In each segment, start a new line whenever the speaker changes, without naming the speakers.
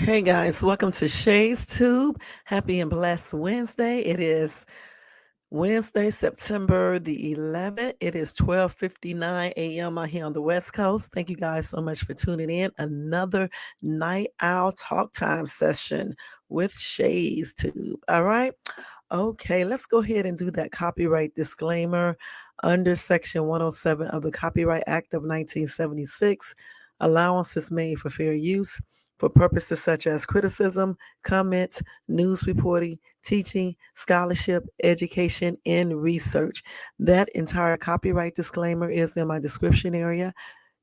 Hey guys, welcome to Shay's Tube. Happy and blessed Wednesday. It is Wednesday, September the 11th. It is 12:59 a.m. out here on the West Coast. Thank you guys so much for tuning in. Another night owl talk time session with Shay's Tube. All right. Okay, let's go ahead and do that copyright disclaimer under Section 107 of the Copyright Act of 1976. Allowance is made for fair use for purposes such as criticism, comment, news reporting, teaching, scholarship, education, and research. That entire copyright disclaimer is in my description area.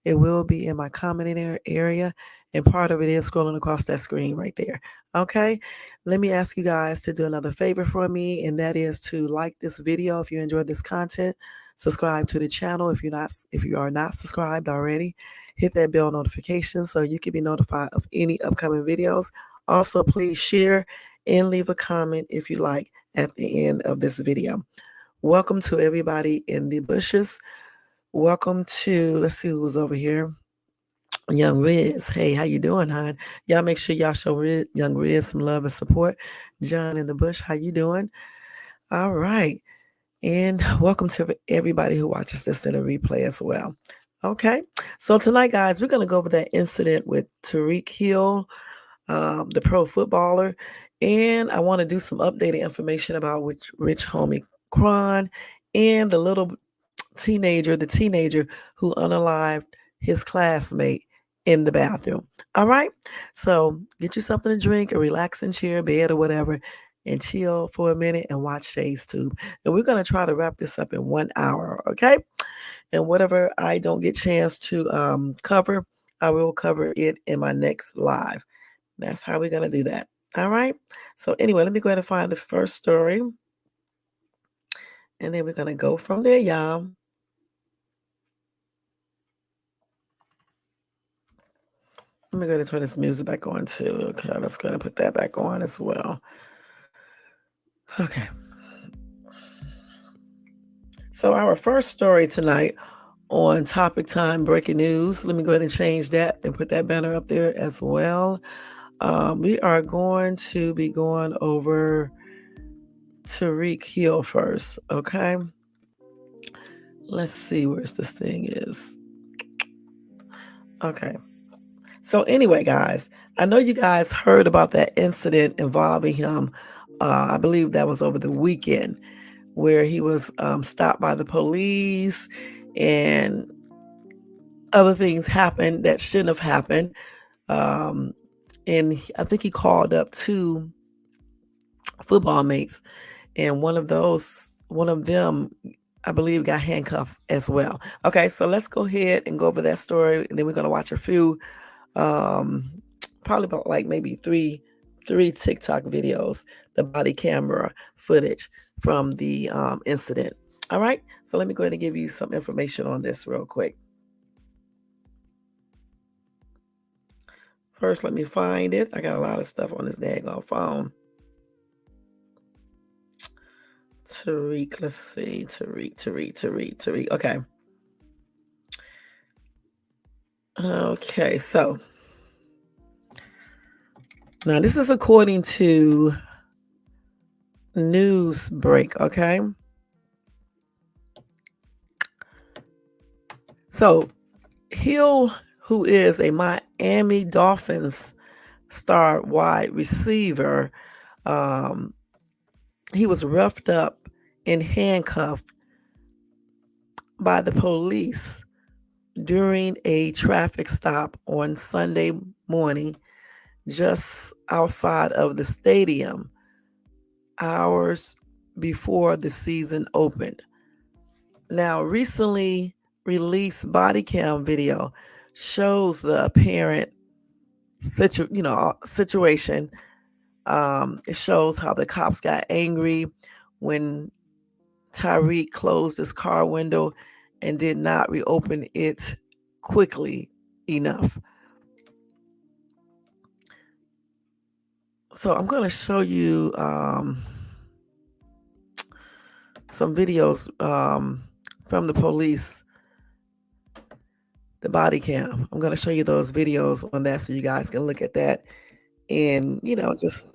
It will be in my commenting area, and part of it is scrolling across that screen right there. Okay, let me ask you guys to do another favor for me, and that is to like this video if you enjoyed this content. Subscribe to the channel if you are not subscribed already. Hit that bell notification so you can be notified of any upcoming videos. Also, please share and leave a comment if you like at the end of this video. Welcome to everybody in the bushes. Welcome to, let's see who's over here. Young Riz. Hey, how you doing, hon? Y'all make sure y'all show Young Riz some love and support. John in the bush, how you doing? All right. And welcome to everybody who watches this in a replay as well. Okay. So tonight, guys, we're going to go over that incident with Tyreek Hill, the pro footballer. And I want to do some updated information about Rich Homie Quan and the teenager who unalived his classmate in the bathroom. All right. So get you something to drink, a relaxing chair, bed, or whatever, and chill for a minute and watch Shay's Tube. And we're going to try to wrap this up in 1 hour. Okay. And whatever I don't get chance to cover, I will cover it in my next live. That's how we're going to do that. All right. So anyway, let me go ahead and find the first story. And then we're going to go from there, y'all. Let me go ahead and turn this music back on too. Okay, let's go ahead and put that back on as well. Okay. So our first story tonight on Topic Time Breaking News. Let me go ahead and change that and put that banner up there as well. We are going to be going over Tyreek Hill first. Okay. Let's see where this thing is. Okay. So anyway, guys, I know you guys heard about that incident involving him. I believe that was over the weekend where he was stopped by the police and other things happened that shouldn't have happened. And I think he called up 2 football mates, and one of them, I believe, got handcuffed as well. Okay, so let's go ahead and go over that story, and then we're going to watch a few probably about like maybe three TikTok videos, the body camera footage from the incident. All right, so let me go ahead and give you some information on this real quick. First, let me find it. I got a lot of stuff on this daggone phone. Tyreek, let's see. Tyreek. Okay. Okay, so now this is according to Newsbreak, okay? So Hill, who is a Miami Dolphins star wide receiver, he was roughed up and handcuffed by the police during a traffic stop on Sunday morning just outside of the stadium hours before the season opened. Now, recently released body cam video shows the apparent situation. It shows how the cops got angry when Tyreek closed his car window and did not reopen it quickly enough. So I'm going to show you some videos from the police, the body cam. I'm going to show you those videos on that so you guys can look at that and, just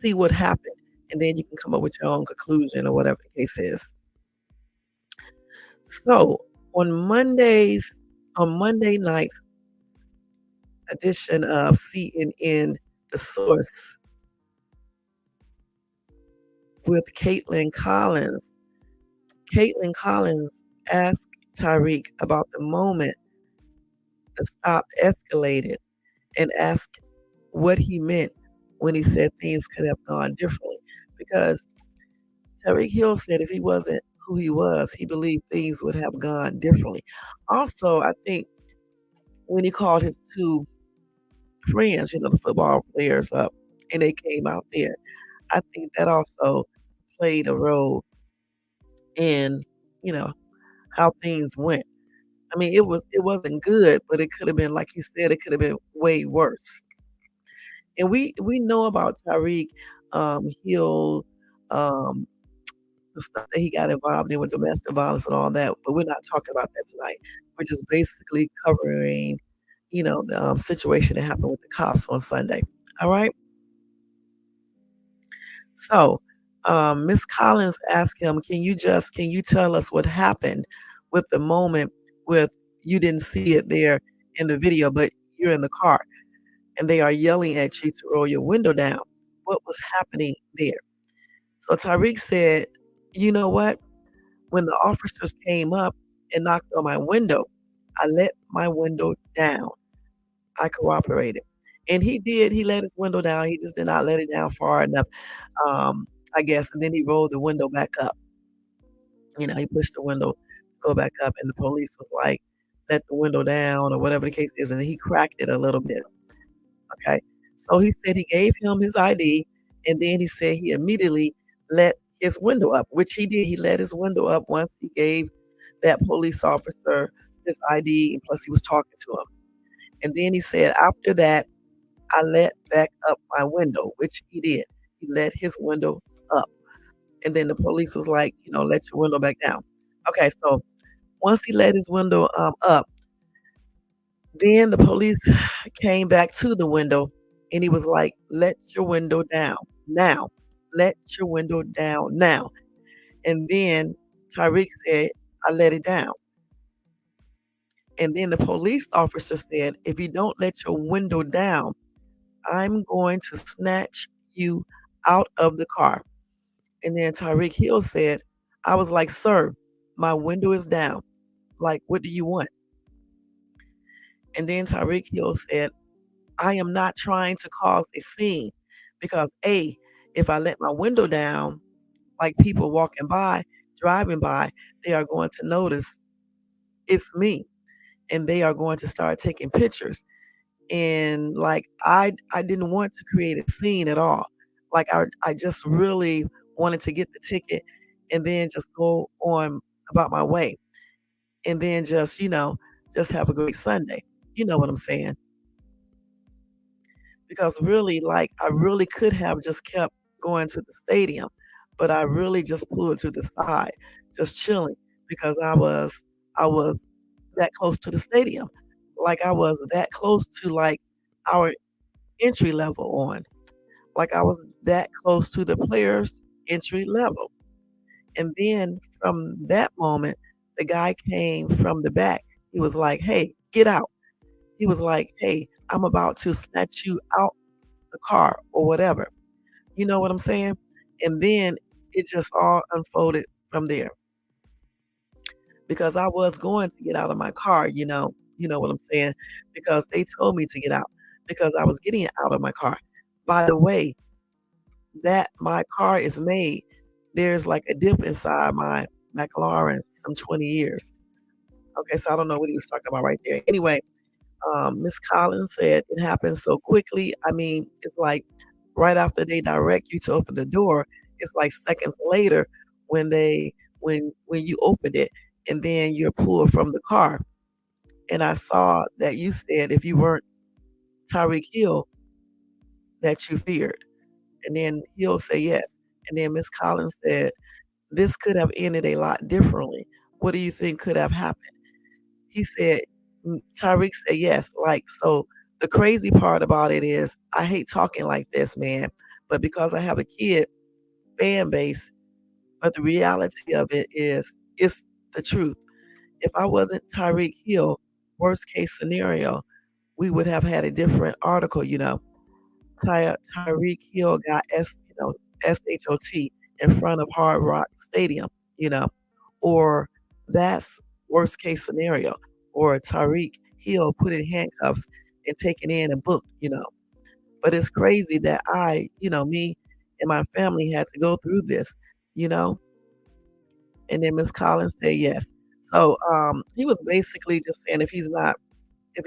see what happened, and then you can come up with your own conclusion or whatever the case is. So, on Monday night's edition of CNN The Source with Caitlin Collins asked Tyreek about the moment the stop escalated and asked what he meant when he said things could have gone differently. Because Tyreek Hill said if he wasn't who he was, he believed things would have gone differently. Also, I think when he called his two friends, the football players up, and they came out there, I think that also played a role in, you know, how things went. I mean, it wasn't good, but it could have been, like he said, it could have been way worse. And we know about Tyreek Hill, um, the stuff that he got involved in with domestic violence and all that, but we're not talking about that tonight. We're just basically covering, the situation that happened with the cops on Sunday. All right. So, Miss Collins asked him, can you tell us what happened with the moment with you didn't see it there in the video, but you're in the car and they are yelling at you to roll your window down. What was happening there? So Tyreek said, you know what? When the officers came up and knocked on my window, I let my window down. I cooperated. And he did. He let his window down. He just did not let it down far enough, I guess. And then he rolled the window back up. He pushed the window go back up, and the police was like, let the window down or whatever the case is. And he cracked it a little bit. Okay. So he said he gave him his ID, and then he said he immediately let his window up, which he did. He let his window up once he gave that police officer his ID, and plus he was talking to him. And then he said, after that, I let back up my window, which he did. He let his window up. And then the police was like, let your window back down. Okay, so once he let his window up, then the police came back to the window and he was like, let your window down now. Let your window down now. And then Tyreek said, I let it down. And then the police officer said, if you don't let your window down, I'm going to snatch you out of the car. And then Tyreek Hill said, I was like, sir, my window is down. Like, what do you want? And then Tyreek Hill said, I am not trying to cause a scene because A, if I let my window down, like people walking by, driving by, they are going to notice it's me and they are going to start taking pictures. And like I didn't want to create a scene at all. Like I just really wanted to get the ticket and then just go on about my way and then just have a great Sunday. You know what I'm saying? Because really, like, I really could have just kept going to the stadium, but I really just pulled to the side, just chilling because I was that close to the stadium. Like I was that close to like our entry level on. Like I was that close to the players' entry level. And then from that moment, the guy came from the back. He was like, "Hey, get out." He was like, "Hey, I'm about to snatch you out the car or whatever." You know what I'm saying? And then it just all unfolded from there because I was going to get out of my car, you know what I'm saying? Because they told me to get out because I was getting out of my car. By the way, that my car is made, there's like a dip inside my McLaren, some 20 years. Okay, so I don't know what he was talking about right there. Anyway, Miss Collins said it happened so quickly. I mean, it's like right after they direct you to open the door, it's like seconds later when you opened it and then you're pulled from the car. And I saw that you said if you weren't Tyreek Hill that you feared. And then Hill said yes. And then Miss Collins said, this could have ended a lot differently. What do you think could have happened? He said, Tyreek said yes. Like, so The crazy part about it is I hate talking like this, man, but because I have a kid fan base, but the reality of it is it's the truth. If I wasn't Tyreek Hill, worst case scenario, we would have had a different article. Tyreek Hill got SHOT in front of Hard Rock Stadium, you know, or that's worst case scenario, or Tyreek Hill put in handcuffs and taken in and booked. But it's crazy that me and my family had to go through this, you know, and then Miss Collins said yes. So he was basically just saying if he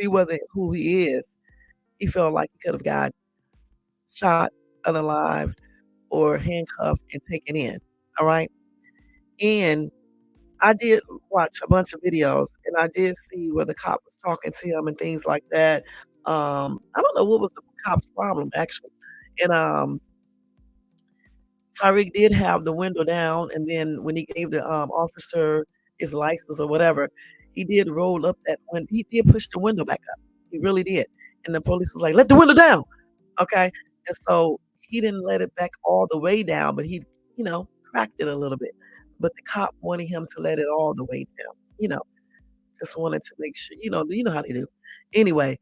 wasn't who he is, he felt like he could have got shot, unalived, or handcuffed and taken in. All right. And I did watch a bunch of videos and I did see where the cop was talking to him and things like that. I don't know what was the cop's problem actually. And Tyreek did have the window down, and then when he gave the officer his license or whatever, he did roll up that window. He did push the window back up. He really did. And the police was like, "Let the window down." Okay. And so he didn't let it back all the way down, but he cracked it a little bit. But the cop wanted him to let it all the way down. You know, just wanted to make sure, you know how they do. Anyway,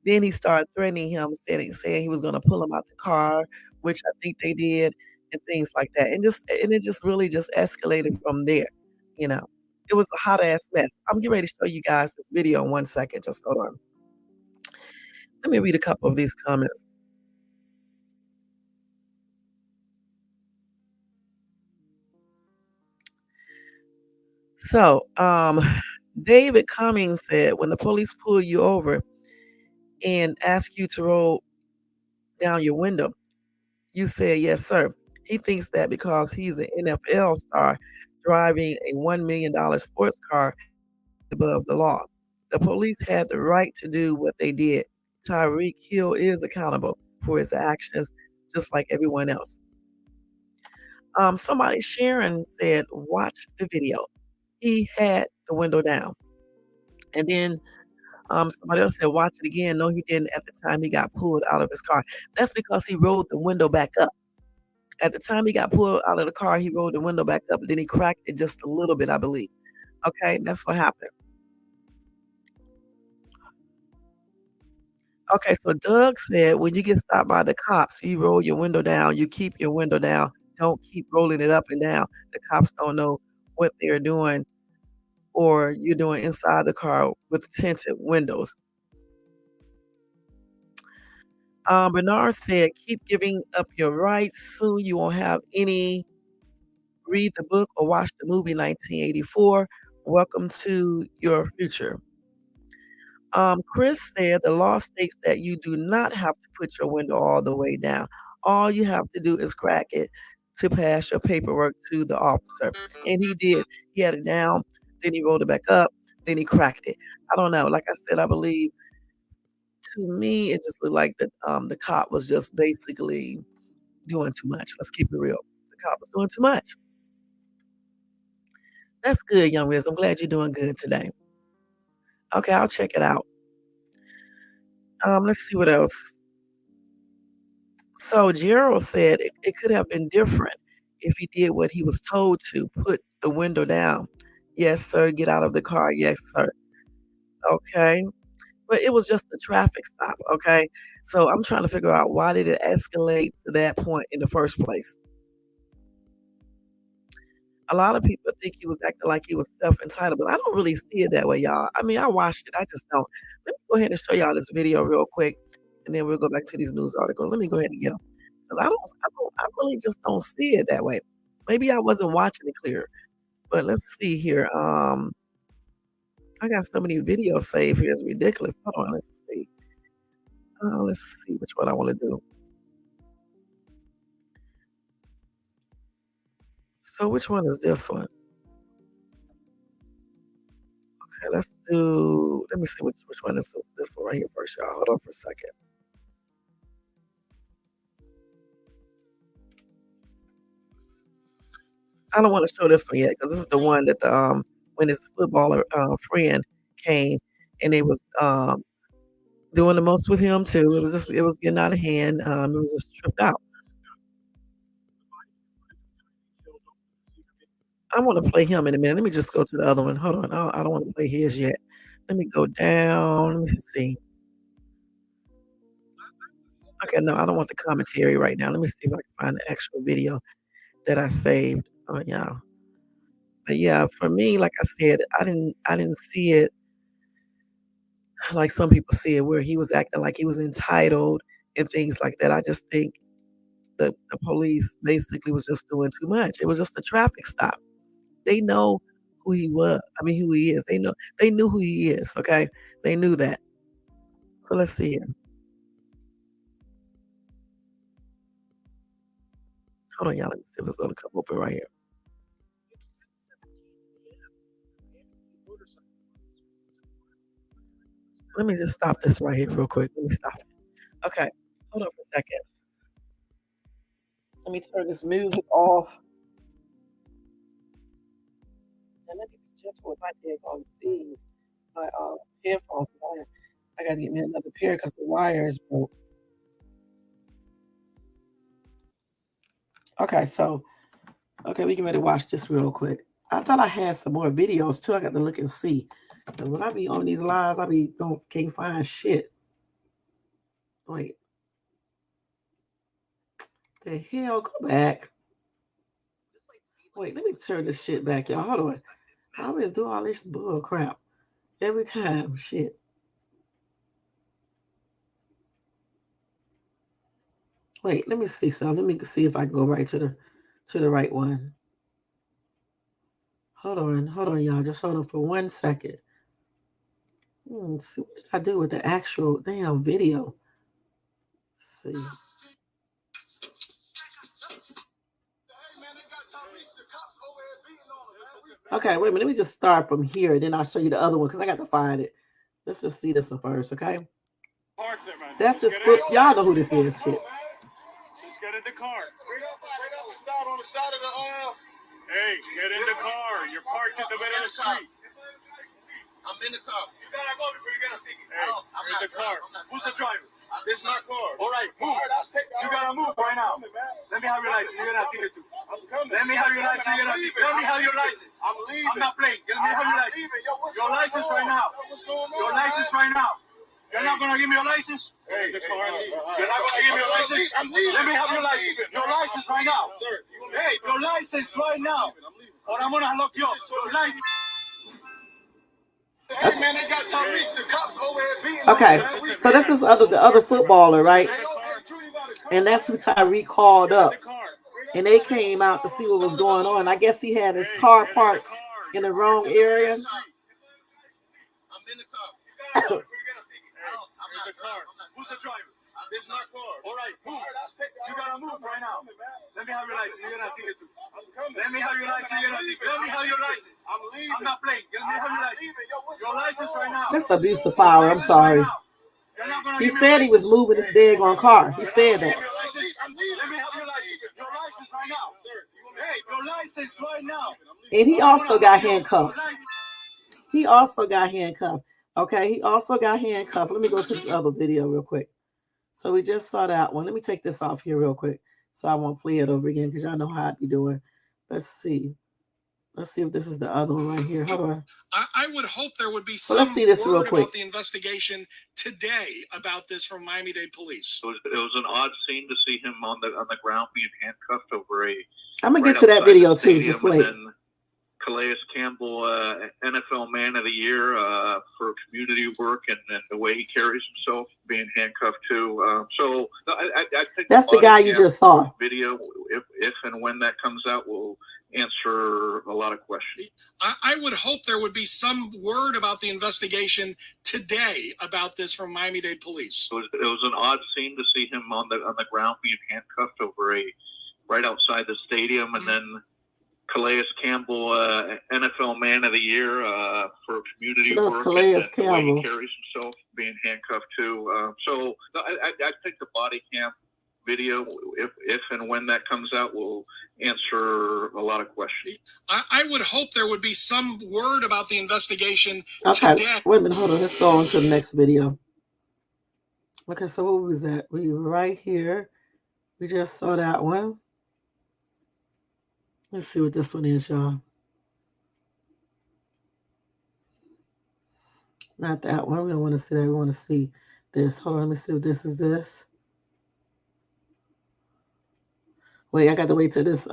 then he started threatening him, saying he was gonna pull him out the car, which I think they did, and things like that. And it just really just escalated from there, you know. It was a hot ass mess. I'm getting ready to show you guys this video in 1 second. Just hold on. Let me read a couple of these comments. So, David Cummings said, when the police pull you over and ask you to roll down your window, you said, yes, sir. He thinks that because he's an NFL star driving a $1 million sports car above the law. The police had the right to do what they did. Tyreek Hill is accountable for his actions, just like everyone else. Somebody, Sharon, said, watch the video. He had the window down. And then somebody else said, watch it again. No, he didn't at the time he got pulled out of his car. That's because he rolled the window back up. At the time he got pulled out of the car, he rolled the window back up, and then he cracked it just a little bit, I believe. Okay, that's what happened. Okay, so Doug said when you get stopped by the cops, you roll your window down, you keep your window down. Don't keep rolling it up and down. The cops don't know what they're doing or you're doing inside the car with tinted windows. Bernard said, keep giving up your rights. Soon you won't have any. Read the book or watch the movie 1984. Welcome to your future. Chris said the law states that you do not have to put your window all the way down. All you have to do is crack it to pass your paperwork to the officer. And he did. He had it down, then he rolled it back up, then he cracked it. I don't know. Like I said, I believe to me it just looked like the cop was just basically doing too much. Let's keep it real. The cop was doing too much. That's good, young Riz. I'm glad you're doing good today. Okay, I'll check it out. Let's see what else. So Gerald said it could have been different if he did what he was told to, put the window down. Yes, sir. Get out of the car. Yes, sir. Okay. But it was just a traffic stop. Okay. So I'm trying to figure out why did it escalate to that point in the first place? A lot of people think he was acting like he was self-entitled, but I don't really see it that way, y'all. I mean, I watched it. I just don't. Let me go ahead and show y'all this video real quick, and then we'll go back to these news articles. Let me go ahead and get them. 'Cause I really just don't see it that way. Maybe I wasn't watching it clear, but let's see here. I got so many videos saved here, it's ridiculous. Hold on, let's see. Let's see which one I wanna do. So which one is this one? Okay, let me see which one is this one right here first, y'all. Hold on for a second. I don't wanna show this one yet because this is the one that when his footballer, friend came and they was, doing the most with him too. It was getting out of hand. It was just tripped out. I want to play him in a minute. Let me just go to the other one. Hold on. I don't want to play his yet. Let me go down. Let me see. Okay, no, I don't want the commentary right now. Let me see if I can find the actual video that I saved. Oh yeah. But yeah, for me, like I said, I didn't see it like some people see it where he was acting like he was entitled and things like that. I just think the police basically was just doing too much. It was just a traffic stop. They know who he was. I mean, who he is. They knew who he is. Okay, they knew that. So let's see here. Hold on, y'all. Let me see if it's gonna come open right here. Let me just stop this right here real quick. Let me stop it. Okay, hold on for a second. Let me turn this music off. And let me be gentle with my on these my headphones. I gotta get me another pair because the wire is broke. Okay, so okay, we can ready to watch this real quick. I thought I had some more videos too. I got to look and see. 'Cause when I be on these lives, I be don't can't find shit. Wait, the hell, go back. Wait, let me turn this shit back, y'all. Hold on. I always do all this bull crap every time. Shit. Wait, let me see something. Let me see if I can go right to the right one. Hold on, y'all. Just hold on for 1 second. Let's see what did I do with the actual damn video. Let's see. Okay, wait a minute. Let me just start from here, and then I'll show you the other one because I got to find it. Let's just see this one first, okay? That's this foot. Y'all know who this is. Shit.
Let's get in the car. Stop on the side of the Hey, get in the car. You're parked in the middle of the street. I'm in the car. You gotta go before you get a ticket. Hey, I'm in the car. Who's the driver? This is my car. All right, move. All right, I'll take that. You gotta move right now. Let me have your license. You're gonna ticket too. I'm coming. Let me have your license. You're gonna ticket. Let me have your license. I'm leaving. I'm not playing. Let me have your license. Your license right now. Your license right now. You're not gonna give me your license? Hey, you're not gonna give me your license? I'm leaving. Let me have your license. Your license right now. Hey, your license right now. Or I'm gonna lock you up. Your license. Hey man, they got Tyreek, the cops over here beating.
Okay, so this is the other footballer, right? And that's who Tyreek called up. And they came out to see what was going on. I guess he had his car parked in the wrong area.
I'm in the car. Who's the driver? This is my car. All right, move. You gotta move right now. Let me have your license. You're gonna take it too. I'm coming. Let me have your license. You're gonna take it. Let me have your license. I'm leaving. I'm not playing. Let me have your license. Your license right now.
That's abuse of power. I'm sorry. He said he was moving his daggone car. He said that.
Let me have your license. Your license right now. Hey, your license right now.
And he also got handcuffed. He also got handcuffed. Okay, he also got handcuffed. Let me go to this other video real quick. So we just saw that one. Let me take this off here real quick so I won't play it over again because y'all know how I be doing. Let's see. Let's see if this is the other one right here. Hold on.
I would hope there would be
let's see this real quick.
About the investigation today about this from Miami-Dade police.
It was an odd scene to see him on the ground being handcuffed over a.
I'm gonna get to that video too. Just wait.
Calais Campbell, NFL Man of the Year for community work and the way he carries himself, being handcuffed too. So I think
that's the guy you just saw.
Video, if and when that comes out, will answer a lot of questions.
I would hope there would be some word about the investigation today about this from Miami-Dade police.
It was an odd scene to see him on the ground being handcuffed over right outside the stadium, and then Calais Campbell, NFL Man of the Year for community work
Calais
and
Campbell.
The way he carries himself, being handcuffed too. So I think the body cam video, if and when that comes out, will answer a lot of questions.
I would hope there would be some word about the investigation
today.
Today.
Wait a minute, hold on. Let's go on to the next video. Okay, so what was that? We were right here. We just saw that one. Let's see what this one is, y'all. Not that one. We don't want to see that. We want to see this. Hold on, let me see if this is this. Wait, I got to wait till this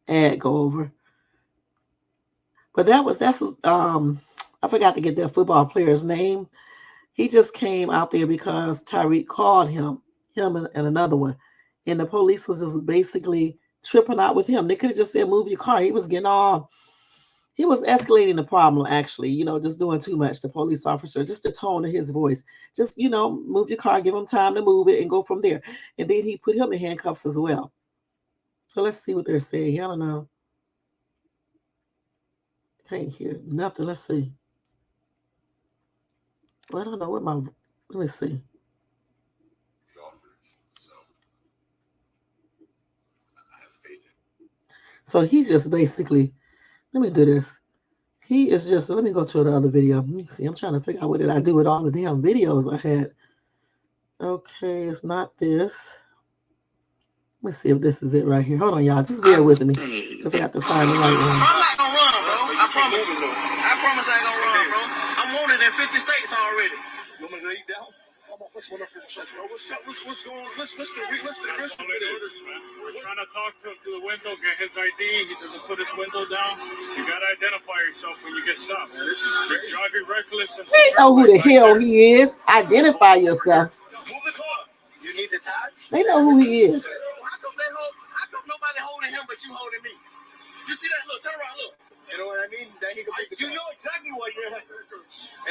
ad go over. But that's I forgot to get that football player's name. He just came out there because Tyreek called him and another one. And the police was just basically tripping out with him. They could have just said, move your car. He was escalating the problem, actually, just doing too much. The police officer, just the tone of his voice. Just, move your car, give him time to move it and go from there. And then he put him in handcuffs as well. So let's see what they're saying. I don't know. Can't hear nothing. Let's see. Well, I don't know what let me see. So he just basically, let me do this. He is just, let me go to the other video. Let me see. I'm trying to figure out what did I do with all the damn videos I had. Okay, it's not this. Let me see if this is it right here. Hold on, y'all. Just bear with me. Because I got to find the right one.
I'm not gonna run, bro. I promise you. I promise I ain't gonna run, bro. I'm wanted in 50 states already. You want me to lay you down? I'm gonna fix one up for the bro. What's up? What's going on? What's the issue? We're trying to talk to him through the window, get his ID. He doesn't put his window down. You gotta identify yourself when you get stopped. This is driving reckless.
They know who the hell he is. Identify yourself.
Move the car. You need the tag?
They know who he is.
How come nobody holding him but you holding me? You see that? Look, turn around, look. You know what I mean? That he can you know exactly what you're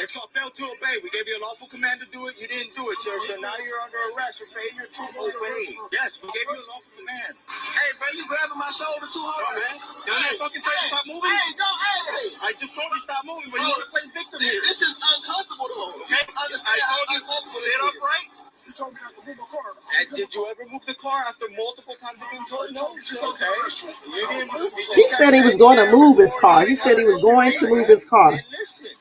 It's called fail to obey. We gave you a lawful command to do it. You didn't do it, sir. So now you're under arrest for failure to obey. Yes, we gave you a lawful command. Hey, bro, you grabbing my shoulder too hard, man. Did I fucking tell you stop moving? Hey, no, hey. I just told you stop moving, but you want to play victim here. This is uncomfortable, though. Okay? I told you sit upright. You told me not to move my car. And did you ever move the car after multiple times being told no? Okay. You didn't move.
He said he was going to move his car. He said he was going to move his car.
Listen.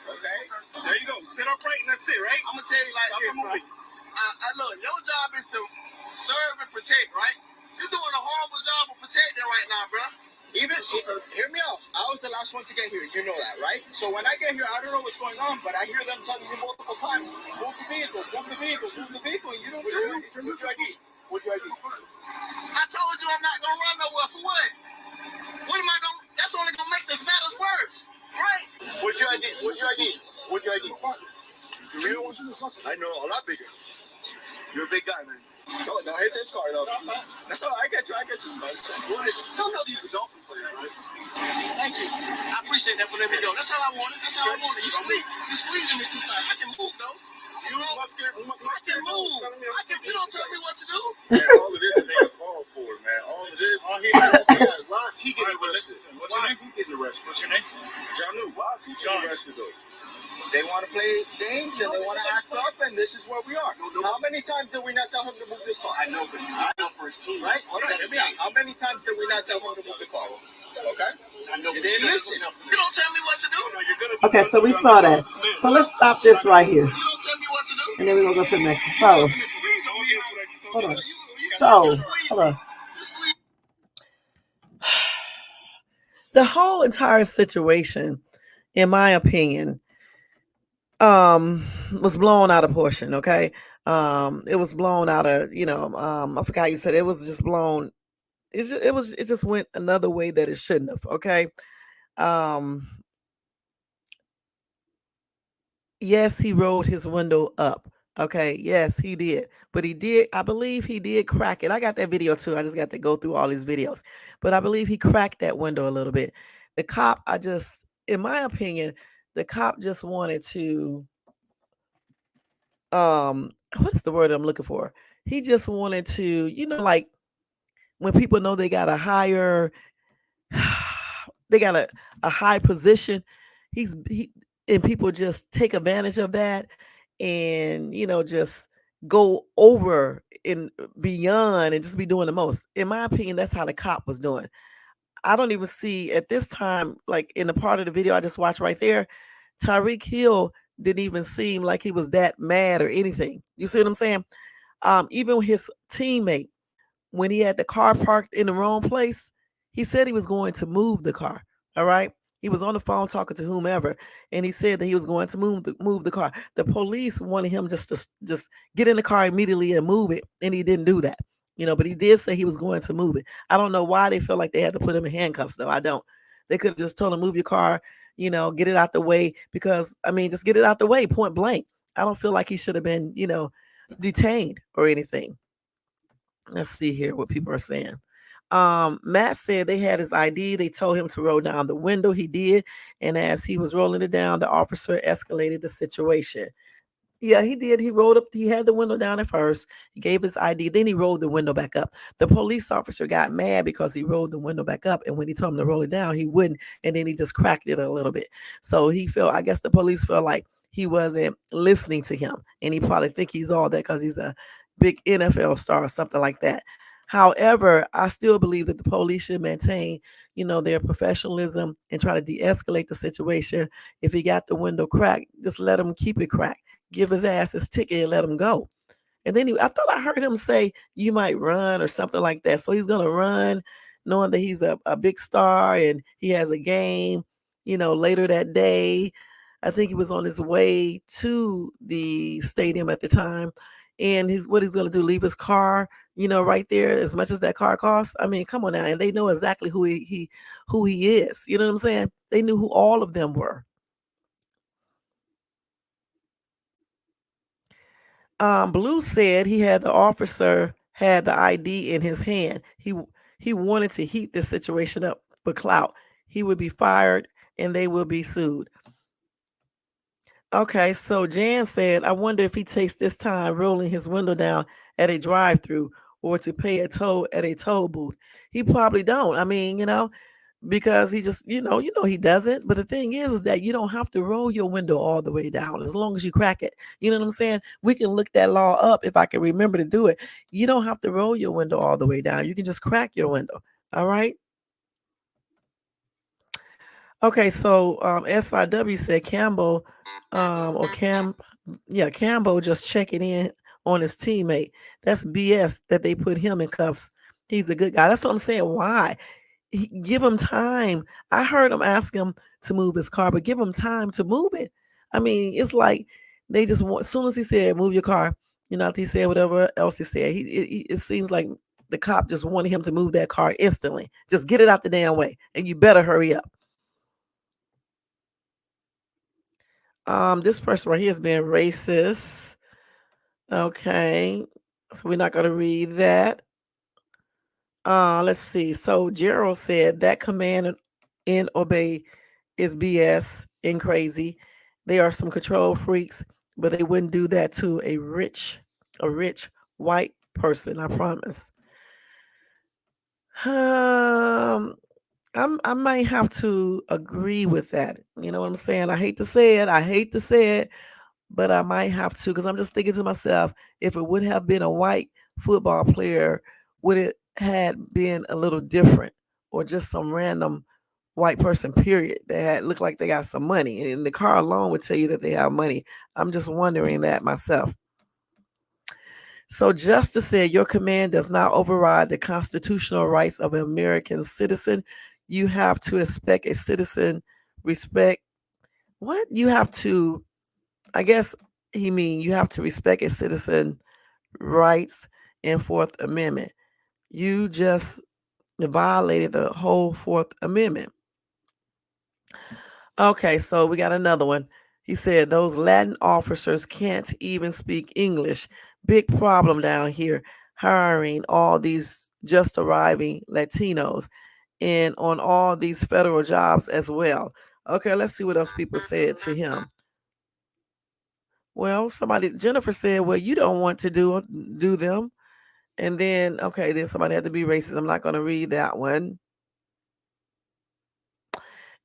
Okay. There you go. Sit upright and that's it, right? I'm gonna tell you like this, bro. Look, your job is to serve and protect, right? You're doing a horrible job of protecting right now, bro. Hear me out. I was the last one to get here. You know that, right? So when I get here, I don't know what's going on, but I hear them telling you multiple times, move the vehicle, move the vehicle, move the vehicle, and you don't do it. What's your ID? What's your ID? I told you I'm not gonna run nowhere. For what? What am I gonna? That's only gonna make this matters worse, right? What's your ID? What's your ID? What's your ID? The real one? I know a lot bigger. You're a big guy, man. No, hit this car, though. No, I got you, man. What is it? Don't know you're a Dolphin player, right? Thank you. I appreciate that for letting me go. That's all I wanted. You squeezing me too tight. I can move, though. I can move. You don't tell me what to do. Man, all of this is ain't called for, man. All of this. Why is he getting arrested? What's your name? Janu. Why is he getting arrested, though? They want to play games and they want to act up, and this is where we are. How many times did we not tell him to move this car? I know for his team. Right? How many times did we not tell him to move the car? Okay? I know. You didn't listen. You don't tell me what to do.
Okay, so we saw that. So let's stop this right here. And then we're going to go to the next one. Hold on. The whole entire situation, in my opinion, was blown out of proportion. Okay. It was blown out of, I forgot you said it was just blown. It just went another way that it shouldn't have. Okay. Yes, he rolled his window up. Okay. Yes, he did. But I believe he did crack it. I got that video too. I just got to go through all these videos. But I believe he cracked that window a little bit. The cop, in my opinion, the cop just wanted to what is the word I'm looking for? He just wanted to, like when people know they got a higher they got a high position, and people just take advantage of that and just go over and beyond and just be doing the most. In my opinion, that's how the cop was doing. I don't even see at this time, like in the part of the video I just watched right there, Tyreek Hill didn't even seem like he was that mad or anything. You see what I'm saying? Even his teammate, when he had the car parked in the wrong place, he said he was going to move the car. All right. He was on the phone talking to whomever, and he said that he was going to move the car. The police wanted him just get in the car immediately and move it, and he didn't do that. But he did say he was going to move it. I don't know why they felt like they had to put him in handcuffs, though. I don't. They could have just told him move your car, get it out the way. Because I mean, just get it out the way, point blank. I don't feel like he should have been, detained or anything. Let's see here what people are saying. Matt said they had his ID. They told him to roll down the window. He did. And as he was rolling it down, the officer escalated the situation. Yeah, he did. He rolled up. He had the window down at first. He gave his ID. Then he rolled the window back up. The police officer got mad because he rolled the window back up. And when he told him to roll it down, he wouldn't. And then he just cracked it a little bit. So he felt, I guess the police felt like he wasn't listening to him. And he probably think he's all that because he's a big NFL star or something like that. However, I still believe that the police should maintain, their professionalism and try to de-escalate the situation. If he got the window cracked, just let him keep it cracked, give his ass his ticket and let him go. And then I thought I heard him say you might run or something like that. So he's gonna run, knowing that he's a big star and he has a game, later that day. I think he was on his way to the stadium at the time. And he's gonna do, leave his car, right there, as much as that car costs. I mean, come on now. And they know exactly who he is. You know what I'm saying? They knew who all of them were. Blue said he had the officer had the ID in his hand. He wanted to heat this situation up for clout. He would be fired and they will be sued. Okay, so Jan said, I wonder if he takes this time rolling his window down at a drive-through or to pay a toll at a toll booth. He probably don't. I mean, because he just, he doesn't. But the thing is that you don't have to roll your window all the way down as long as you crack it. You know what I'm saying? We can look that law up if I can remember to do it. You don't have to roll your window all the way down. You can just crack your window. All right. Okay, so SIW said Campbell, or Cam, yeah, Campbell just checking in on his teammate. That's BS that they put him in cuffs. He's a good guy. That's what I'm saying. Why? Give him time. I heard him ask him to move his car, but give him time to move it. I mean, it's like they just want. As soon as he said, "Move your car," after he said whatever else he said, it seems like the cop just wanted him to move that car instantly. Just get it out the damn way, and you better hurry up. This person right here is being racist. Okay, so we're not gonna read that. Let's see. So Gerald said that command and obey is BS and crazy. They are some control freaks, but they wouldn't do that to a rich white person. I promise. Um, I might have to agree with that. You know what I'm saying? I hate to say it. I hate to say it, but I might have to because I'm just thinking to myself, if it would have been a white football player, would it had been a little different, or just some random white person, period, that had looked like they got some money, and the car alone would tell you that they have money. I'm just wondering that myself. So Justice said your command does not override the constitutional rights of an American citizen. You have to expect a citizen respect. What you have to, I guess he mean you have to respect a citizen rights and Fourth Amendment. You just violated the whole Fourth Amendment. Okay, so we got another one. He said those Latin officers can't even speak English. Big problem down here hiring all these just arriving Latinos and on all these federal jobs as well. Okay, let's see what else people said to him. Well, Jennifer said, well, you don't want to do them. And then, okay, then somebody had to be racist. I'm not going to read that one.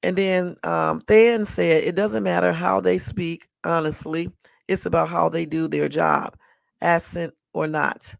And then Than said, it doesn't matter how they speak, honestly. It's about how they do their job, accent or not.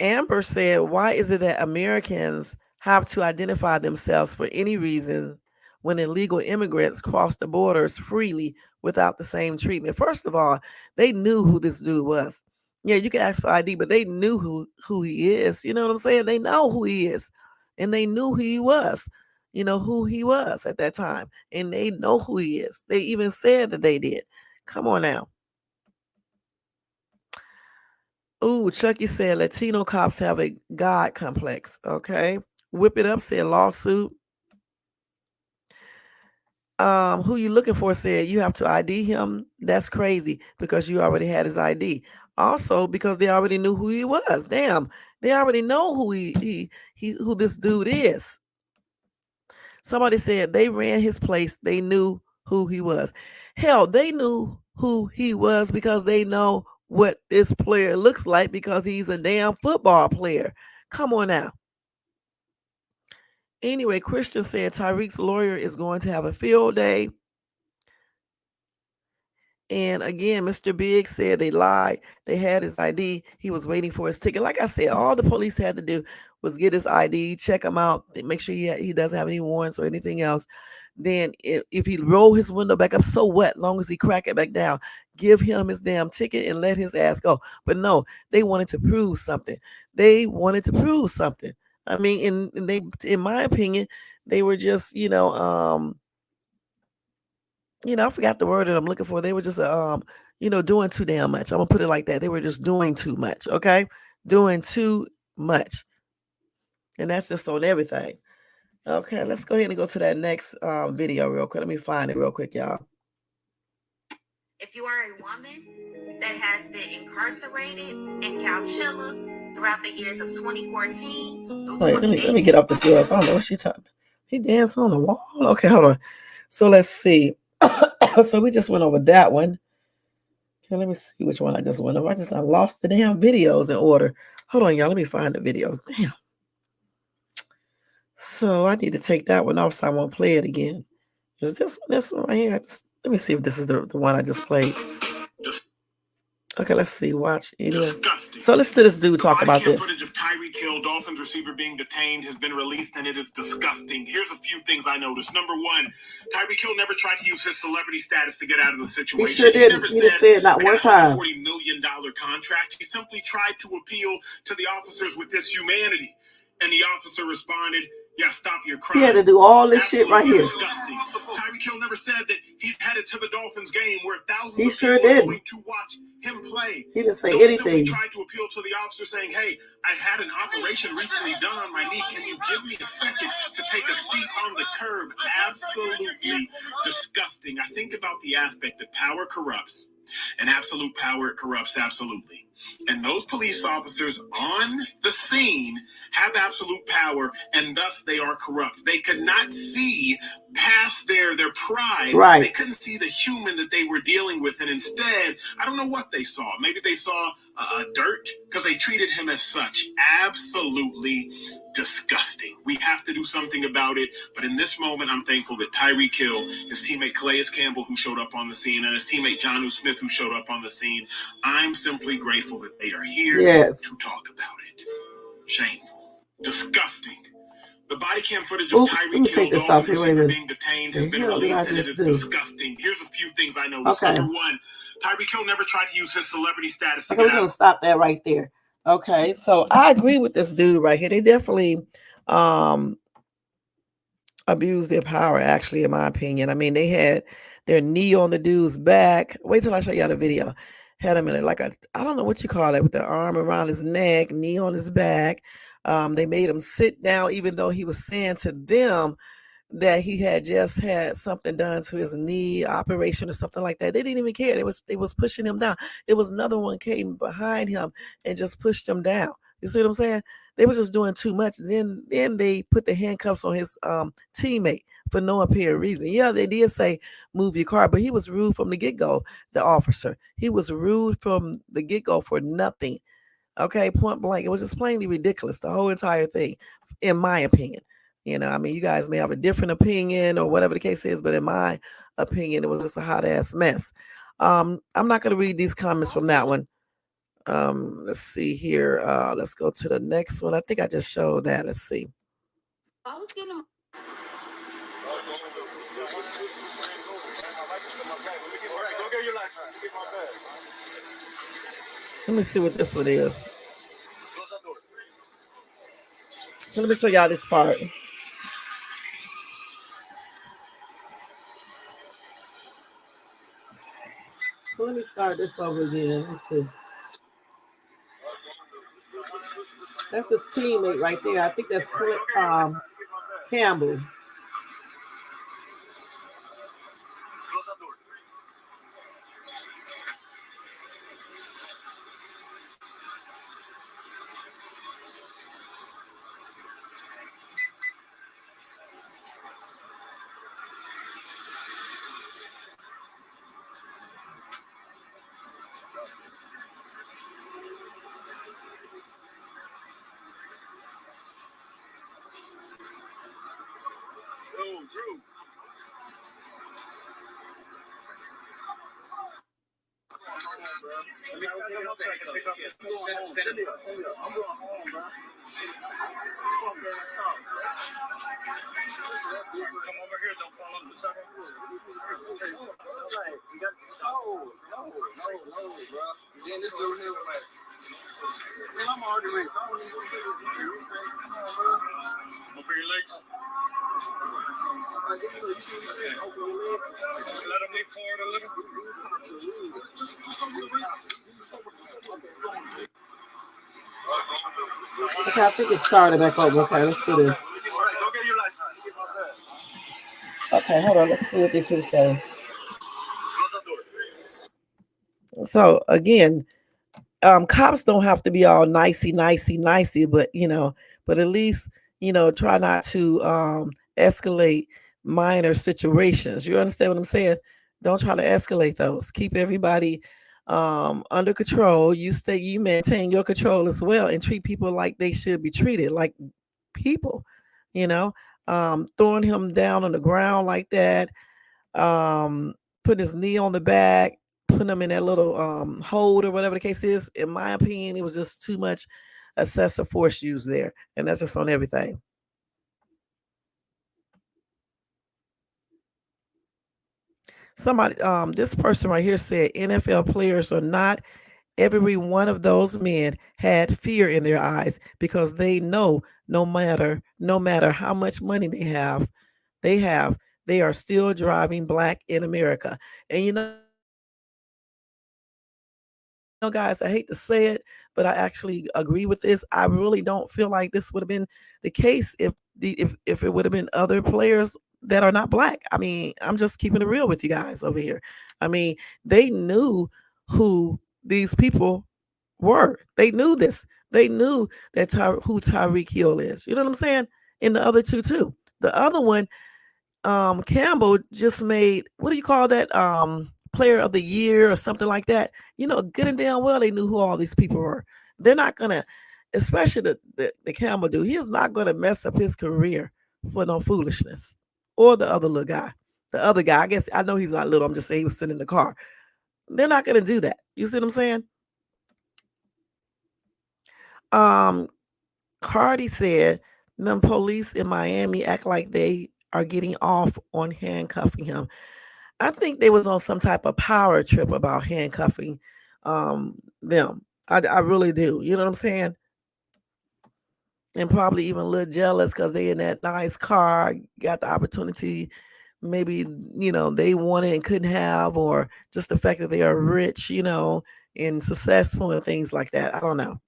Amber said, why is it that Americans have to identify themselves for any reason when illegal immigrants cross the borders freely without the same treatment. First of all, they knew who this dude was. Yeah, you can ask for ID, but they knew who he is. You know what I'm saying? They know who he is, and they knew who he was. You know who he was at that time, and they know who he is. They even said that they did. Come on now. Ooh, Chucky said Latino cops have a God complex. Okay. Whip It Up said lawsuit. Who you looking for said you have to ID him. That's crazy because you already had his ID. Also, because they already knew who he was. Damn, they already know who he who this dude is. Somebody said they ran his place. They knew who he was. Hell, they knew who he was because they know what this player looks like because he's a damn football player. Come on now. Anyway, Christian said Tyreek's lawyer is going to have a field day. And again, Mr. Big said they lied. They had his ID. He was waiting for his ticket. Like I said, all the police had to do was get his ID, check him out, make sure he doesn't have any warrants or anything else. Then if he roll his window back up, so what? Long as he crack it back down, give him his damn ticket and let his ass go. But no, they wanted to prove something. They wanted to prove something. I mean, in my opinion, they were just, I forgot the word that I'm looking for. They were just, doing too damn much. I'm gonna put it like that. They were just doing too much. Okay, doing too much, and that's just on everything. Okay, let's go ahead and go to that next video real quick. Let me find it real quick, y'all.
If you are a woman that has been incarcerated in Coachella throughout the years of 2014 through
Wait,
2018,
let me get off the floor. I don't know what she talking. He danced on the wall. Okay, hold on. So let's see. So we just went over that one. Okay, let me see which one I just went over. I lost the damn videos in order. Hold on, y'all. Let me find the videos. Damn. So I need to take that one off so I won't play it again. Is this one right here? Let me see if this is the one I just played. Okay, let's see. Watch. Anyway.
Disgusting.
So listen to this dude talk about this.
Footage of Tyreek Hill, Dolphins receiver, being detained has been released, and it is disgusting. Here's a few things I noticed. Number one, Tyreek Hill never tried to use his celebrity status to get out of the situation.
He sure didn't. He just said not one time.
$40 million contract. He simply tried to appeal to the officers with his humanity, and the officer responded, "Yeah, stop your crime."
He had to do all this shit right here.
Disgusting. Tyreek Hill never said that he's headed to the Dolphins game where thousands
he
of
sure
people
did.
are going to watch him play.
He didn't say
no,
anything.
He tried to appeal to the officer saying, "Hey, I had an operation recently done on my knee. Can you give me a second to take a seat on the curb?" Absolutely disgusting. I think about the aspect that power corrupts, and absolute power corrupts absolutely. And those police officers on the scene have absolute power, and thus they are corrupt. They could not see past their pride.
Right.
They couldn't see the human that they were dealing with, and instead, I don't know what they saw. Maybe they saw dirt, because they treated him as such. Absolutely disgusting. We have to do something about it. But in this moment, I'm thankful that Tyreek Hill, his teammate Calais Campbell, who showed up on the scene, and his teammate Jonnu Smith, who showed up on the scene, I'm simply grateful that they are here to talk about it. Shameful. Disgusting. The body cam footage of Tyreek Hill, Dolphins receiver, being detained has been released, and it is disgusting. Here's a few things I noticed.
Okay.
Number one, Tyreek Hill never tried to use his celebrity status to
Okay, we're
get out.
going to stop that right there. Okay, so I agree with this dude right here. They definitely abused their power, actually, in my opinion. I mean, they had their knee on the dude's back. Wait till I show y'all the video. Had him in it like I don't know what you call it, with the arm around his neck, knee on his back. They made him sit down, even though he was saying to them that he had just had something done to his knee, operation or something like that. They didn't even care. They was pushing him down. It was another one came behind him and just pushed him down. You see what I'm saying? They were just doing too much. Then they put the handcuffs on his teammate for no apparent reason. Yeah, they did say move your car, but he was rude from the get-go, the officer. He was rude from the get-go for nothing. Okay, point blank. It was just plainly ridiculous, the whole entire thing, in my opinion. I mean, you guys may have a different opinion or whatever the case is, but in my opinion, it was just a hot ass mess. I'm not going to read these comments from that one. Let's see here. Let's go to the next one. I think I just showed that. Let's see.
Go get your license. Get my bag.
Let me see what this one is.
Close that door.
So let me show y'all this part. So let me start this over again. Let's see. That's his teammate right there. I think that's Campbell.
Close that door. Yo, Drew. Let me stand up so I can pick up this. I'm going home, bro. Come over here, don't fall off the second floor. No, bro. Then this dude here, like, man, I'm already rich. I don't need to do over your legs. You see what he's saying? Open your legs. Just let him lean forward a little.
Okay, I think it started back over. Okay, let's do this.
Go get your license.
Okay, hold on. Let's see what this will say.
Close the door.
So again, cops don't have to be all nicey, but but at least try not to escalate minor situations. You understand what I'm saying? Don't try to escalate those. Keep everybody under control. You maintain your control as well, and treat people like they should be treated, like people. You know, throwing him down on the ground like that, um, putting his knee on the back, putting him in that little hold or whatever the case is. In my opinion, it was just too much excessive force used there, and that's just on everything. Somebody, this person right here said NFL players are not every one of those men had fear in their eyes because they know no matter how much money they have, they are still driving black in America. And guys, I hate to say it, but I actually agree with this. I really don't feel like this would have been the case if it would have been other players that are not black. I mean, I'm just keeping it real with you guys over here. I mean, they knew who these people were. They knew this. They knew that who Tyreek Hill is. You know what I'm saying? And the other two too. The other one, Campbell just made, what do you call that? Player of the year or something like that. Good and damn well they knew who all these people were. They're not gonna, especially the Campbell dude, he is not gonna mess up his career for no foolishness. Or the other little guy. The other guy, I guess I know he's not little. I'm just saying he was sitting in the car. They're not gonna do that. You see what I'm saying? Um, Cardi said the police in Miami act like they are getting off on handcuffing him. I think they was on some type of power trip about handcuffing them. I really do. You know what I'm saying? And probably even a little jealous because they in that nice car, got the opportunity. Maybe they wanted and couldn't have, or just the fact that they are rich, and successful and things like that. I don't know.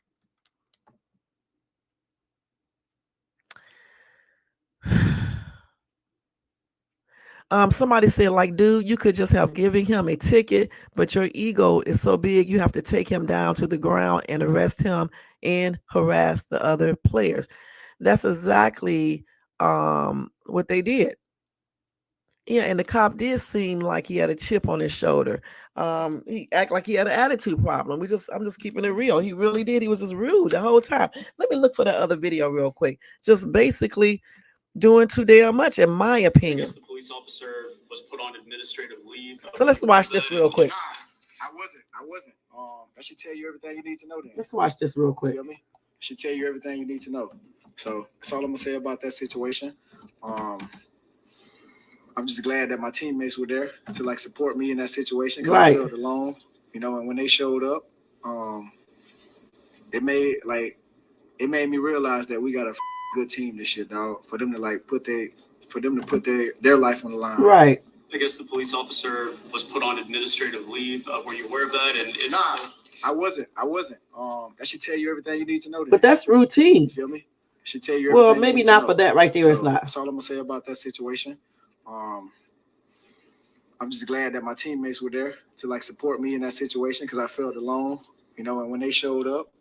Somebody said, like, dude, you could just have given him a ticket, but your ego is so big, you have to take him down to the ground and arrest him and harass the other players. That's exactly what they did. Yeah, and the cop did seem like he had a chip on his shoulder. He act like he had an attitude problem. I'm just keeping it real. He really did. He was just rude the whole time. Let me look for that other video real quick. Just basically doing too damn much, in my opinion.
The police officer was put on administrative leave.
So let's watch this real quick.
I wasn't. That should tell you everything you need to know then.
Let's watch this real quick.
You feel me? Should tell you everything you need to know. So that's all I'm gonna say about that situation. I'm just glad that my teammates were there to like support me in that situation because
Right.
I felt alone, you know. And when they showed up, it made me realize that we got a good team this year, dog. For them to like put their life on the line.
Right.
I guess the police officer was put on administrative leave. Were you aware of that? And if
Nah,
so,
I wasn't. That should tell you everything you need to know.
But that's routine.
You feel me? Should tell you.
Well,
Everything
maybe
you need to
not
know.
for that right there. It's
So
not.
that's all I'm gonna say about that situation. I'm just glad that my teammates were there to like support me in that situation because I felt alone, you know. And when they showed up,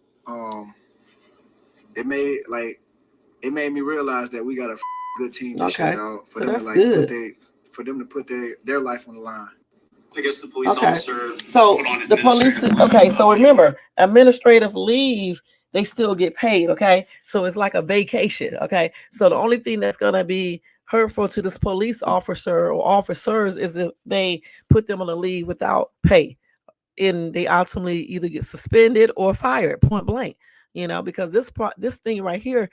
it made me realize that we got a good team this year, dog. For
So
them
that's
to like
good.
put their life on the line.
I guess the police
Okay.
officer was
So
put on
the police.
administrative leave.
Okay. So remember, administrative leave, they still get paid. Okay. So it's like a vacation. Okay. So the only thing that's gonna be hurtful to this police officer or officers is if they put them on a leave without pay, and they ultimately either get suspended or fired, point blank. You know, because this thing right here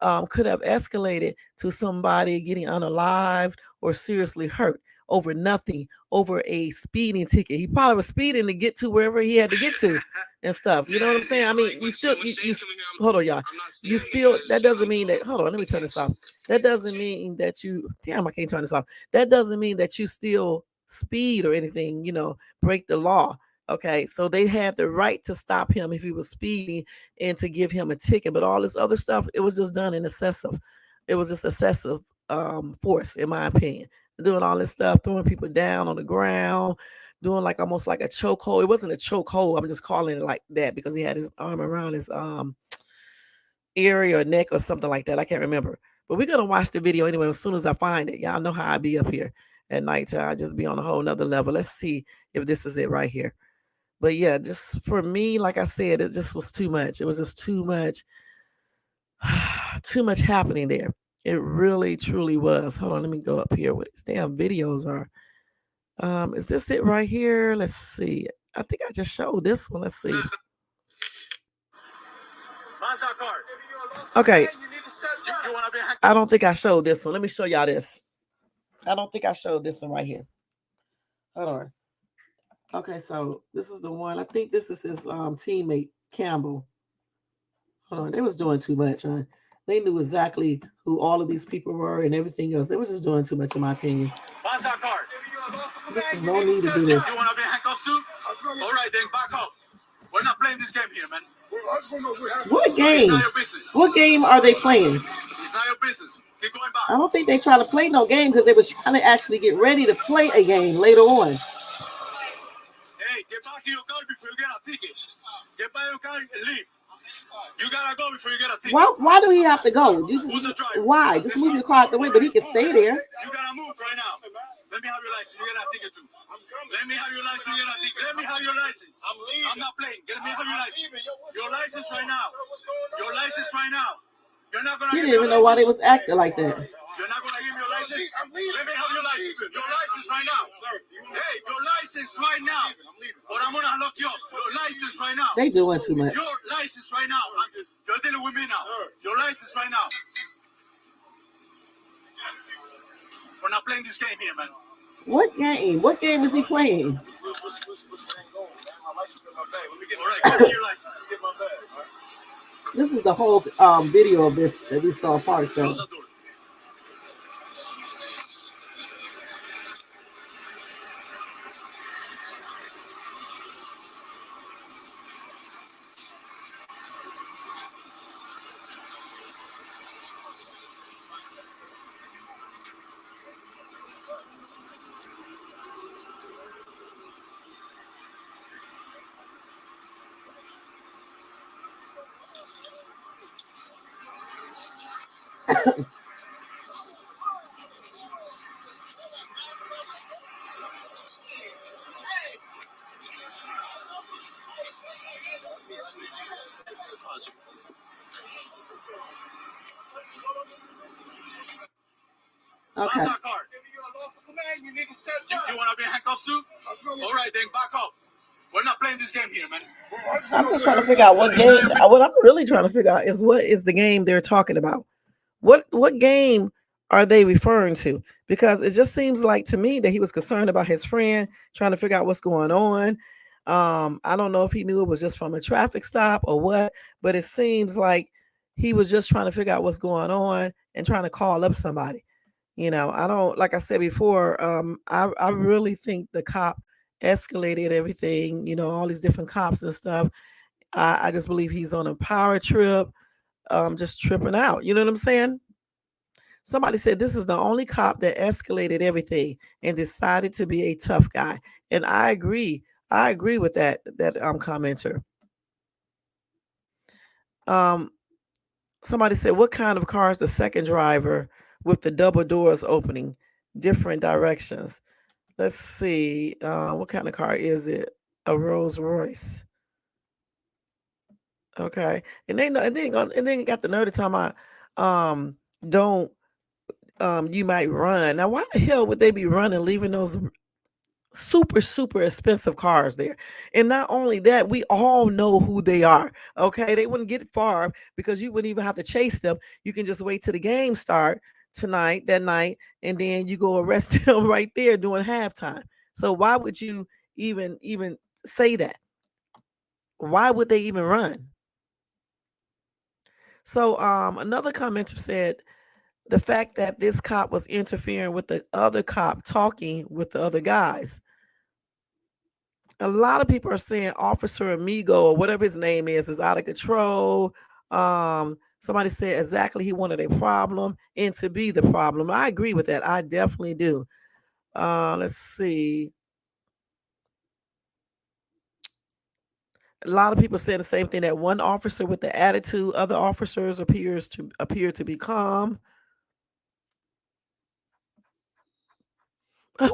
could have escalated to somebody getting unalived or seriously hurt over nothing, over a speeding ticket. He probably was speeding to get to wherever he had to get to and stuff. You know what I'm saying? I mean, you still, you hold on, y'all. You still, that doesn't mean that, hold on, let me turn this off. That doesn't mean that you, damn, I can't turn this off. That doesn't mean that you still speed or anything, you know, break the law. Okay, so they had the right to stop him if he was speeding and to give him a ticket, but all this other stuff, it was just done in excessive. It was just excessive force, in my opinion. Doing all this stuff, throwing people down on the ground, doing like almost like a chokehold. It wasn't a chokehold. I'm just calling it like that because he had his arm around his area or neck or something like that. I can't remember. But we're gonna watch the video anyway as soon as I find it. Y'all know how I be up here at night. I just be on a whole nother level. Let's see if this is it right here. But yeah, just for me, like I said, it just was too much. It was just too much, too much happening there. It really, truly was. Hold on, let me go up here. What these damn videos are. Is this it right here? Let's see. I think I just showed this one. Let's see. Okay. I don't think I showed this one. Let me show y'all this. I don't think I showed this one right here. Hold on. Okay, so this is the one. I think this is his teammate, Campbell. Hold on. They was doing too much, huh? They knew exactly who all of these people were and everything else. They was just doing too much, in my opinion. This is no need to do this.
You want to be handcuffed too? All right, then back up. We're not playing this game here, man.
What game?
It's not your business.
What game are they playing?
It's not your business. Keep going back.
I don't think they trying to play no game because they was trying to actually get ready to play a game later on.
Hey, get back in your car before you get a ticket. Get back in your car and leave. You gotta go before you get a ticket.
Why do he have to go? Why? Just move your car out the way, but he can stay there.
You gotta move right now. Let me have your license. You get a ticket too. Let me have your license. You get a ticket. Let me have your license. I'm leaving. I'm not playing. Let me have your license. Your license right now. Your license right now. You're not gonna.
He didn't even know why they was acting like that.
You're not gonna give me your license. I'm leaving. Let me have your license. Your license right now. Hey, your license right now. Or I'm gonna lock you up. Your license right now.
They doing too much.
Your license right now. You're dealing with me now. Your license right now. We're not playing this game here, man.
What game? What game is he playing?
What's game going, man? My license in my bag. Let me get. All right, give me your license. Get my bag. All right.
This is the whole video of this that we saw parts of. Okay.
You want to be handcuffed too? All right, then back up. We're not playing this game here, man.
I'm just trying to figure out what game. What I'm really trying to figure out is what is the game they're talking about. What game are they referring to? Because it just seems like to me that he was concerned about his friend, trying to figure out what's going on. I don't know if he knew it was just from a traffic stop or what, but it seems like he was just trying to figure out what's going on and trying to call up somebody. I don't, like I said before, I really think the cop escalated everything, all these different cops and stuff. I just believe he's on a power trip, just tripping out. You know what I'm saying? Somebody said this is the only cop that escalated everything and decided to be a tough guy. And I agree. I agree with that commenter. Um Somebody said what kind of car is the second driver with the double doors opening different directions? Let's see. What kind of car is it? A Rolls Royce. Okay. And they know and then got the nerve to talk about don't you might run. Now why the hell would they be running leaving those super super expensive cars there? And not only that, we all know who they are. Okay, they wouldn't get far because you wouldn't even have to chase them. You can just wait till the game start tonight that night, and then you go arrest them right there during halftime. So why would you even say that? Why would they even run? So another commenter said the fact that this cop was interfering with the other cop talking with the other guys. A lot of people are saying Officer Amigo or whatever his name is out of control. Somebody said exactly he wanted a problem and to be the problem. I agree with that. I definitely do. Let's see. A lot of people saying the same thing, that one officer with the attitude, other officers appear to be calm.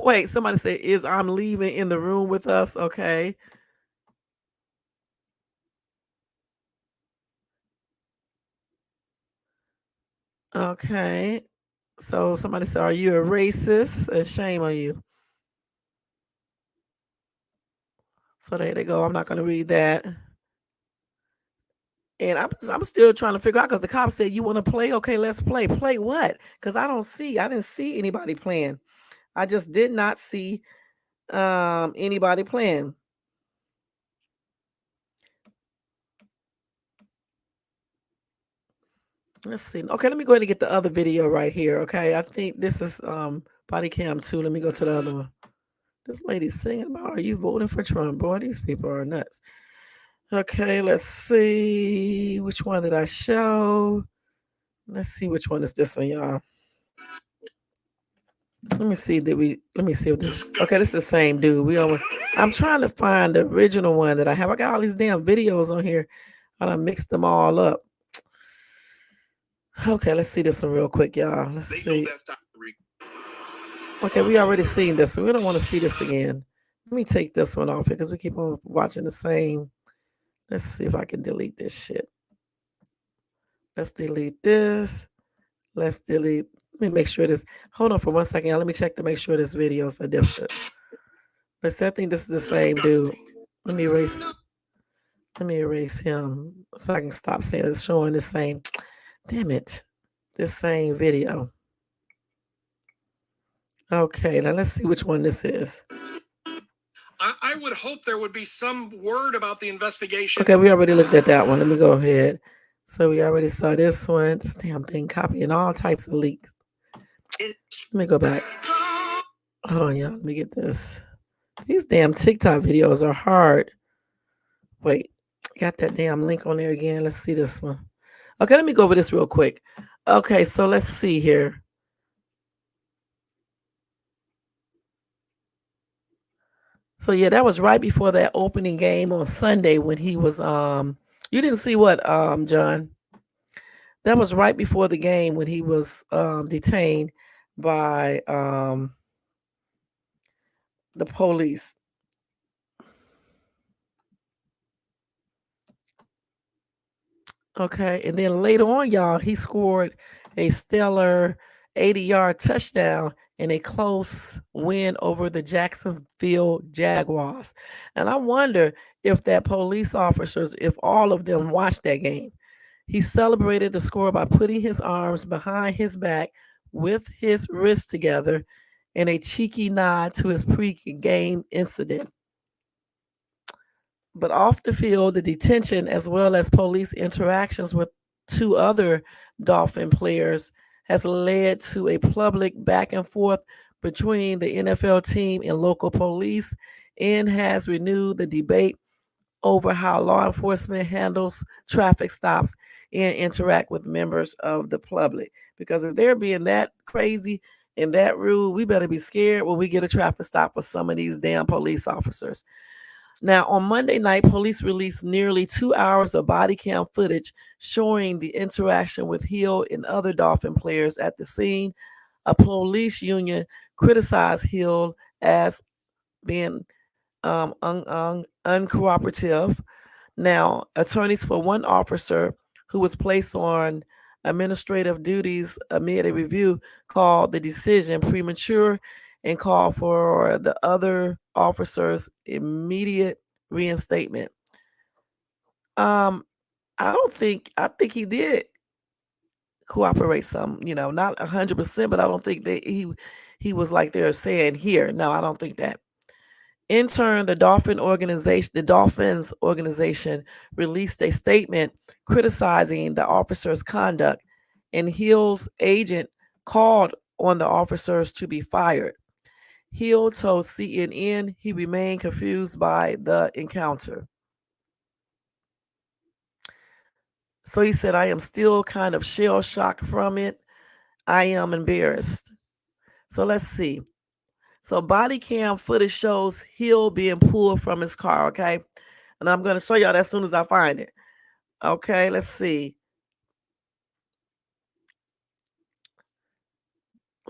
Wait, somebody said, is I'm leaving in the room with us? Okay. Okay. So somebody said, are you a racist? And shame on you. So there they go. I'm not going to read that. And I'm still trying to figure out because the cop said, you want to play? Okay, let's play. Play what? Because I didn't see anybody playing. I just did not see anybody playing. Let's see. Okay, let me go ahead and get the other video right here. Okay, I think this is body cam 2. Let me go to the other one. This lady's singing about, are you voting for Trump? Boy, these people are nuts. Okay, let's see. Which one did I show? Let's see which one is this one, y'all. Let me see. Let me see if this. Okay, this is the same dude. I'm trying to find the original one that I have. I got all these damn videos on here. And I mixed them all up. Okay, let's see this one real quick, y'all. Let's see. Okay, we already seen this. We don't want to see this again. Let me take this one off because we keep on watching the same. Let's see if I can delete this shit. Let's delete this. Let's delete. Let me make sure this. Hold on for 1 second. Y'all. Let me check to make sure this video is a different. Let's say I think this is the same dude. Let me erase him so I can stop saying it's showing the same. Damn it. This same video. Okay, now let's see which one this is.
I would hope there would be some word about the investigation.
Okay, we already looked at that one. Let me go ahead. So we already saw this one. This damn thing copying all types of leaks. Let me go back. Hold on, y'all. Let me get this. These damn TikTok videos are hard. Wait, got that damn link on there again. Let's see this one. Okay, let me go over this real quick. Okay, so let's see here. So yeah, that was right before that opening game on Sunday when he was you didn't see what John? That was right before the game when he was detained by the police. Okay, and then later on, y'all, he scored a stellar 80-yard touchdown in a close win over the Jacksonville Jaguars. And I wonder if that police officers, if all of them watched that game. He celebrated the score by putting his arms behind his back with his wrist together in a cheeky nod to his pre-game incident. But off the field, the detention as well as police interactions with two other Dolphin players has led to a public back and forth between the NFL team and local police and has renewed the debate over how law enforcement handles traffic stops and interact with members of the public. Because if they're being that crazy and that rude, we better be scared when we get a traffic stop with some of these damn police officers. Now, on Monday night, police released nearly 2 hours of body cam footage showing the interaction with Hill and other Dolphin players at the scene. A police union criticized Hill as being uncooperative. Now, attorneys for one officer who was placed on administrative duties amid a review called the decision premature and called for the other officers' immediate reinstatement. Um, I think he did cooperate some, not 100%, but I don't think that he was like they're saying here. No, I don't think that. In turn, the Dolphins organization released a statement criticizing the officers' conduct, and Hill's agent called on the officers to be fired. Hill told CNN he remained confused by the encounter. So he said, I am still kind of shell shocked from it. I am embarrassed. So let's see. So body cam footage shows Hill being pulled from his car, okay? And I'm going to show y'all that as soon as I find it. Okay, let's see.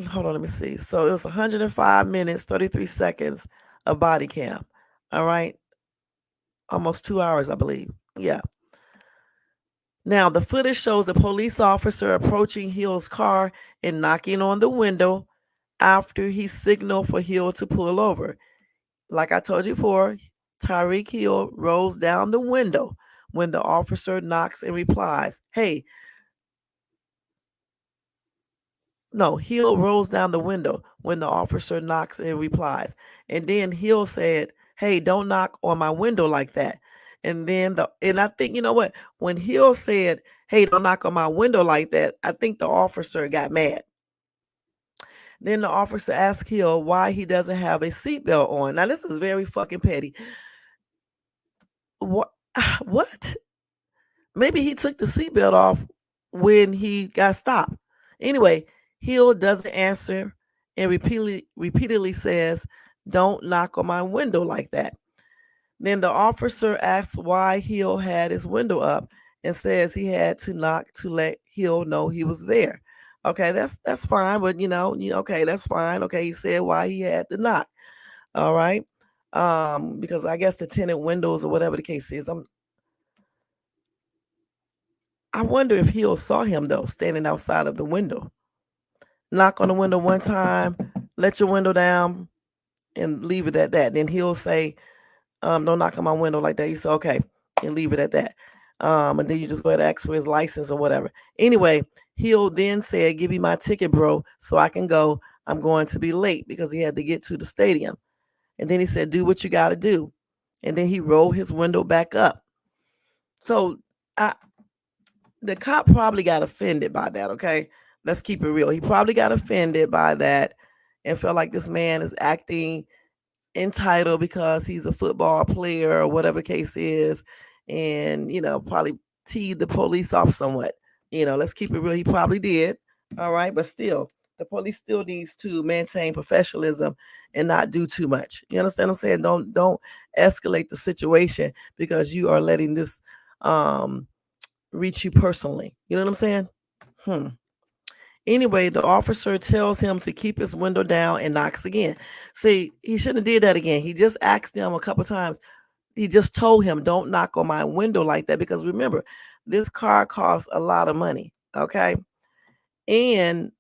Hold on, let me see. So it was 105 minutes, 33 seconds of body cam. All right. Almost 2 hours, I believe. Yeah. Now, the footage shows a police officer approaching Hill's car and knocking on the window after he signaled for Hill to pull over. Like I told you before, Tyreek Hill rolls down the window when the officer knocks and replies, Hey, no, Hill rolls down the window when the officer knocks and replies. And then Hill said, Hey, don't knock on my window like that. And I think, you know what? When Hill said, Hey, don't knock on my window like that, I think the officer got mad. Then the officer asked Hill why he doesn't have a seatbelt on. Now, this is very fucking petty. What? What? Maybe he took the seatbelt off when he got stopped. Anyway, Hill doesn't answer and repeatedly says, Don't knock on my window like that. Then the officer asks why Hill had his window up and says he had to knock to let Hill know he was there. Okay, that's fine, but okay, that's fine. Okay, he said why he had to knock. All right. Because I guess the tenant windows or whatever the case is. I wonder if Hill saw him though, standing outside of the window. Knock on the window one time, let your window down, and leave it at that. Then he'll say, don't knock on my window like that. You say, okay, and leave it at that. And then you just go ahead and ask for his license or whatever. Anyway, Hill then said, Give me my ticket, bro, so I can go. I'm going to be late because he had to get to the stadium. And then he said, Do what you got to do. And then he rolled his window back up. So the cop probably got offended by that, okay? Let's keep it real. He probably got offended by that and felt like this man is acting entitled because he's a football player or whatever the case is, and probably teed the police off somewhat. Let's keep it real. He probably did. All right, but still, the police still needs to maintain professionalism and not do too much. You understand what I'm saying? Don't escalate the situation because you are letting this reach you personally. You know what I'm saying? Anyway, the officer tells him to keep his window down and knocks again. See, he shouldn't have did that again. He just asked him a couple times. He just told him, don't knock on my window like that. Because remember, this car costs a lot of money. Okay. And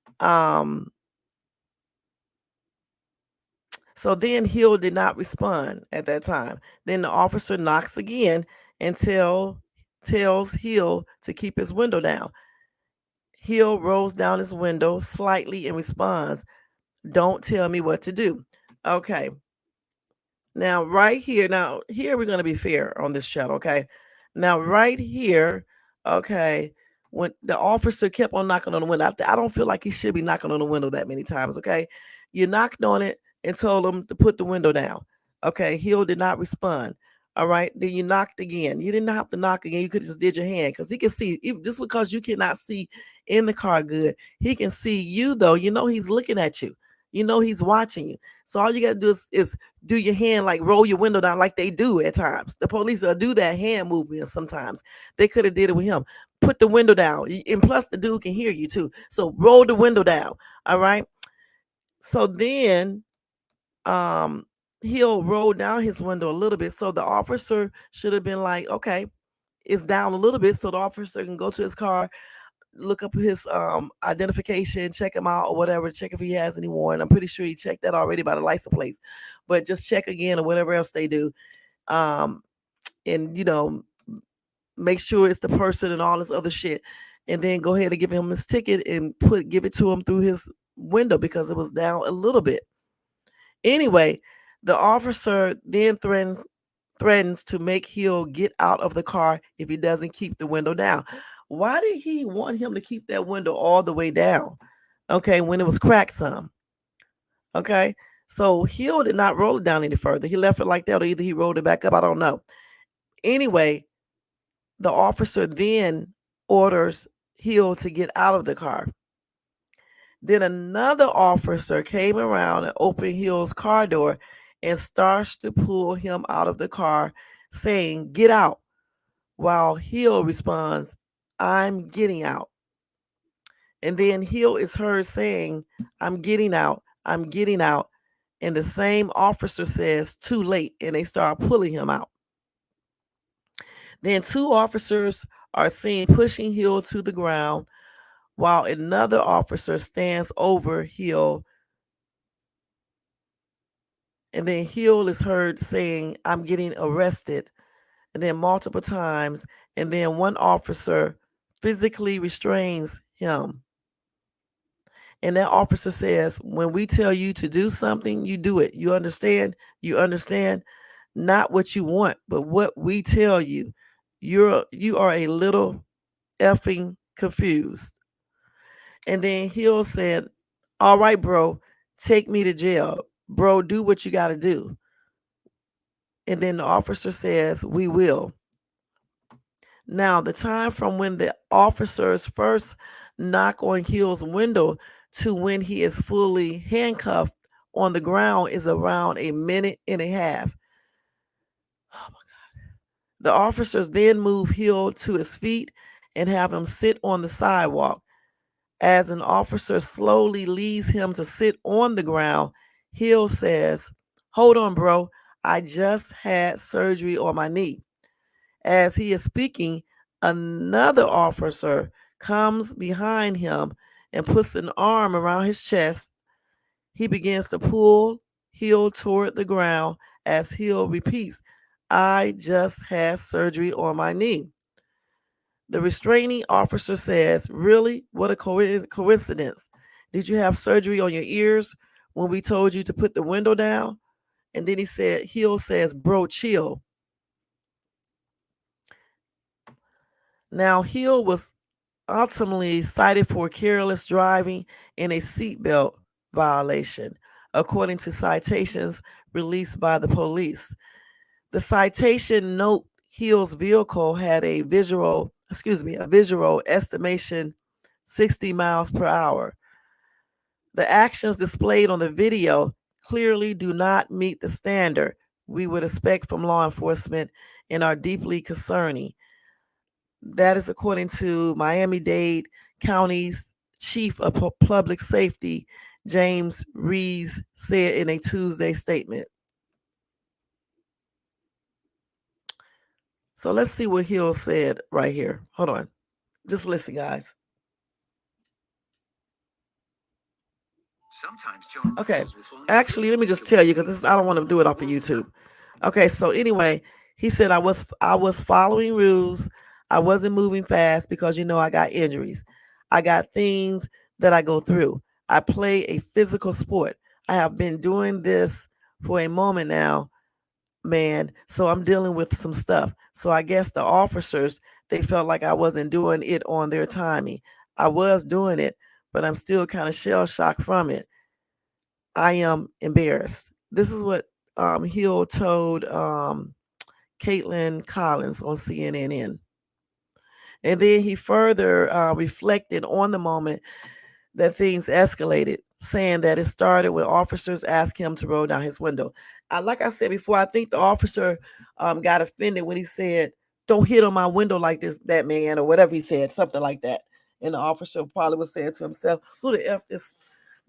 so then Hill did not respond at that time. Then the officer knocks again and tells Hill to keep his window down. Hill rolls down his window slightly and responds, "Don't tell me what to do." Okay. Now here we're going to be fair on this channel, okay? Now, right here, okay, when the officer kept on knocking on the window, I don't feel like he should be knocking on the window that many times, okay? You knocked on it and told him to put the window down. Okay, Hill did not respond. All right, then you knocked again. You didn't have to knock again. You could just did your hand because he can see, just because you cannot see in the car good, he can see you though. You know he's looking at you. You know he's watching you. So all you got to do is do your hand, like roll your window down like they do at times. The police will do that hand movement sometimes. They could have did it with him. Put the window down. And plus the dude can hear you too. So roll the window down. All right. So then he'll roll down his window a little bit. So the officer should have been like, okay, it's down a little bit so the officer can go to his car, look up his identification, check him out or whatever, check if he has any warrant. I'm pretty sure he checked that already by the license plates, but just check again or whatever else they do. Um, and make sure it's the person and all this other shit. And then go ahead and give him his ticket and give it to him through his window because it was down a little bit. Anyway, the officer then threatens to make Hill get out of the car if he doesn't keep the window down. Why did he want him to keep that window all the way down? Okay, when it was cracked some. Okay, so Hill did not roll it down any further. He left it like that, or either he rolled it back up. I don't know. Anyway, the officer then orders Hill to get out of the car. Then another officer came around and opened Hill's car door and starts to pull him out of the car, saying, "Get out." While Hill responds, "I'm getting out." And then Hill is heard saying, "I'm getting out, I'm getting out." And the same officer says, "Too late." And they start pulling him out. Then two officers are seen pushing Hill to the ground while another officer stands over Hill. And then Hill is heard saying, "I'm getting arrested." And then multiple times. And then one officer physically restrains him. And that officer says, "When we tell you to do something, you do it. You understand? You understand? Not what you want, but what we tell you. You are a little effing confused." And then Hill said, "All right, bro, take me to jail. Bro, do what you got to do." And then the officer says, "We will." Now, the time from when the officers first knock on Hill's window to when he is fully handcuffed on the ground is around a minute and a half. Oh my God. The officers then move Hill to his feet and have him sit on the sidewalk. As an officer slowly leads him to sit on the ground, Hill says, "Hold on, bro. I just had surgery on my knee." As he is speaking, another officer comes behind him and puts an arm around his chest. He begins to pull Hill toward the ground as Hill repeats, "I just had surgery on my knee." The restraining officer says, "Really? What a coincidence. Did you have surgery on your ears when we told you to put the window down?" And then Hill says, "Bro, chill." Now, Hill was ultimately cited for careless driving and a seatbelt violation, according to citations released by the police. The citation note Hill's vehicle had a visual estimation 60 miles per hour. The actions displayed on the video clearly do not meet the standard we would expect from law enforcement and are deeply concerning. That is according to Miami-Dade County's Chief of Public Safety, James Rees, said in a Tuesday statement. So let's see what Hill said right here. Hold on. Just listen, guys. Okay. Actually, let me just tell you because I don't want to do it off of YouTube. Okay, so anyway, he said I was following rules. I wasn't moving fast because I got injuries. I got things that I go through. I play a physical sport. I have been doing this for a moment now, man. So I'm dealing with some stuff. So I guess the officers, they felt like I wasn't doing it on their timing. I was doing it, but I'm still kind of shell shocked from it. I am embarrassed. This is what Hill told Caitlin Collins on CNN. And then he further reflected on the moment that things escalated, saying that it started when officers asked him to roll down his window. Like I said before, I think the officer got offended when he said, "Don't hit on my window like this, that man," or whatever he said, something like that. And the officer probably was saying to himself, "Who the f this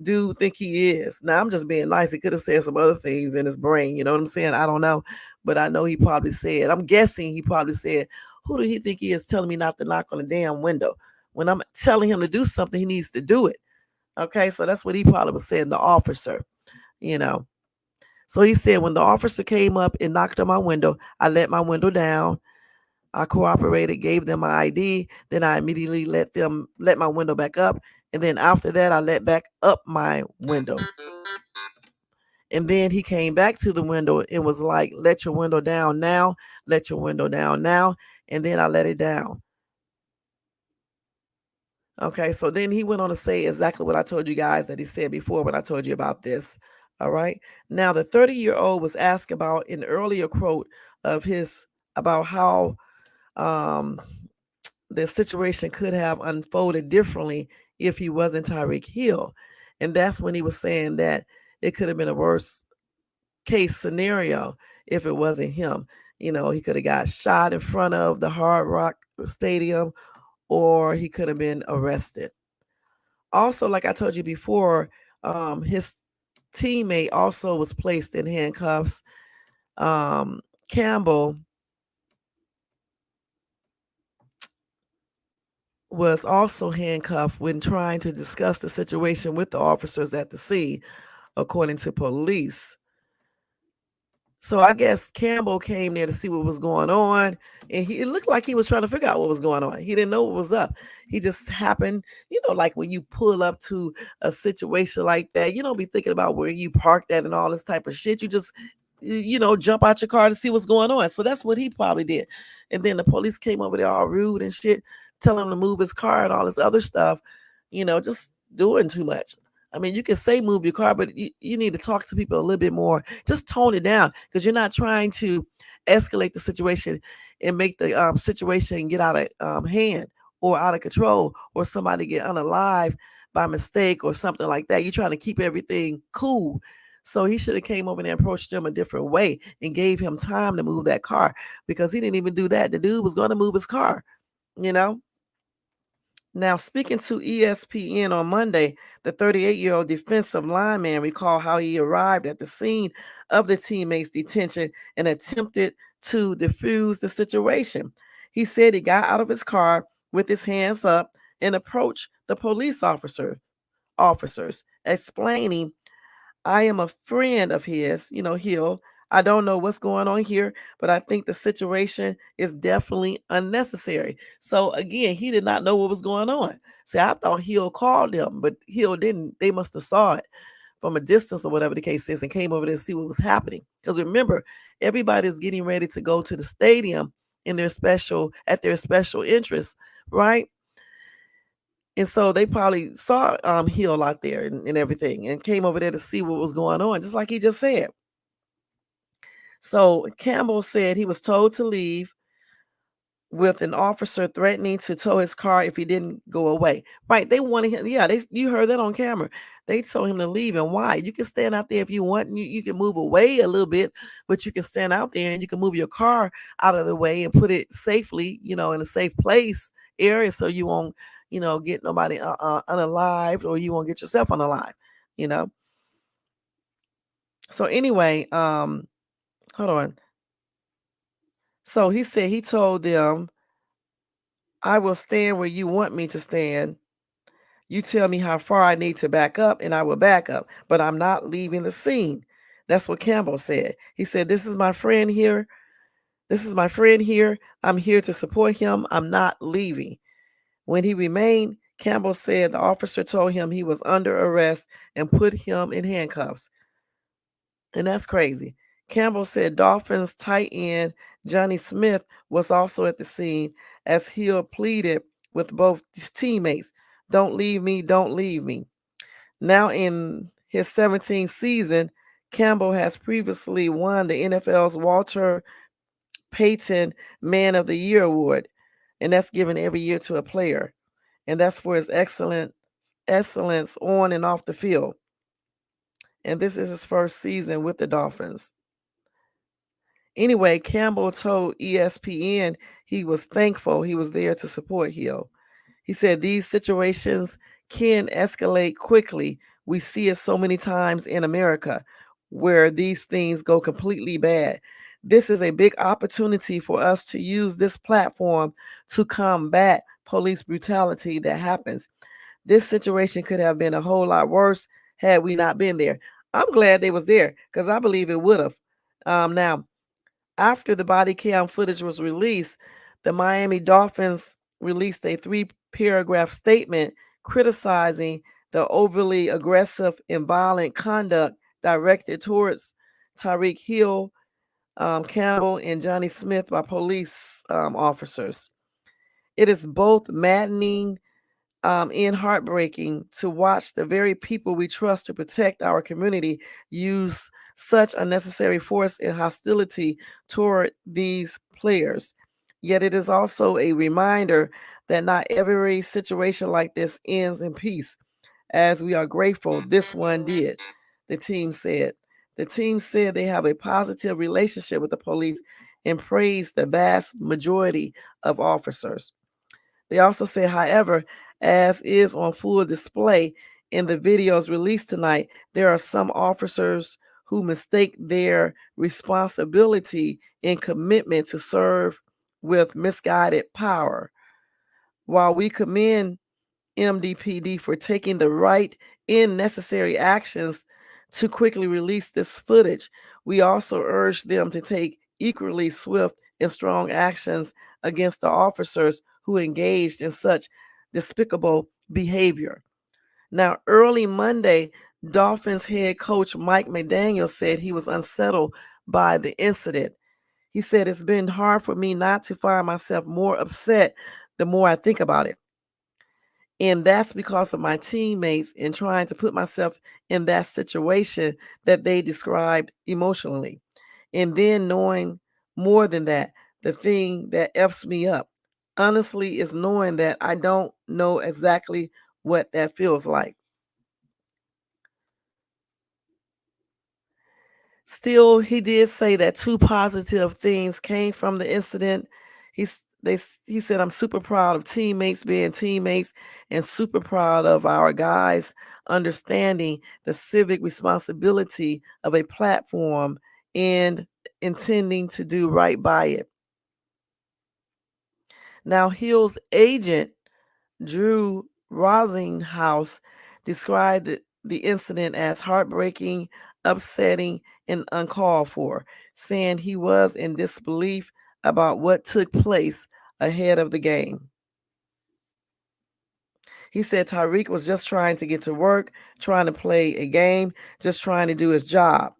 dude think he is?" Now I'm just being nice. He could have said some other things in his brain. You know what I'm saying? I don't know, but I know he probably said. I'm guessing he probably said, "Who do he think he is telling me not to knock on the damn window? When I'm telling him to do something, he needs to do it." Okay, so that's what he probably was saying, the officer, you know. So he said, when the officer came up and knocked on my window, I let my window down. I cooperated, gave them my ID. Then I immediately let my window back up. And then after that, I let back up my window. And then he came back to the window and was like, "Let your window down now. Let your window down now." And then I let it down. Okay, so then he went on to say exactly what I told you guys that he said before when I told you about this. All right. Now, the 30-year-old was asked about an earlier quote of his about how um, the situation could have unfolded differently if he wasn't Tyreek Hill. And that's when he was saying that it could have been a worse case scenario if it wasn't him. You know, he could have got shot in front of the Hard Rock Stadium, or he could have been arrested. Also, like I told you before, his teammate also was placed in handcuffs. Campbell was also handcuffed when trying to discuss the situation with the officers at the scene, according to police. So I guess Campbell came there to see what was going on, and it looked like he was trying to figure out what was going on. He didn't know what was up. He just happened, like when you pull up to a situation like that, you don't be thinking about where you parked at and all this type of shit. You just, jump out your car to see what's going on. So that's what he probably did. And then the police came over there all rude and shit, telling him to move his car and all this other stuff, just doing too much. I mean, you can say move your car, but you need to talk to people a little bit more. Just tone it down, because you're not trying to escalate the situation and make the situation get out of hand or out of control, or somebody get unalive by mistake or something like that. You're trying to keep everything cool. So he should have came over and approached them a different way and gave him time to move that car, because he didn't even do that. The dude was going to move his car, you know. Now, speaking to ESPN on Monday, the 38-year-old defensive lineman recalled how he arrived at the scene of the teammate's detention and attempted to defuse the situation. He said he got out of his car with his hands up and approached the police officers, explaining, "I am a friend of his, Hill. I don't know what's going on here, but I think the situation is definitely unnecessary." So again, he did not know what was going on. See, I thought Hill called them, but Hill didn't. They must have saw it from a distance or whatever the case is and came over there to see what was happening. Because remember, everybody's getting ready to go to the stadium at their special interest, right? And so they probably saw Hill out there and everything, and came over there to see what was going on, just like he just said. So Campbell said he was told to leave, with an officer threatening to tow his car if he didn't go away. Right? They wanted him. Yeah, you heard that on camera. They told him to leave, and why? You can stand out there if you want. You can move away a little bit, but you can stand out there and you can move your car out of the way and put it safely, in a safe place area, so you won't, get nobody unalived, or you won't get yourself unalive. You know. So anyway, hold on. So he said he told them, "I will stand where you want me to stand. You tell me how far I need to back up, and I will back up, but I'm not leaving the scene." That's what Campbell said. He said, "This is my friend here. This is my friend here. I'm here to support him. I'm not leaving." When he remained Campbell said the officer told him he was under arrest and put him in handcuffs. And that's crazy. Campbell said Dolphins tight end Johnny Smith was also at the scene as Hill pleaded with both his teammates, "Don't leave me, don't leave me." Now in his 17th season, Campbell has previously won the NFL's Walter Payton Man of the Year award, and that's given every year to a player, and that's for his excellence on and off the field. And this is his first season with the Dolphins. Anyway, Campbell told ESPN he was thankful he was there to support Hill. He said these situations can escalate quickly. We see it so many times in America where these things go completely bad. This is a big opportunity for us to use this platform to combat police brutality that happens. This situation could have been a whole lot worse had we not been there. I'm glad they was there because I believe it would have. Now, after the body cam footage was released, the Miami Dolphins released a 3-paragraph statement criticizing the overly aggressive and violent conduct directed towards Tyreek Hill, Campbell, and Johnny Smith by police officers. It is both maddening and heartbreaking to watch the very people we trust to protect our community use such unnecessary force and hostility toward these players. Yet it is also a reminder that not every situation like this ends in peace, as we are grateful this one did, the team said. The team said they have a positive relationship with the police and praised the vast majority of officers. They also said, however, as is on full display in the videos released tonight, there are some officers who mistake their responsibility and commitment to serve with misguided power. While we commend MDPD for taking the right and necessary actions to quickly release this footage, we also urge them to take equally swift and strong actions against the officers who engaged in such despicable behavior. Now, early Monday, Dolphins head coach Mike McDaniel said he was unsettled by the incident. He said, "It's been hard for me not to find myself more upset the more I think about it. And that's because of my teammates and trying to put myself in that situation that they described emotionally. And then knowing more than that, the thing that F's me up, honestly, is knowing that I don't know exactly what that feels like." Still, he did say that 2 positive things came from the incident. He said, "I'm super proud of teammates being teammates and super proud of our guys understanding the civic responsibility of a platform and intending to do right by it." Now, Hill's agent, Drew Rosinghouse, described the incident as heartbreaking, upsetting, and uncalled for, saying he was in disbelief about what took place ahead of the game. He said Tyreek was just trying to get to work, trying to play a game, just trying to do his job.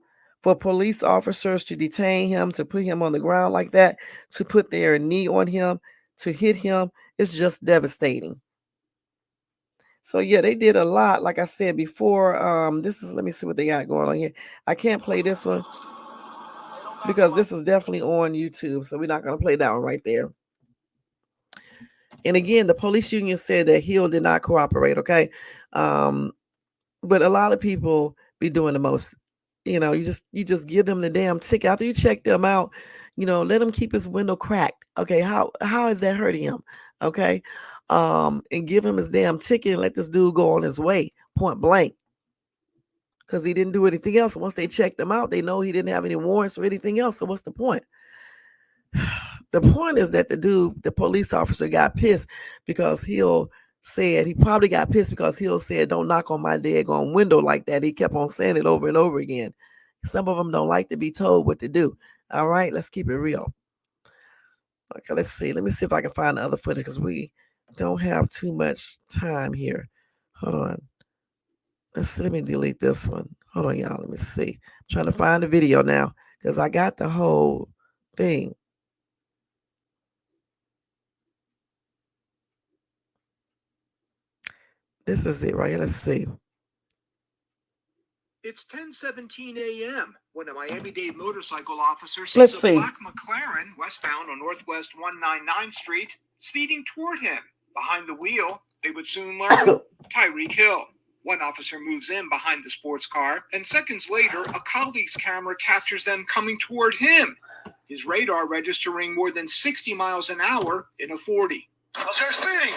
For police officers to detain him, to put him on the ground like that, to put their knee on him, to hit him, it's just devastating. So yeah, they did a lot. Like I said before, let me see what they got going on here. I can't play this one because this is definitely on YouTube. So we're not going to play that one right there. And again, the police union said that Hill did not cooperate. Okay. But a lot of people be doing the most. You just give them the damn ticket after you check them out. Let him keep his window cracked. Okay. How is that hurting him? Okay. And give him his damn ticket and let this dude go on his way, point blank. Because he didn't do anything else. Once they checked him out, they know he didn't have any warrants or anything else. So what's the point? The point is that the police officer got pissed because Hill said, he probably got pissed because Hill said, "Don't knock on my daggone window like that." He kept on saying it over and over again. Some of them don't like to be told what to do. All right, let's keep it real. Okay, let's see. Let me see if I can find the other footage because we don't have too much time here. Hold on. Let's see. Let me delete this one. Hold on, y'all. Let me see. I'm trying to find the video now because I got the whole thing. This is it right here. Let's see.
It's 10:17 a.m. when a Miami-Dade motorcycle officer
Let's
sees a
see.
black McLaren westbound on Northwest 199th Street speeding toward him. Behind the wheel, they would soon learn, Tyreek Hill. One officer moves in behind the sports car, and seconds later, a colleague's camera captures them coming toward him. His radar registering more than 60 miles an hour in a 40. Officer speeding!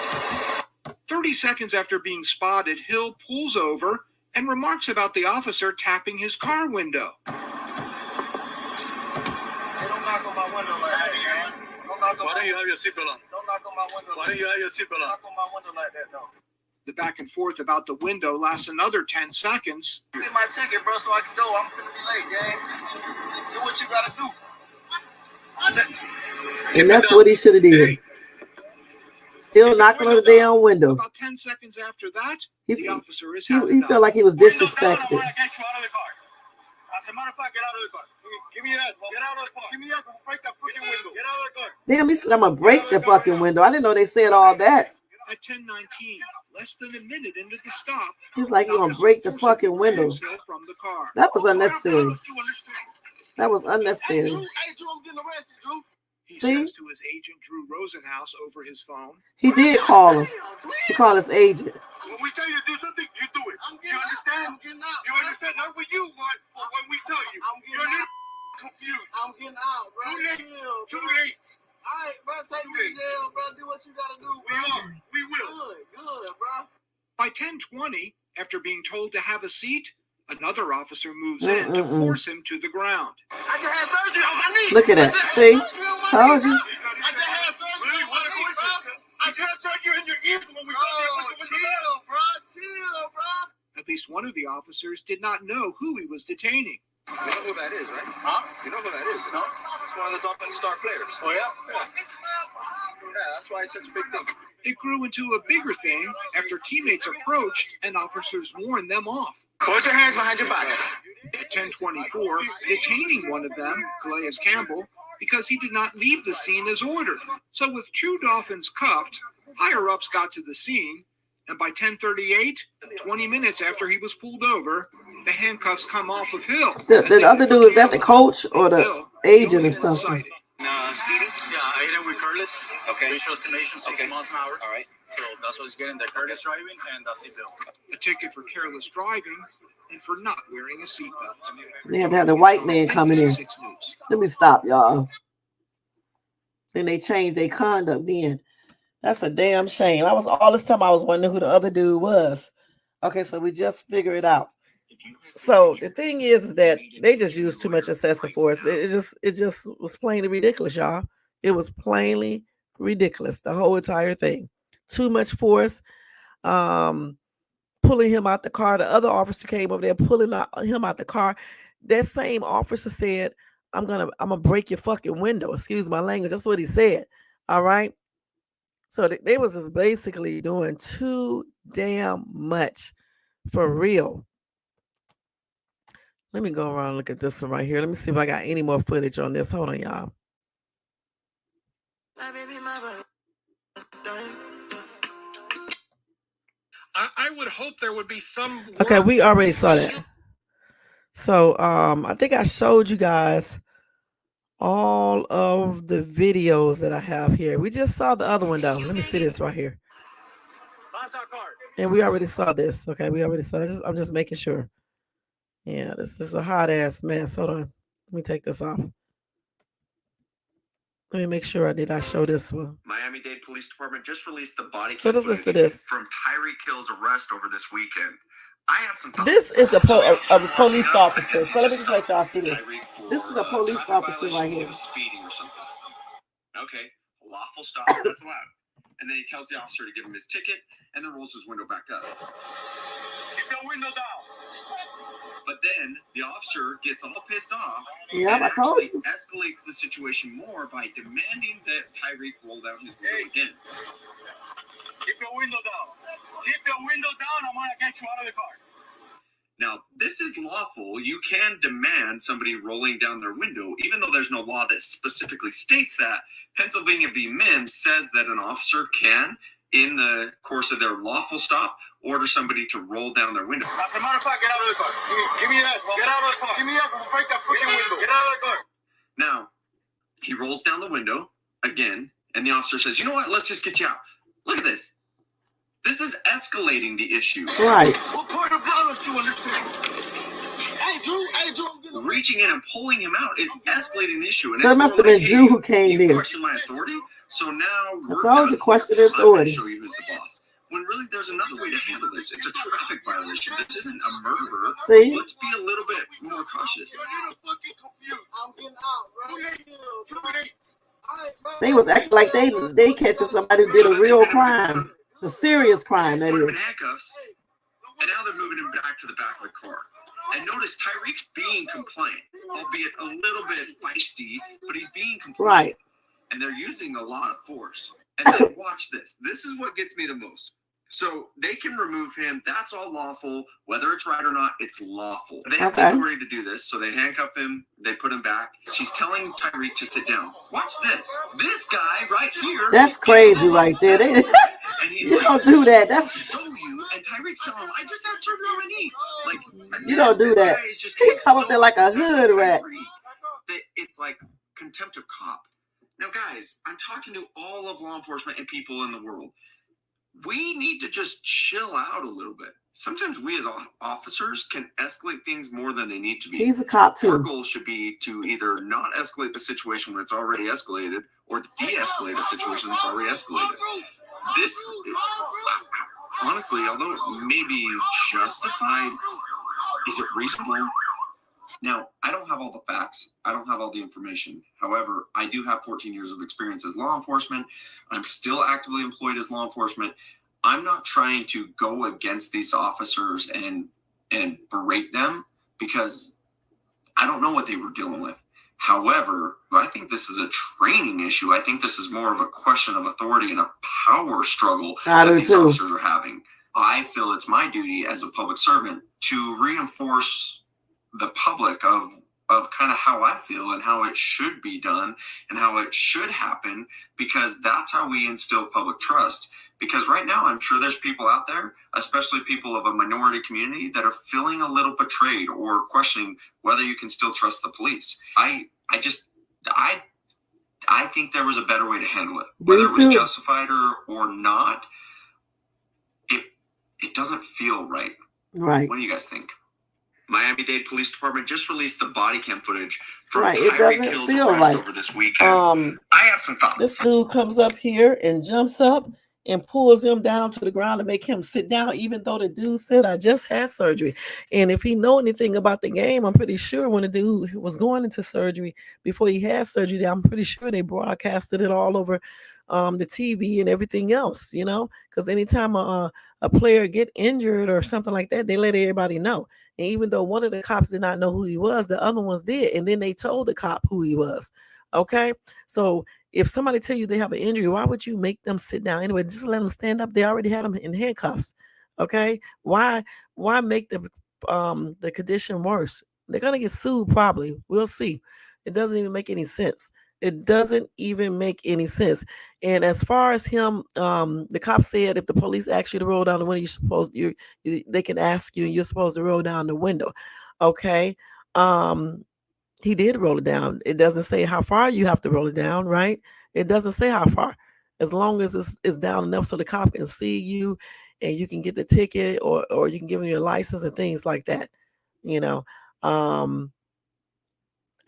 30 seconds after being spotted, Hill pulls over and remarks about the officer tapping his car window. Hey, don't knock on my window like that, man. Why don't you have your seatbelt on? Don't knock on my window. Why don't you have your seatbelt on? Knock on my window like that, though. The back and forth about the window lasts another 10 seconds. Get my ticket, bro, so I can go. I'm gonna be late, gang. Do what you gotta do.
And that's what he should have did. Still knocking on the damn window.
About 10 seconds after that, the officer is
he felt like he was disrespected.
As a matter of fact, get out of the car. Give me that. Get out of the car. Give me that. Break that freaking window. Get out of the car.
Damn, he said I'm gonna break the fucking window. I didn't know they said all that.
At 10:19, less than a minute into the stop,
he's like, you're gonna break the fucking window.
From the car.
That was unnecessary. That was unnecessary.
Hey, Drew, I'm getting arrested, Drew. He
See?
says to his agent, Drew Rosenhaus, over his phone.
He did call him. He called his agent.
When we tell you to do something, you do it. You understand? I'm getting out. You understand? Not for you, but when we tell you. I'm getting out. Confused. I'm getting out, bro. Too late. All right, bro, take me to jail, bro. Do what you gotta do, bro. We will. Good, bro. By 10:20, after being told to have a seat, another officer moves in to force him to the ground. I just had surgery on my knee.
Look at that. See? Told you.
I just had surgery on my knee, bro. I just had surgery in your ears when we chill, bro. At least one of the officers did not know who he was detaining. You know who that is, right? Huh? You know who that is, no? It's one of the Dolphin Star players. Oh, yeah? Yeah, that's why it's such a big thing. It grew into a bigger thing after teammates approached and officers warned them off. Put your hands behind your back. At 10:24, detaining one of them, Calais Campbell, because he did not leave the scene as ordered. So with two Dolphins cuffed, higher-ups got to the scene, and by 10:38, 20 minutes after he was pulled over, the handcuffs come off of Hill.
The other dude, is that the coach or the agent or something?
Speeding? Yeah, I hit him with careless. Okay. Visual estimation, 60 miles an hour. All right. So that's what's getting the careless driving and the seatbelt. A ticket for careless driving and for not wearing a seatbelt.
They have to have the white man coming in. Let me stop, y'all. Then they changed their conduct then. That's a damn shame. I was all this time I was wondering who the other dude was. Okay, so we just figured it out. So the thing is that they just used too much excessive force. It just was plainly ridiculous, y'all. It was plainly ridiculous. The whole entire thing. Too much force. Pulling him out the car. The other officer came over there, pulling him out the car. That same officer said, I'm gonna break your fucking window. Excuse my language. That's what he said. All right. So they was just basically doing too damn much for real. Let me go around and look at this one right here. Let me see if I got any more footage on this. Hold on, y'all.
I would hope there would be some.
Okay, we already saw that. So I think I showed you guys all of the videos that I have here. We just saw the other one though. Let me see this right here. And we already saw this. Okay, we already saw this. I'm just making sure. Yeah, this is a hot ass mess. Hold on. Let me take this off. Let me make sure I did not show this one.
Miami-Dade Police Department just released the body
So let's listen to this.
from Tyreek Hill's arrest over this weekend. I have some thoughts.
This is a police officer. So let me just let y'all see this. This is a police officer right here.
Speeding or something. Okay, a lawful stop, that's allowed. And then he tells the officer to give him his ticket and then rolls his window back up.
Keep your window down.
But then the officer gets all pissed off
Yeah,
and
I told you.
escalates the situation more by demanding that Tyreek roll down his window again.
Keep your window down. Keep your window down. I'm gonna get you out of the car.
Now, this is lawful. You can demand somebody rolling down their window, even though there's no law that specifically states that. Pennsylvania v. Mims says that an officer can, in the course of their lawful stop, order somebody to roll down their window.
As a matter of fact, get out of the car. Give me that. Get out of the car. Give me that. Break that freaking window. Get out of the car.
Now, he rolls down the window again, and the officer says, you know what? Let's just get you out. Look at this. This is escalating the issue.
Right.
What part of violence do you understand? Hey, Drew,
Reaching in and pulling him out is escalating the issue. And
So it
it's
must
more
have been
like,
Drew
hey,
who came
you
there.
question my authority, so now we're
It's always a
done.
question of
I'm going
authority.
to show you who's the boss. When really there's another way to handle this. It's a traffic violation. This isn't a murderer.
See?
Let's be a little bit more cautious.
You're fucking confused. I'm getting out, bro.
They was acting like they catching somebody who did a real crime. A serious crime, that
Put him in
is.
handcuffs, and now they're moving him back to the back of the car. And notice Tyreek's being compliant, albeit a little bit feisty, but he's being compliant.
Right.
And they're using a lot of force. And then watch this. This is what gets me the most. So they can remove him. That's all lawful. Whether it's right or not, it's lawful. They have the authority to do this. So they handcuff him. They put him back. She's telling Tyreek to sit down. Watch this. This guy right here.
That's crazy right there. They, you don't do that. That's
show you. And Tyreek's telling him, I just had surgery on my knee. Like,
you don't do
this
that.
guy is just
He come up there like a hood rat.
It's like contempt of cop. Now, guys, I'm talking to all of law enforcement and people in the world. We need to just chill out a little bit. Sometimes we as officers can escalate things more than they need to be.
He's a cop
Our
too.
goal should be to either not escalate the situation when it's already escalated or de-escalate a situation that's already escalated. This, honestly, although it may be justified, is it reasonable? Now, I don't have all the facts. I don't have all the information. However, I do have 14 years of experience as law enforcement. I'm still actively employed as law enforcement. I'm not trying to go against these officers and berate them because I don't know what they were dealing with. However, I think this is a training issue. I think this is more of a question of authority and a power struggle that these officers are having. I feel it's my duty as a public servant to reinforce the public of kind of how I feel and how it should be done and how it should happen, because that's how we instill public trust. Because right now, I'm sure there's people out there, especially people of a minority community, that are feeling a little betrayed or questioning whether you can still trust the police. I think there was a better way to handle it. Whether it was justified or not, it doesn't feel right.
Right.
What do you guys think? Miami-Dade Police Department just released the body cam footage from
Tyreek
Hill's arrest over this weekend. I have some thoughts.
This dude comes up here and jumps up and pulls him down to the ground to make him sit down, even though the dude said, I just had surgery. And if he know anything about the game, I'm pretty sure when the dude was going into surgery, before he had surgery, I'm pretty sure they broadcasted it all over the TV and everything else, you know, because anytime a player get injured or something like that, they let everybody know. And even though one of the cops did not know who he was, the other ones did. And then they told the cop who he was. Okay. So if somebody tell you they have an injury, why would you make them sit down? Anyway, just let them stand up. They already had them in handcuffs. Okay. Why make the condition worse? They're going to get sued probably. We'll see. It doesn't even make any sense. It doesn't even make any sense. And as far as him, the cop said if the police ask you to roll down the window, they can ask you, and you're supposed to roll down the window. Okay. He did roll it down. It doesn't say how far you have to roll it down, right? It doesn't say how far. As long as it's down enough so the cop can see you and you can get the ticket or you can give him your license and things like that. You know.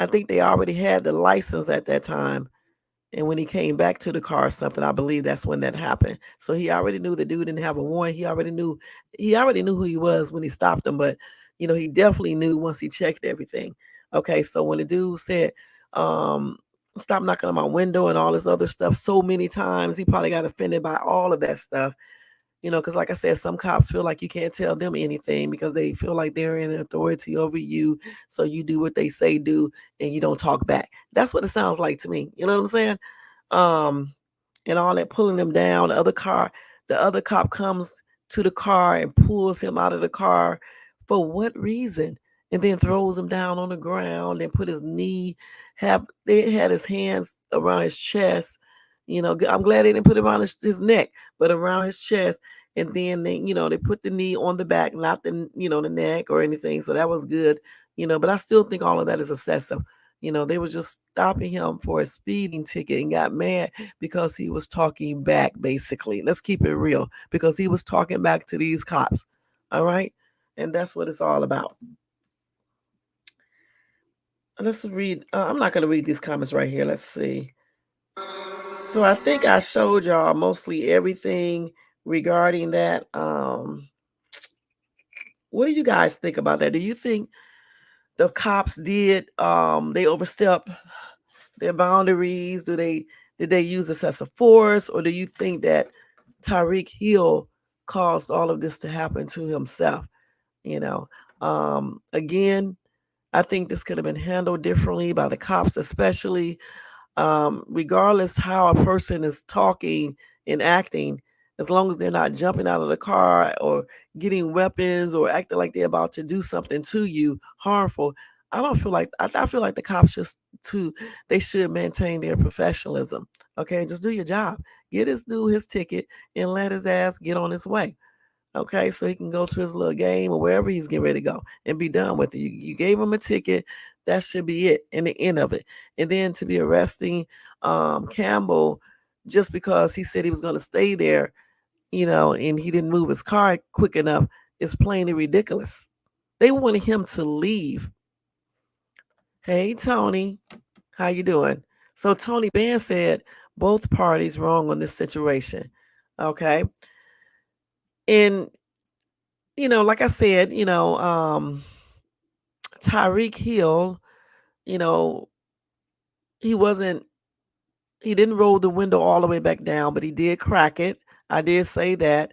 I think they already had the license at that time. And when he came back to the car or something, I believe that's when that happened. So he already knew the dude didn't have a warrant. He already knew who he was when he stopped him. But, you know, he definitely knew once he checked everything. Okay, so when the dude said, stop knocking on my window and all this other stuff so many times, he probably got offended by all of that stuff. You know, because like I said, some cops feel like you can't tell them anything because they feel like they're in authority over you. So you do what they say do and you don't talk back. That's what it sounds like to me. You know what I'm saying? And all that pulling them down. The The other cop comes to the car and pulls him out of the car. For what reason? And then throws him down on the ground and put his knee. Have they had his hands around his chest? I'm glad they didn't put it around his neck, but around his chest. And then they put the knee on the back, not the neck or anything. So that was good. But I still think all of that is excessive. They were just stopping him for a speeding ticket and got mad because he was talking back, basically. Let's keep it real, because he was talking back to these cops. All right. And that's what it's all about. Let's read. I'm not going to read these comments right here. Let's see. So I think I showed y'all mostly everything regarding that. What do you guys think about that? Do you think the cops they overstep their boundaries? Did they use excessive force, or do you think that Tyreek Hill caused all of this to happen to himself? Again, I think this could have been handled differently by the cops, especially regardless how a person is talking and acting, as long as they're not jumping out of the car or getting weapons or acting like they're about to do something to you harmful. I don't feel like I feel like the cops they should maintain their professionalism. Okay, just do your job. Get this dude his ticket and let his ass get on his way. Okay, so he can go to his little game or wherever he's getting ready to go and be done with it. You gave him a ticket. That should be it in the end of it. And then to be arresting Campbell just because he said he was going to stay there, and he didn't move his car quick enough is plainly ridiculous. They wanted him to leave. Hey, Tony, how you doing? So Tony Bann said both parties wrong on this situation. Okay. And like I said, Tyreek Hill, you know, he wasn't he didn't roll the window all the way back down, but he did crack it. I did say that.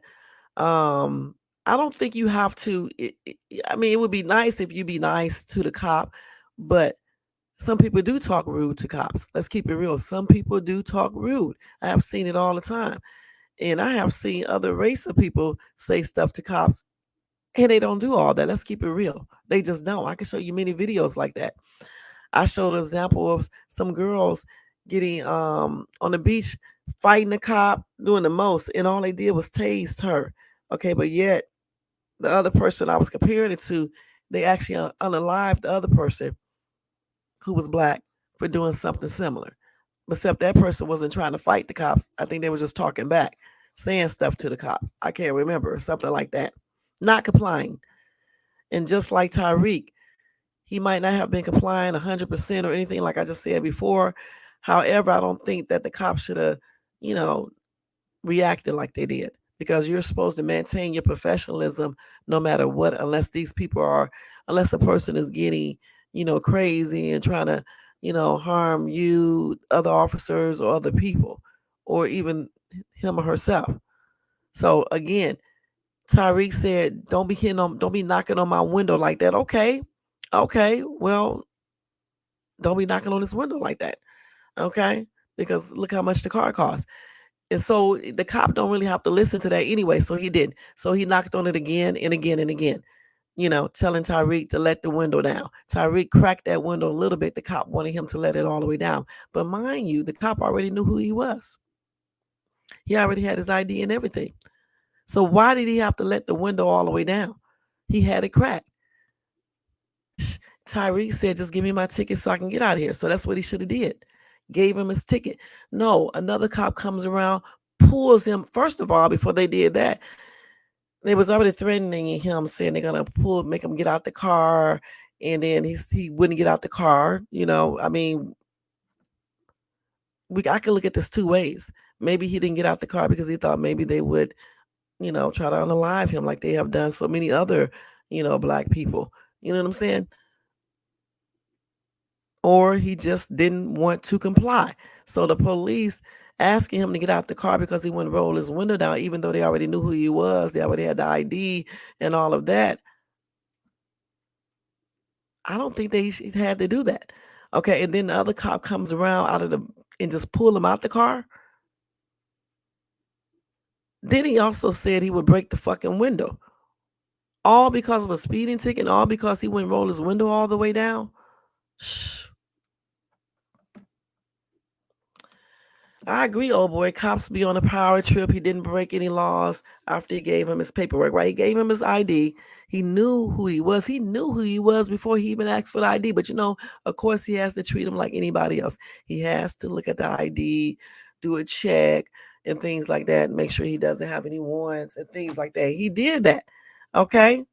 Um, I don't think you have to. I mean, it would be nice if you be nice to the cop, but some people do talk rude to cops. Let's keep it real. Some people do talk rude. I have seen it all the time, and I have seen other race of people say stuff to cops, and they don't do all that. Let's keep it real. They just don't. I can show you many videos like that. I showed an example of some girls getting on the beach fighting a cop, doing the most, and all they did was tased her. Okay, but yet the other person I was comparing it to, they actually unalived the other person who was black for doing something similar. Except that person wasn't trying to fight the cops. I think they were just talking back, saying stuff to the cops. I can't remember, something like that. Not complying. And just like Tyreek, he might not have been complying 100% or anything like I just said before. However, I don't think that the cops should have, you know, reacted like they did, because you're supposed to maintain your professionalism no matter what, unless a person is getting, crazy and trying to, harm you, other officers, or other people, or even him or herself. So again, Tyreek said, don't be knocking on my window like that. Okay. Okay. Well, don't be knocking on this window like that. Okay. Because look how much the car costs. And so the cop don't really have to listen to that anyway. So he did. So he knocked on it again and again and again, telling Tyreek to let the window down. Tyreek cracked that window a little bit. The cop wanted him to let it all the way down. But mind you, the cop already knew who he was. He already had his ID and everything. So why did he have to let the window all the way down? He had it cracked. Tyreek said, just give me my ticket so I can get out of here. So that's what he should have did. Gave him his ticket. No, another cop comes around, pulls him. First of all, before they did that, they was already threatening him, saying they're gonna make him get out the car, and then he wouldn't get out the car. I mean, I could look at this two ways. Maybe he didn't get out the car because he thought maybe they would, try to unalive him like they have done so many other, black people. You know what I'm saying? Or he just didn't want to comply. So the police asking him to get out the car because he wouldn't roll his window down, even though they already knew who he was, they already had the ID and all of that. I don't think they had to do that. Okay, and then the other cop comes around and just pull him out the car. Then he also said he would break the fucking window. All because of a speeding ticket, all because he wouldn't roll his window all the way down. Shh. I agree, old boy. Cops be on a power trip. He didn't break any laws after he gave him his paperwork, right? He gave him his ID. He knew who he was. He knew who he was before he even asked for the ID. But of course, he has to treat him like anybody else. He has to look at the ID, do a check, and things like that, and make sure he doesn't have any warrants and things like that. He did that. Okay?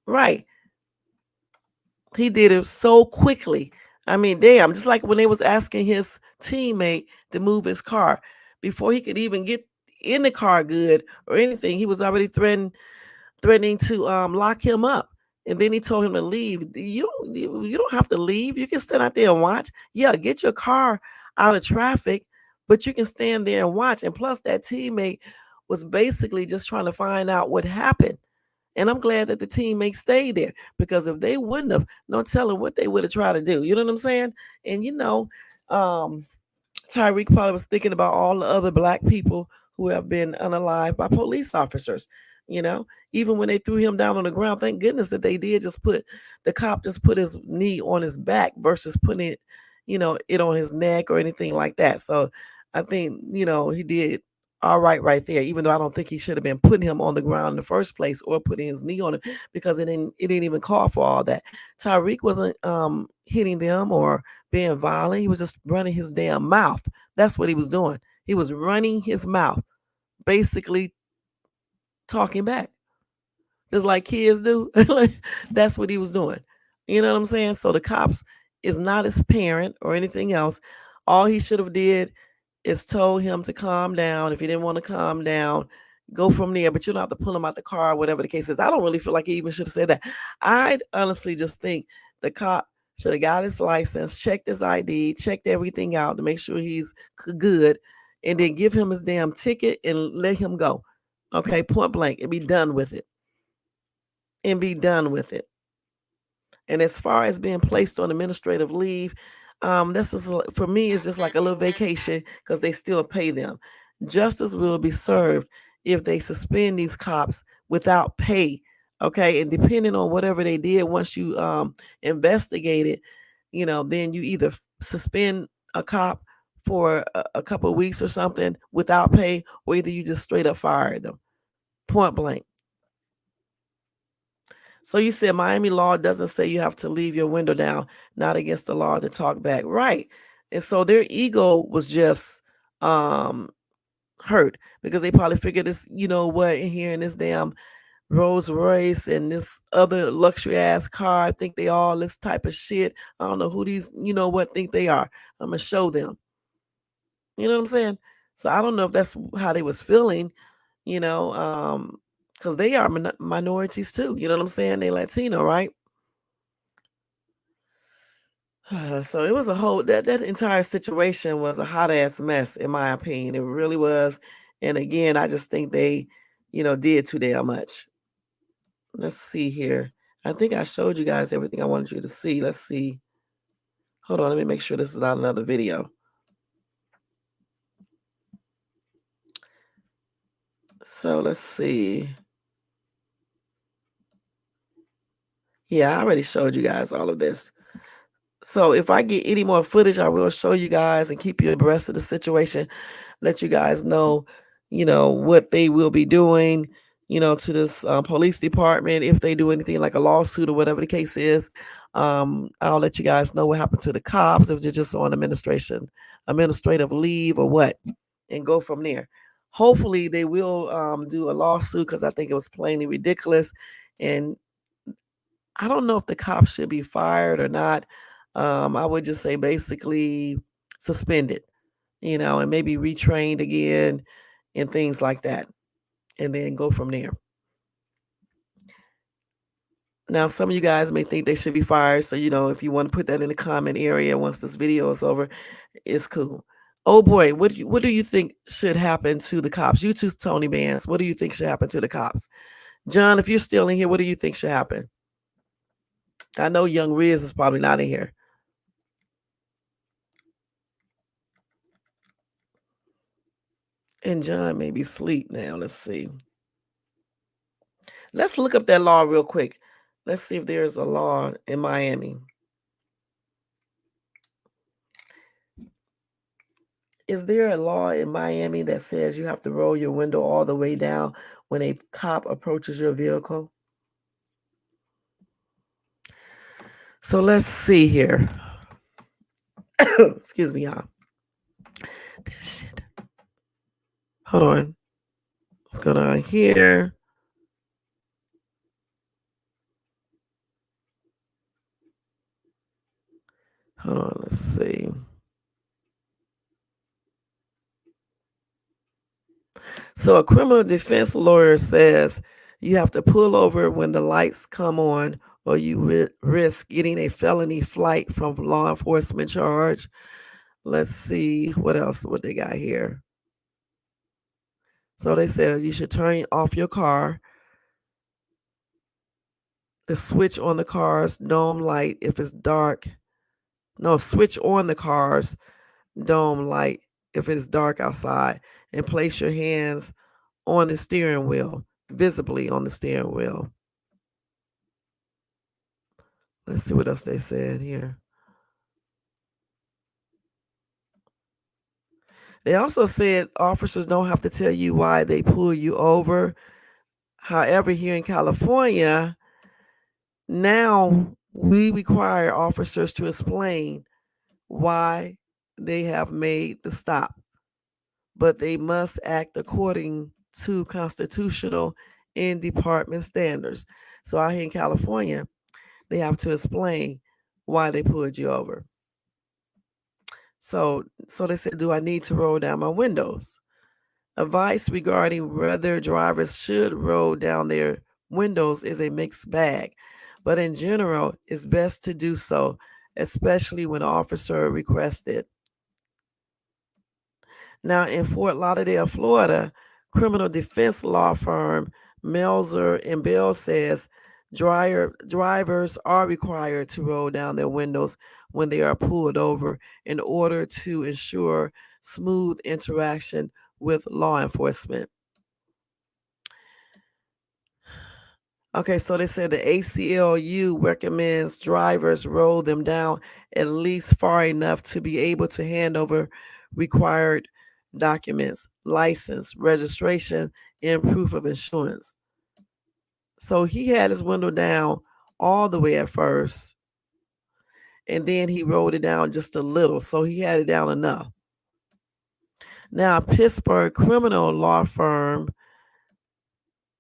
Right. He did it so quickly. I mean, damn, just like when they was asking his teammate to move his car before he could even get in the car good or anything, he was already threatening to lock him up. And then he told him to leave. You don't have to leave. You can stand out there and watch. Yeah, get your car out of traffic, but you can stand there and watch. And plus that teammate was basically just trying to find out what happened. And I'm glad that the teammates stayed there because if they wouldn't have, no telling what they would have tried to do. You know what I'm saying? And um, Tyreek probably was thinking about all the other black people who have been unalived by police officers. You know, even when they threw him down on the ground, thank goodness that they did just put the cop just put his knee on his back versus putting it, it on his neck or anything like that. So I think, he did all right there, even though I don't think he should have been putting him on the ground in the first place or putting his knee on him because it didn't even call for all that. Tyreek wasn't hitting them or being violent. He was just running his damn mouth. That's what he was doing. He was running his mouth, basically talking back, just like kids do. That's what he was doing. You know what I'm saying? So the cops is not his parent or anything else. All he should have did is told him to calm down. If he didn't want to calm down, go from there. But you don't have to pull him out the car, whatever the case is. I don't really feel like he even should have said that. I honestly just think the cop should have got his license, checked his ID, checked everything out to make sure he's good, and then give him his damn ticket and let him go. Okay, point blank, and be done with it. And be done with it. And as far as being placed on administrative leave, this is for me. It's just like a little vacation because they still pay them. Justice will be served if they suspend these cops without pay. Okay, and depending on whatever they did, once you investigate it, then you either suspend a cop for a couple of weeks or something without pay, or either you just straight up fire them, point blank. So you said Miami law doesn't say you have to leave your window down, not against the law to talk back. Right. And so their ego was just um hurt because they probably figured this, what, here in this damn Rolls Royce and this other luxury ass car, I think they all this type of shit. I don't know who these, think they are. I'm gonna show them. You know what I'm saying? So I don't know if that's how they was feeling, you know, um, because they are minorities too. You know what I'm saying? They Latino, right? So it was a whole that entire situation was a hot ass mess, in my opinion. It really was. And again, I just think they, did too damn much. Let's see here. I think I showed you guys everything I wanted you to see. Let's see. Hold on, let me make sure this is not another video. So let's see. Yeah, I already showed you guys all of this. So if I get any more footage, I will show you guys and keep you abreast of the situation. Let you guys know, what they will be doing, to this police department if they do anything like a lawsuit or whatever the case is. I'll let you guys know what happened to the cops if they're just on administrative leave or what, and go from there. Hopefully, they will do a lawsuit because I think it was plainly ridiculous, and I don't know if the cops should be fired or not. I would just say basically suspended, and maybe retrained again and things like that, and then go from there. Now, some of you guys may think they should be fired. So, if you want to put that in the comment area once this video is over, it's cool. Oh boy, what do you think should happen to the cops? You two Tony Bands, what do you think should happen to the cops? John, if you're still in here, what do you think should happen? I know Young Riz is probably not in here. And John may be asleep now. Let's see. Let's look up that law real quick. Let's see if there's a law in Miami. Is there a law in Miami that says you have to roll your window all the way down when a cop approaches your vehicle? So let's see here. Excuse me, y'all. This shit. Hold on. What's going on here? Hold on. Let's see. So a criminal defense lawyer says you have to pull over when the lights come on, or you risk getting a felony flight from law enforcement charge. Let's see what else. What they got here. So they said you should turn off your car. The switch on the car's dome light if it's dark. No, switch on the car's dome light if it's dark outside, and place your hands on the steering wheel, visibly on the steering wheel. Let's see what else they said here. They also said officers don't have to tell you why they pull you over. However, here in California, now we require officers to explain why they have made the stop, but they must act according to constitutional and department standards. So out here in California, they have to explain why they pulled you over. So they said, do I need to roll down my windows? Advice regarding whether drivers should roll down their windows is a mixed bag, but in general, it's best to do so, especially when an officer requests it. Now, in Fort Lauderdale, Florida, criminal defense law firm Melzer and Bell says drivers are required to roll down their windows when they are pulled over in order to ensure smooth interaction with law enforcement. Okay, so they said the ACLU recommends drivers roll them down at least far enough to be able to hand over required documents, license, registration, and proof of insurance. So he had his window down all the way at first, and then he rolled it down just a little, so he had it down enough. Now, Pittsburgh criminal law firm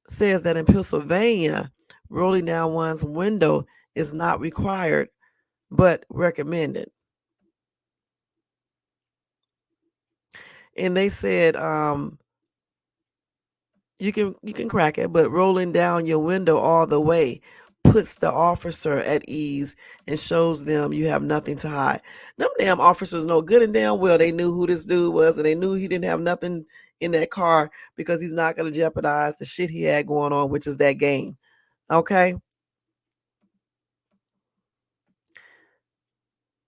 says that in Pennsylvania, rolling down one's window is not required but recommended. And they said you can crack it, but rolling down your window all the way puts the officer at ease and shows them you have nothing to hide. Them damn officers know good and damn well they knew who this dude was, and they knew he didn't have nothing in that car because he's not going to jeopardize the shit he had going on, which is that game. Okay?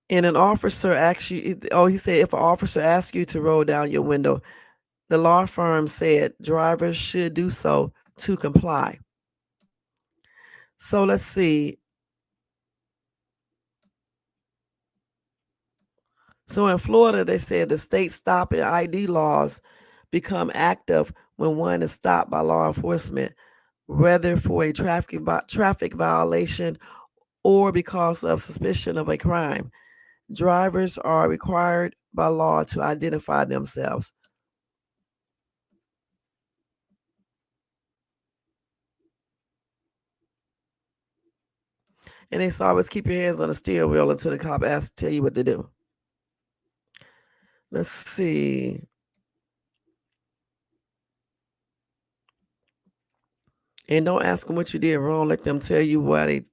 And an officer asks you, he said, if an officer asks you to roll down your window, the law firm said drivers should do so to comply. So let's see. So in Florida, they said the state stop and ID laws become active when one is stopped by law enforcement, whether for a traffic violation or because of suspicion of a crime. Drivers are required by law to identify themselves. And they say always keep your hands on the steering wheel until the cop asks to tell you what to do. Let's see. And don't ask them what you did wrong. Let them tell you why they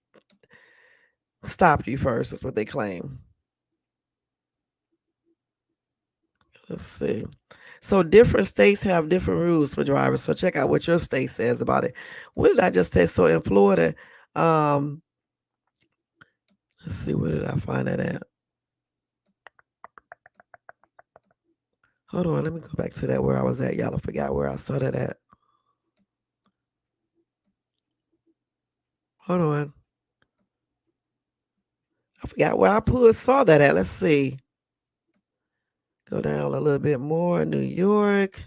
stopped you first. That's what they claim. Let's see. So different states have different rules for drivers. So check out what your state says about it. What did I just say? So in Florida, let's see, where did I find that at? Hold on, let me go back to that where I was at. Y'all, I forgot where I saw that at. Hold on. I forgot where saw that at. Let's see. Go down a little bit more. New York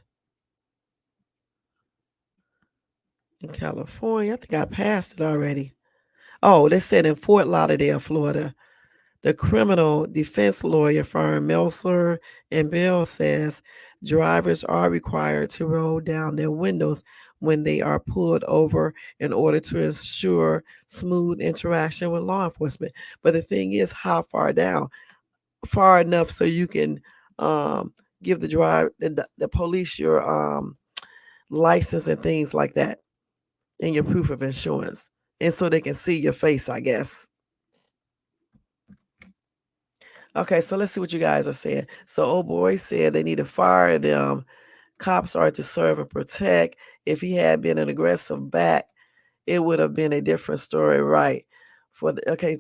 and California. I think I passed it already. Oh, they said in Fort Lauderdale, Florida. The criminal defense lawyer firm Melser and Bell says drivers are required to roll down their windows when they are pulled over in order to ensure smooth interaction with law enforcement. But the thing is, how far down? Far enough so you can um, give the police your license and things like that, and your proof of insurance, and so they can see your face, I guess. Okay, so let's see what you guys are saying. So, old boy said they need to fire them. Cops are to serve and protect. If he had been an aggressive back, it would have been a different story, right?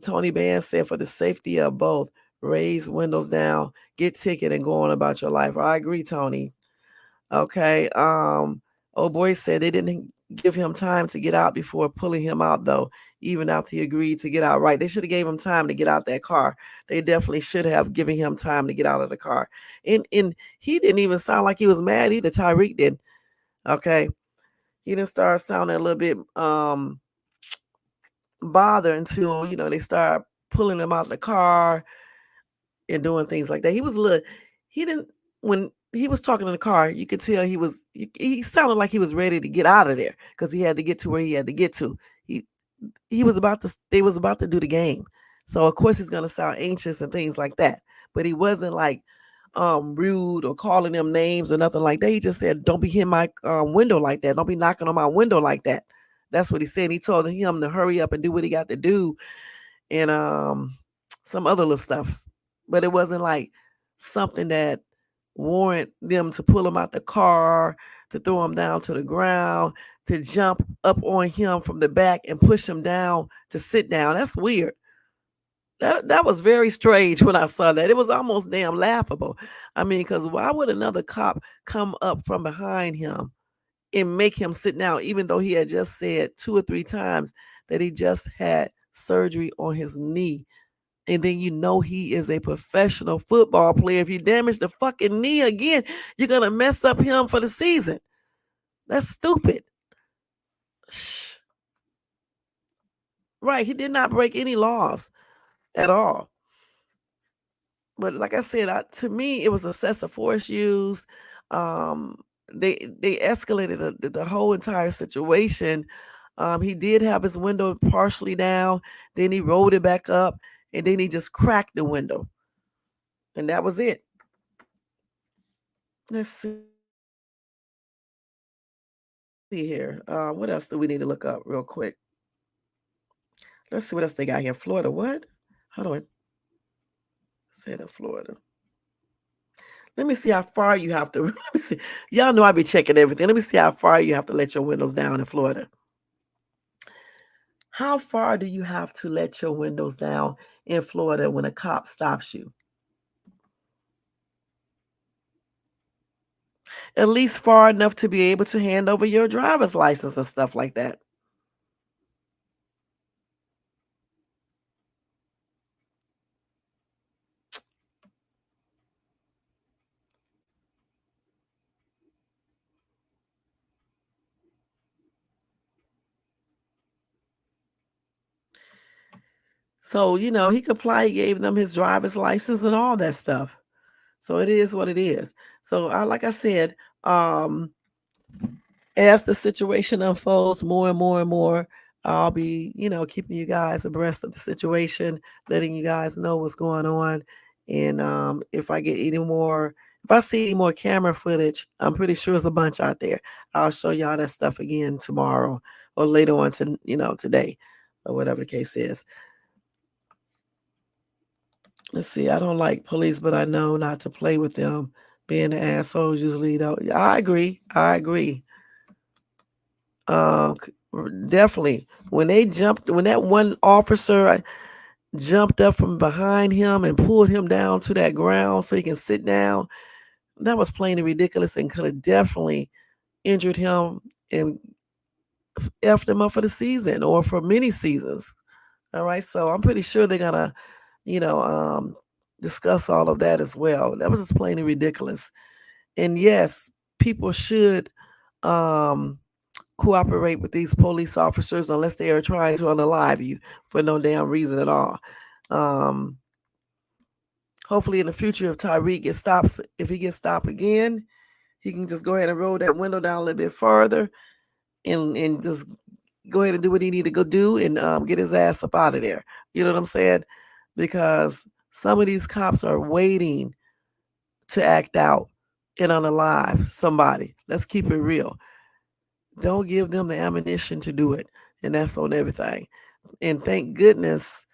Tony Band said for the safety of both, raise windows down, get ticket, and go on about your life. I agree, Tony. Okay. Old boy said they didn't give him time to get out before pulling him out, though, even after he agreed to get out. Right. They should have gave him time to get out that car. They definitely should have given him time to get out of the car. And he didn't even sound like he was mad either. Tyreek did. Okay. He didn't start sounding a little bit bothered until, they start pulling him out the car and doing things like that. He didn't, when he was talking in the car, you could tell he sounded like he was ready to get out of there because he had to get to where he had to get to. They was about to do the game. So of course he's going to sound anxious and things like that. But he wasn't like rude or calling them names or nothing like that. He just said, don't be hitting my window like that. Don't be knocking on my window like that. That's what he said. He told him to hurry up and do what he got to do and some other little stuff. But it wasn't like something that warrant them to pull him out the car, to throw him down to the ground, to jump up on him from the back and push him down to sit down. That's weird. That was very strange when I saw that. It was almost damn laughable. I mean, because why would another cop come up from behind him and make him sit down, even though he had just said 2 or 3 times that he just had surgery on his knee? And then he is a professional football player. If you damage the fucking knee again, you're going to mess up him for the season. That's stupid. Shh. Right. He did not break any laws at all. But like I said, to me, it was excessive force use. They escalated the whole entire situation. He did have his window partially down. Then he rolled it back up. And then he just cracked the window. And that was it. Let's see here. What else do we need to look up real quick? Let's see what else they got here. Florida. What? Hold on. Say that Florida. Let me see how far you have to. Let me see. Y'all know I be checking everything. Let me see how far you have to let your windows down in Florida. How far do you have to let your windows down in Florida when a cop stops you? At least far enough to be able to hand over your driver's license and stuff like that. So, he complied, he gave them his driver's license and all that stuff. So it is what it is. So like I said, as the situation unfolds more and more and more, I'll be, keeping you guys abreast of the situation, letting you guys know what's going on. And if I see any more camera footage, I'm pretty sure there's a bunch out there. I'll show y'all that stuff again tomorrow or later on today or whatever the case is. Let's see. I don't like police, but I know not to play with them. Being the assholes usually don't. I agree. Definitely. When that one officer jumped up from behind him and pulled him down to that ground so he can sit down, That was plain and ridiculous and could have definitely injured him and effed him up for the season or for many seasons. All right, so I'm pretty sure they're gonna, you know, discuss all of that as well. That was just plain and ridiculous. And yes, people should um, cooperate with these police officers unless they are trying to unalive you for no damn reason at all. Um, Hopefully, in the future, if he gets stopped again, he can just go ahead and roll that window down a little bit further and just go ahead and do what he need to go do and get his ass up out of there. You know what I'm saying? Because some of these cops are waiting to act out and unalive somebody. Let's keep it real. Don't give them the ammunition to do it. And that's on everything. And thank goodness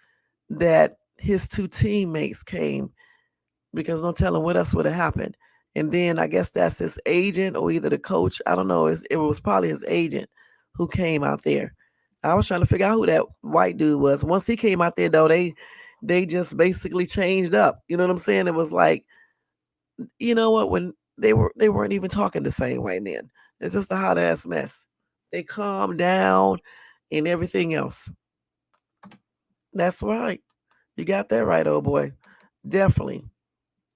that his two teammates came because no telling what else would have happened. And then I guess that's his agent or either the coach. I don't know. It was probably his agent who came out there. I was trying to figure out who that white dude was. Once he came out there, though, they just basically changed up. You know what I'm saying? It was like, you know what? When they weren't even talking the same way then. It's just a hot ass mess. They calmed down and everything else. That's right. You got that right, old boy. Definitely.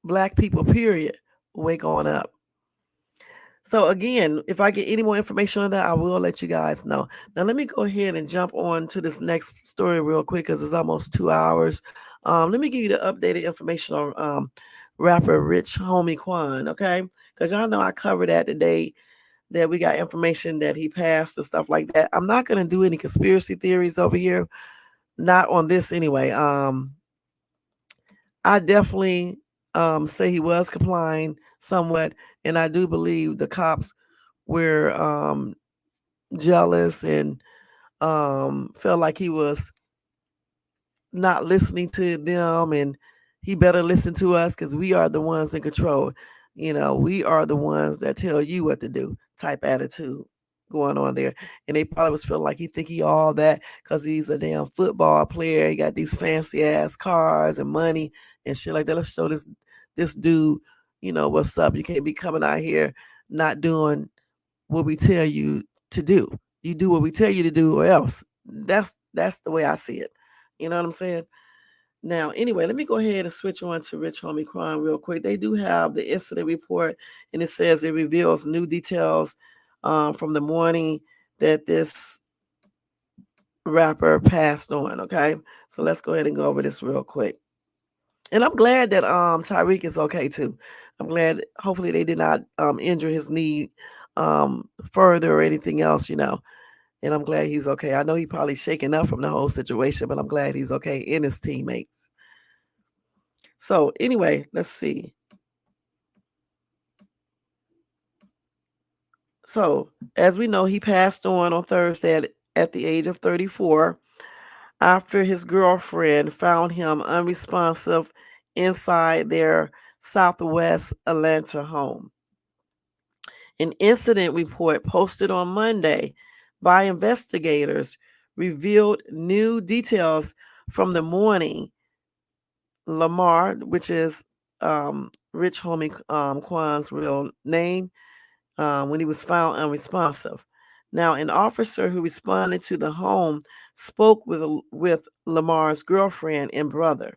Black people, period, wake on up. So again, if I get any more information on that, I will let you guys know. Now let me go ahead and jump on to this next story real quick because it's almost 2 hours. Let me give you the updated information on rapper Rich Homie Quan, okay? Because y'all know I covered that today that we got information that he passed and stuff like that. I'm not gonna do any conspiracy theories over here, not on this anyway. I definitely say he was complying somewhat, and I do believe the cops were jealous and felt like he was not listening to them, and he better listen to us because we are the ones in control. You know, we are the ones that tell you what to do. Type attitude going on there, and they probably was feeling like he think he all that because he's a damn football player. He got these fancy ass cars and money and shit like that. Let's show this dude, you know, what's up. You can't be coming out here not doing what we tell you to do. You do what we tell you to do, or else. That's the way I see it. You know what I'm saying? Now, anyway, let me go ahead and switch on to Rich Homie Quan real quick. They do have the incident report, and it says it reveals new details from the morning that this rapper passed on. Okay, so let's go ahead and go over this real quick. And I'm glad that Tyreek is okay too. I'm glad. Hopefully, they did not injure his knee further or anything else. You know, and I'm glad he's okay. I know he probably shaken up from the whole situation, but I'm glad he's okay and his teammates. So anyway, let's see. So as we know, he passed on Thursday at the age of 34 after his girlfriend found him unresponsive inside their Southwest Atlanta home. An incident report posted on Monday by investigators revealed new details from the morning. Lamar, which is Rich Homie Quan's real name, when he was found unresponsive. Now, an officer who responded to the home spoke with Lamar's girlfriend and brother.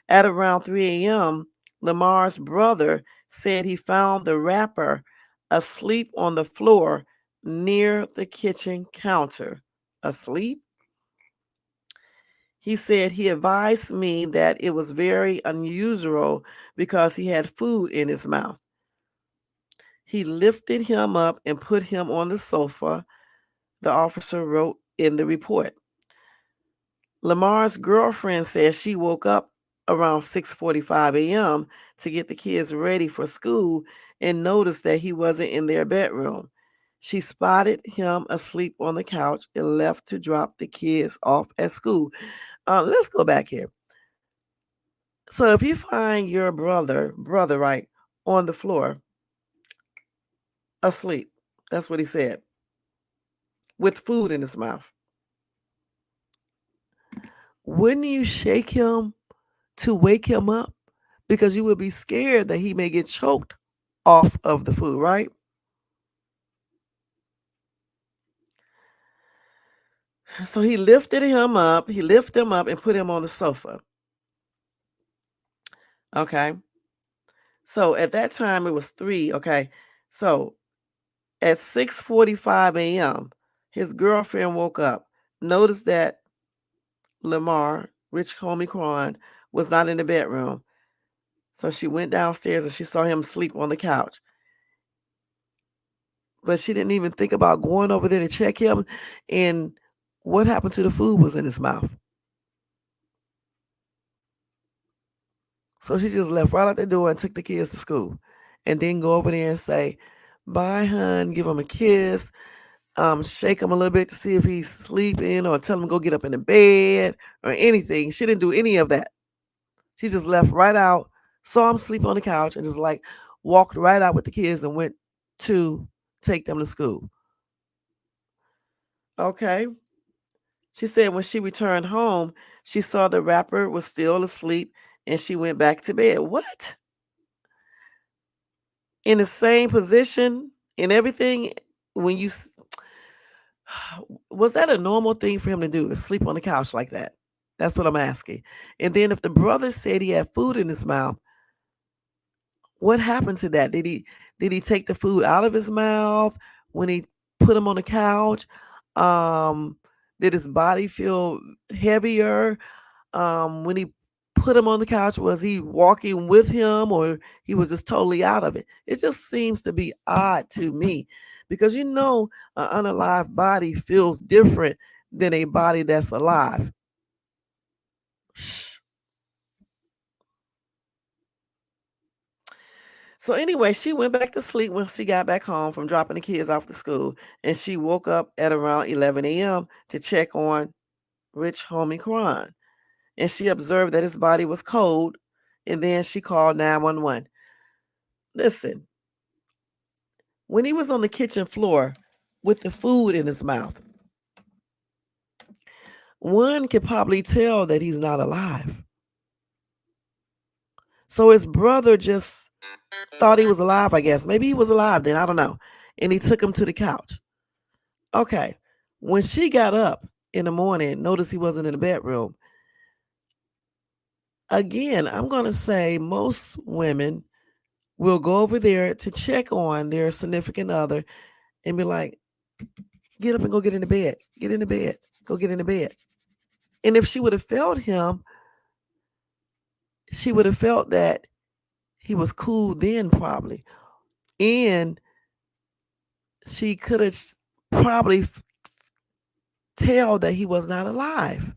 At around 3 a.m., Lamar's brother said he found the rapper asleep on the floor near the kitchen counter. Asleep? He said he advised me that it was very unusual because he had food in his mouth. He lifted him up and put him on the sofa, the officer wrote in the report. Lamar's girlfriend says she woke up around 6:45 a.m. to get the kids ready for school and noticed that he wasn't in their bedroom. She spotted him asleep on the couch and left to drop the kids off at school. Let's go back here. So if you find your brother right, on the floor, asleep, that's what he said, with food in his mouth, wouldn't you shake him to wake him up? Because you would be scared that he may get choked off of the food, right? So he lifted him up. He lifted him up and put him on the sofa. Okay. So at that time it was 3. Okay. So at 6:45 a.m., his girlfriend woke up, noticed that Lamar, Rich Homie Quan, was not in the bedroom. So she went downstairs and she saw him sleep on the couch. But she didn't even think about going over there to check him. And what happened to the food was in his mouth. So she just left right out the door and took the kids to school. And then go over there and say, bye, hun, give him a kiss, shake him a little bit to see if he's sleeping or tell him to go get up in the bed or anything. She didn't do any of that. She just left right out, saw him sleep on the couch, and just like walked right out with the kids and went to take them to school. Okay. She said when she returned home, she saw the rapper was still asleep and she went back to bed. What? In the same position and everything when was that a normal thing for him to do? To sleep on the couch like that? That's what I'm asking. And then if the brother said he had food in his mouth, what happened to that? Did he take the food out of his mouth when he put him on the couch? Um, did his body feel heavier when he put him on the couch? Was he walking with him, or he was just totally out of it? It just seems to be odd to me because an unalive body feels different than a body that's alive. So anyway, she went back to sleep when she got back home from dropping the kids off to school, and she woke up at around 11 a.m. to check on Rich Homie Quan, and she observed that his body was cold, and then she called 911. Listen, when he was on the kitchen floor with the food in his mouth, one could probably tell that he's not alive. So his brother just thought he was alive, I guess. Maybe he was alive then, I don't know. And he took him to the couch. Okay. When she got up in the morning, noticed he wasn't in the bedroom. Again, I'm going to say most women will go over there to check on their significant other and be like, get up and go get in the bed. Get in the bed. Go get in the bed. And if she would have felt him, she would have felt that he was cool then, probably. And she could have probably tell that he was not alive.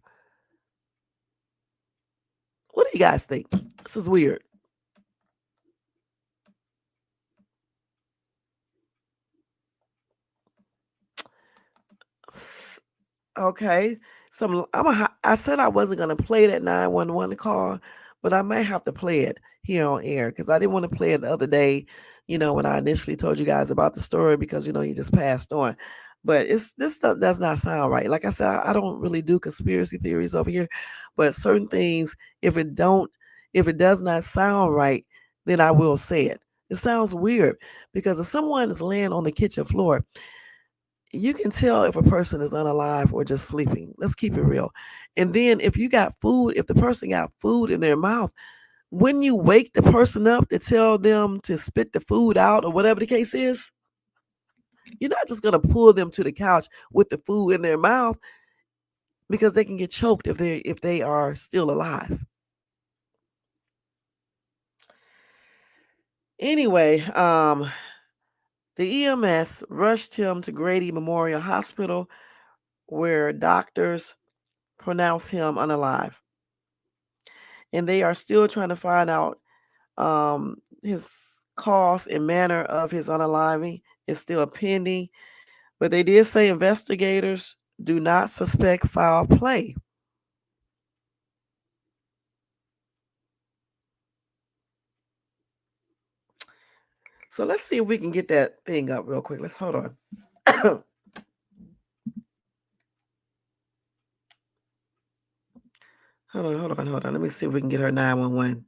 What do you guys think? This is weird. Okay. I said I wasn't gonna play that 911 call, but I might have to play it here on air because I didn't want to play it the other day, when I initially told you guys about the story because he just passed on. But this stuff does not sound right. Like I said, I don't really do conspiracy theories over here, but certain things, if it does not sound right, then I will say it. It sounds weird because if someone is laying on the kitchen floor, you can tell if a person is unalive or just sleeping. Let's keep it real. And then if the person got food in their mouth, when you wake the person up to tell them to spit the food out or whatever the case is, you're not just going to pull them to the couch with the food in their mouth because they can get choked if they are still alive. Anyway, the EMS rushed him to Grady Memorial Hospital where doctors pronounced him unalive. And they are still trying to find out his cause and manner of his unaliving is still pending. But they did say investigators do not suspect foul play. So let's see if we can get that thing up real quick. Let's hold on. Hold on. Let me see if we can get her 911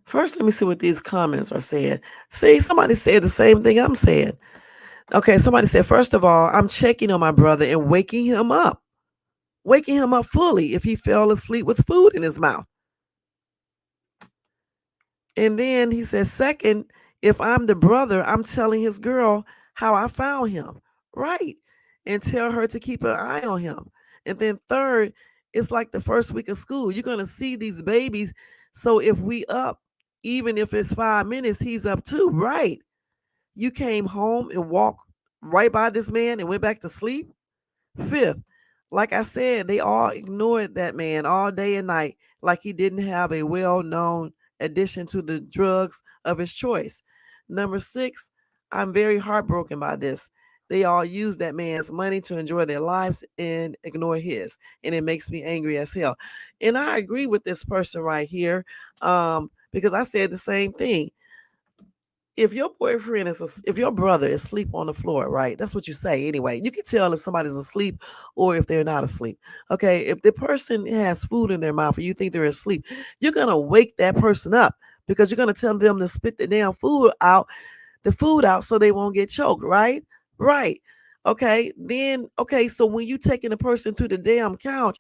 First, let me see what these comments are saying. See, somebody said the same thing I'm saying. Okay, somebody said, first of all, I'm checking on my brother and waking him up fully if he fell asleep with food in his mouth. And then he says, second, if I'm the brother, I'm telling his girl how I found him. Right. And tell her to keep an eye on him. And then third, it's like the first week of school. You're going to see these babies. So if we up, even if it's 5 minutes, he's up too. Right. You came home and walked right by this man and went back to sleep. Fifth, like I said, they all ignored that man all day and night like he didn't have a well known addition to the drugs of his choice. Number six, I'm very heartbroken by this. They all use that man's money to enjoy their lives and ignore his. And it makes me angry as hell. And I agree with this person right here because I said the same thing. If your boyfriend if your brother is asleep on the floor, right? That's what you say anyway. You can tell if somebody's asleep or if they're not asleep. Okay, if the person has food in their mouth and you think they're asleep, you're gonna wake that person up because you're gonna tell them to spit the food out so they won't get choked, right? Right. Okay, then okay, so when you taking a person to the damn couch,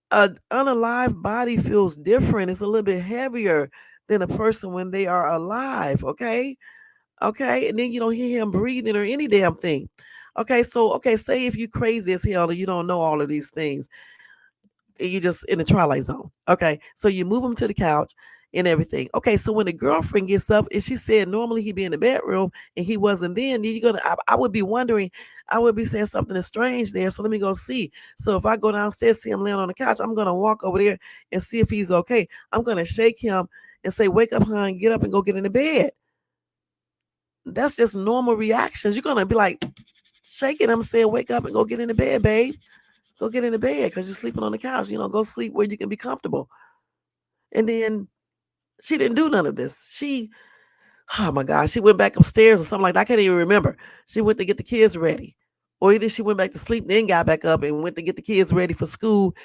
an unalive body feels different. It's a little bit heavier than a person when they are alive, okay? Okay, and then you don't hear him breathing or any damn thing. Okay, say if you crazy as hell and you don't know all of these things, and you just in the twilight zone. Okay, so you move him to the couch and everything. Okay, so when the girlfriend gets up and she said normally he'd be in the bedroom and he wasn't, then you're gonna. I would be wondering. I would be saying something is strange there. So let me go see. So if I go downstairs, see him laying on the couch, I'm gonna walk over there and see if he's okay. I'm gonna shake him and say, "Wake up, hon, get up and go get in the bed." That's just normal reactions. You're gonna be like shaking him, saying, "Wake up and go get in the bed, babe. Go get in the bed because you're sleeping on the couch. Go sleep where you can be comfortable." And then she didn't do none of this. Oh my gosh, she went back upstairs or something like that. I can't even remember. She went to get the kids ready, or either she went back to sleep, then got back up and went to get the kids ready for school.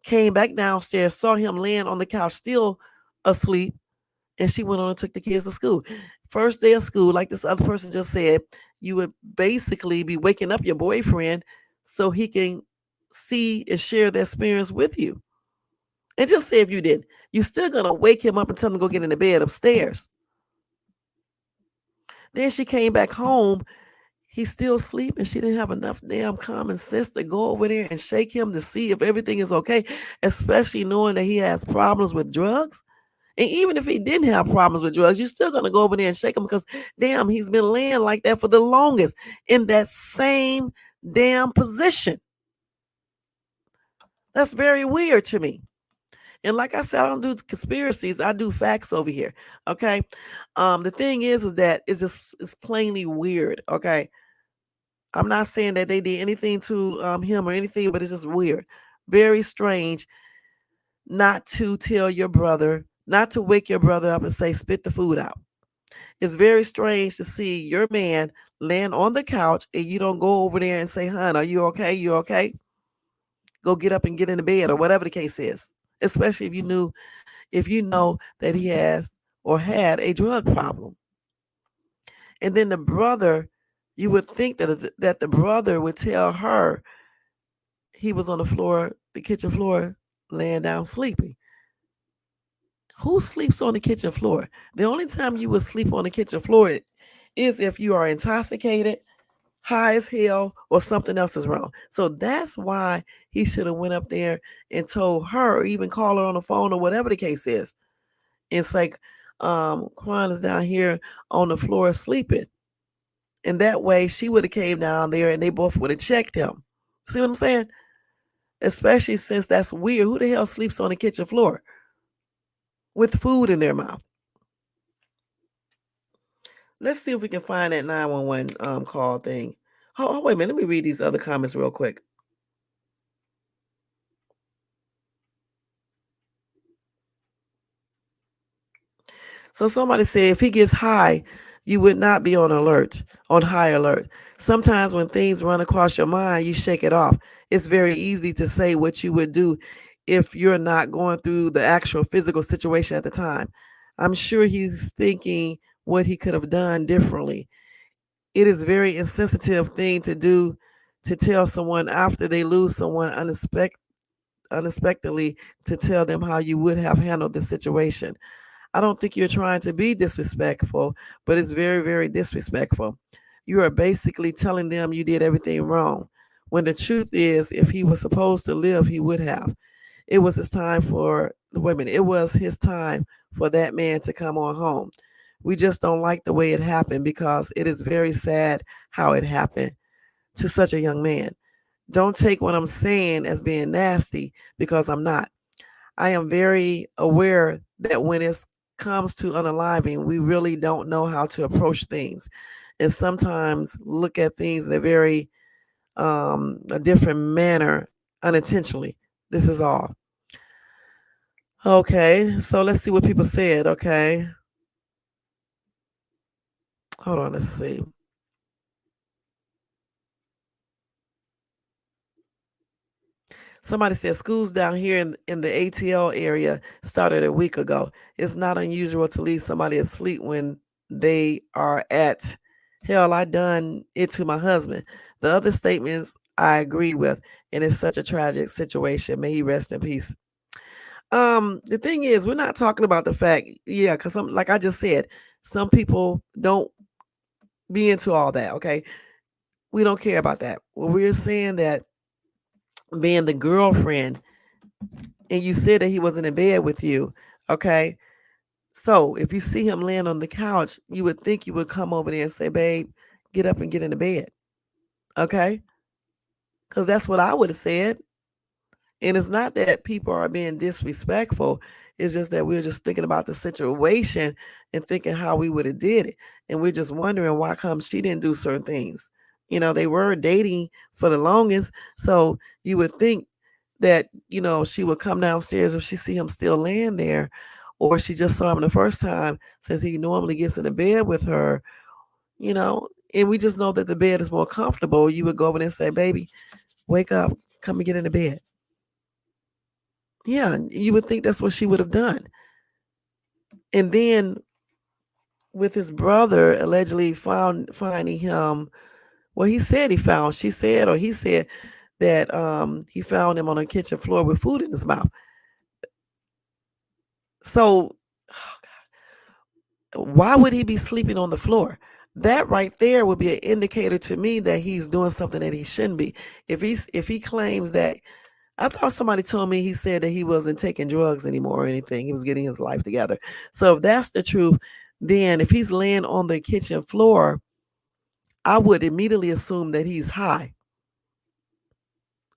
Came back downstairs, saw him laying on the couch, still asleep, and she went on and took the kids to school. First day of school, like this other person just said, you would basically be waking up your boyfriend so he can see and share the experience with you. And just say if you did, you're still gonna wake him up and tell him to go get in the bed upstairs. Then she came back home. He's still sleeping. She didn't have enough damn common sense to go over there and shake him to see if everything is okay, especially knowing that he has problems with drugs. And even if he didn't have problems with drugs, you're still gonna go over there and shake him because damn, he's been laying like that for the longest in that same damn position. That's very weird to me. And like I said, I don't do conspiracies. I do facts over here. Okay. The thing is that it's plainly weird. Okay. I'm not saying that they did anything to him or anything, but it's just weird. Very strange not to tell your brother, not to wake your brother up and say, spit the food out. It's very strange to see your man laying on the couch and you don't go over there and say, hon, are you okay? You okay? Go get up and get in the bed or whatever the case is. Especially if you know that he has or had a drug problem. And then the brother, you would think that the brother would tell her he was on the floor, the kitchen floor, laying down sleeping. Who sleeps on the kitchen floor? The only time you would sleep on the kitchen floor is if you are intoxicated, high as hell, or something else is wrong. So that's why he should have went up there and told her, or even call her on the phone, or whatever the case is. It's like Quan is down here on the floor sleeping. And that way she would have came down there and they both would have checked him. See what I'm saying? Especially since that's weird. Who the hell sleeps on the kitchen floor with food in their mouth? Let's see if we can find that 911 call thing. Wait a minute. Let me read these other comments real quick. So somebody said if he gets high, you would not be on high alert. Sometimes when things run across your mind, you shake it off. It's very easy to say what you would do if you're not going through the actual physical situation at the time. I'm sure he's thinking what he could have done differently. It is very insensitive thing to do to tell someone after they lose someone unexpectedly to tell them how you would have handled the situation. I don't think you're trying to be disrespectful, but it's very, very disrespectful. You are basically telling them you did everything wrong. When the truth is, if he was supposed to live, he would have. It was his time for the women. It was his time for that man to come on home. We just don't like the way it happened because it is very sad how it happened to such a young man. Don't take what I'm saying as being nasty because I'm not. I am very aware that when it comes to unaliving, we really don't know how to approach things, and sometimes look at things in a different manner unintentionally. This is all. Okay, so let's see what people said. Okay, hold on. Let's see. Somebody said schools down here in the ATL area started a week ago. It's not unusual to leave somebody asleep when they are at. Hell, I done it to my husband. The other statements I agree with, and it's such a tragic situation. May he rest in peace. The thing is, we're not talking about the fact, yeah, because some, like I just said, some people don't be into all that. Okay, we don't care about that. Well, we're saying that being the girlfriend and you said that he wasn't in bed with you, okay? So if you see him laying on the couch, you would think you would come over there and say, babe, get up and get into bed, okay? Because that's what I would have said. And it's not that people are being disrespectful. It's just that we're just thinking about the situation and thinking how we would have did it. And we're just wondering why come she didn't do certain things. You know, they were dating for the longest. So you would think that, you know, she would come downstairs if she see him still laying there, or she just saw him the first time since he normally gets in the bed with her, you know, and we just know that the bed is more comfortable. You would go over there and say, baby, wake up, come and get in the bed. Yeah, you would think that's what she would have done. And then with his brother allegedly finding him, well, he said he found, she said, or he said that he found him on a kitchen floor with food in his mouth. So, oh God, why would he be sleeping on the floor? That right there would be an indicator to me that he's doing something that he shouldn't be. If he claims that, I thought somebody told me he said that he wasn't taking drugs anymore or anything. He was getting his life together. So if that's the truth, then if he's laying on the kitchen floor, I would immediately assume that he's high.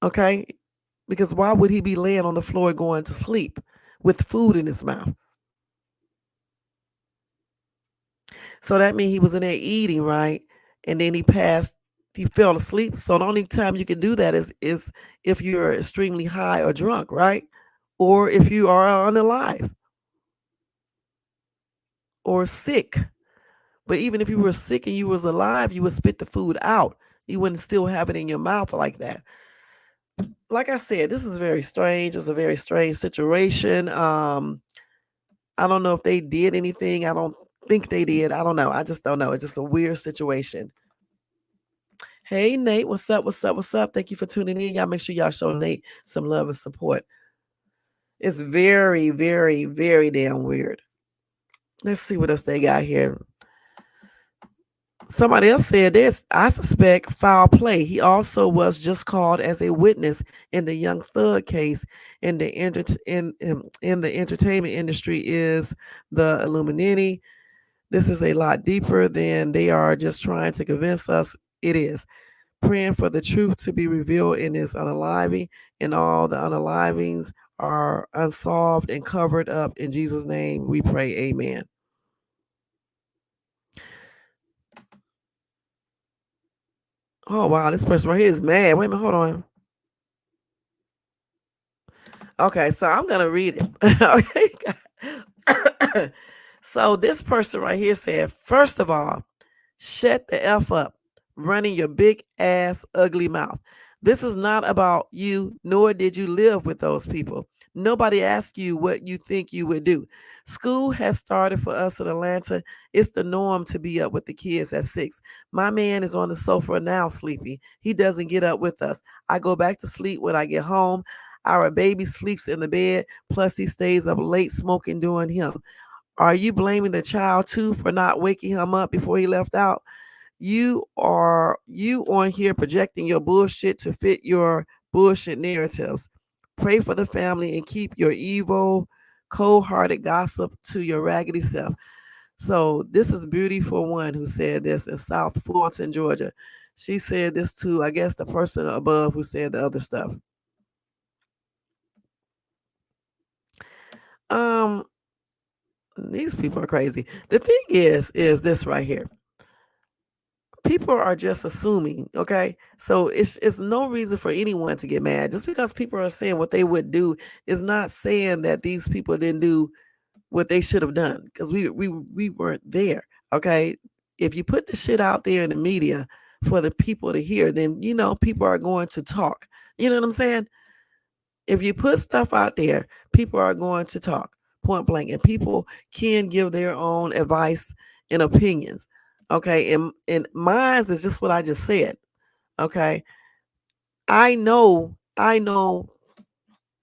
Okay? Because why would he be laying on the floor going to sleep with food in his mouth? So that means he was in there eating, right? And then he fell asleep. So the only time you can do that is if you're extremely high or drunk, right? Or if you are unalive or sick. But even if you were sick and you was alive, you would spit the food out. You wouldn't still have it in your mouth like that. Like I said, this is very strange. It's a very strange situation. I don't know if they did anything. I don't think they did. I don't know. I just don't know. It's just a weird situation. Hey Nate, what's up? What's up? What's up? Thank you for tuning in. Y'all make sure y'all show Nate some love and support. It's very, very, very damn weird. Let's see what else they got here. Somebody else said this. I suspect foul play. He also was just called as a witness in the Young Thug case. In the in the entertainment industry is the Illuminati. This is a lot deeper than they are just trying to convince us it is. Praying for the truth to be revealed in this unaliving, and all the unalivings are unsolved and covered up. In Jesus' name, we pray. Amen. Oh wow, this person right here is mad. Wait a minute, hold on. Okay, so I'm gonna read it. Okay. So this person right here said, first of all, shut the F up, running your big ass ugly mouth. This is not about you, nor did you live with those people. Nobody asks you what you think you would do. School has started for us in Atlanta. It's the norm to be up with the kids at 6. My man is on the sofa now sleeping. He doesn't get up with us. I go back to sleep when I get home. Our baby sleeps in the bed, plus he stays up late smoking doing him. Are you blaming the child too for not waking him up before he left out? You on here projecting your bullshit to fit your bullshit narratives. Pray for the family and keep your evil, cold-hearted gossip to your raggedy self. So this is Beauty for One who said this in South Fulton, Georgia. She said this to, I guess, the person above who said the other stuff. Um, these people are crazy. The thing is this right here. People are just assuming, okay? So it's no reason for anyone to get mad. Just because people are saying what they would do is not saying that these people didn't do what they should have done because we weren't there, okay? If you put the shit out there in the media for the people to hear, then people are going to talk. You know what I'm saying? If you put stuff out there, people are going to talk point blank, and people can give their own advice and opinions. Okay, and mine is just what I just said. Okay, I know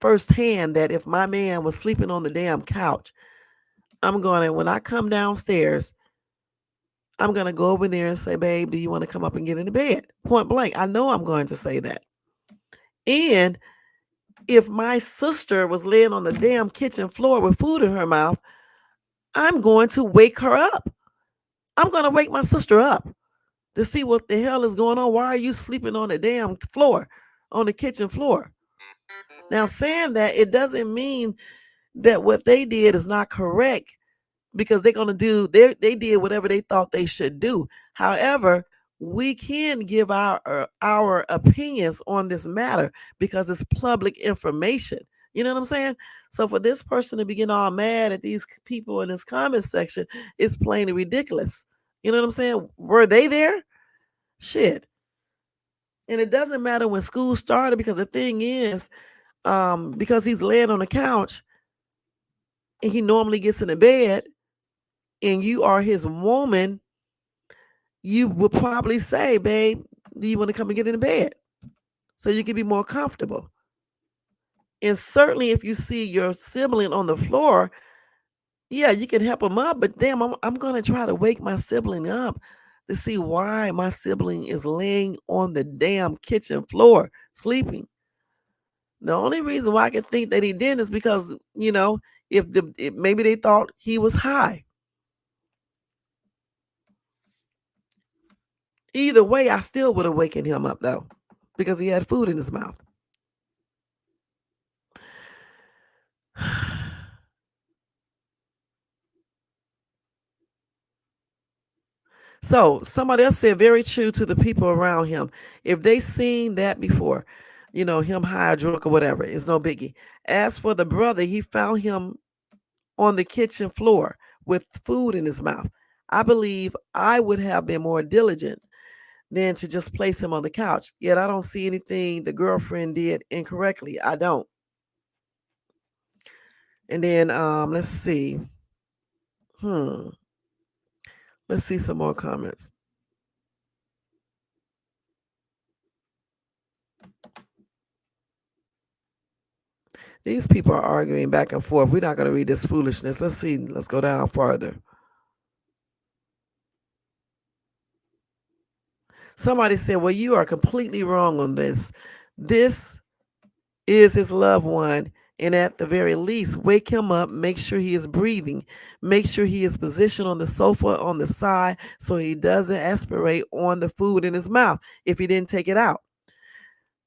firsthand that if my man was sleeping on the damn couch, I'm gonna when I come downstairs, I'm gonna go over there and say, "Babe, do you want to come up and get in the bed?" Point blank. I know I'm going to say that. And if my sister was laying on the damn kitchen floor with food in her mouth, I'm going to wake her up. I'm going to wake my sister up to see what the hell is going on. Why are you sleeping on the damn floor, on the kitchen floor? Now, saying that, it doesn't mean that what they did is not correct because they're going to do, they did whatever they thought they should do. However, we can give our opinions on this matter because it's public information. You know what I'm saying? So for this person to be getting all mad at these people in this comment section, it's plainly ridiculous. You know what I'm saying? Were they there? Shit. And it doesn't matter when school started because the thing is, because he's laying on the couch and he normally gets in the bed and you are his woman, you would probably say, "Babe, do you want to come and get in the bed so you can be more comfortable?" And certainly if you see your sibling on the floor, yeah, you can help him up, but damn, I'm going to try to wake my sibling up to see why my sibling is laying on the damn kitchen floor sleeping. The only reason why I can think that he did is because, if maybe they thought he was high. Either way, I still would have wakened him up though, because he had food in his mouth. So somebody else said very true to the people around him. If they seen that before, him high or drunk or whatever, it's no biggie. As for the brother, he found him on the kitchen floor with food in his mouth. I believe I would have been more diligent than to just place him on the couch. Yet I don't see anything the girlfriend did incorrectly. I don't. And then let's see. Hmm. Let's see some more comments. These people are arguing back and forth. We're not going to read this foolishness. Let's see. Let's go down farther. Somebody said, "Well, you are completely wrong on this. This is his loved one. And at the very least, wake him up, make sure he is breathing, make sure he is positioned on the sofa on the side so he doesn't aspirate on the food in his mouth if he didn't take it out.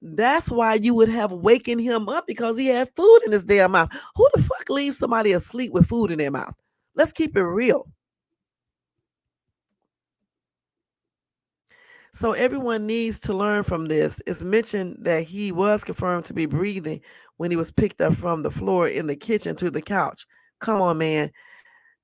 That's why you would have wakened him up because he had food in his damn mouth. Who the fuck leaves somebody asleep with food in their mouth? Let's keep it real." So everyone needs to learn from this. It's mentioned that he was confirmed to be breathing when he was picked up from the floor in the kitchen to the couch. Come on, man.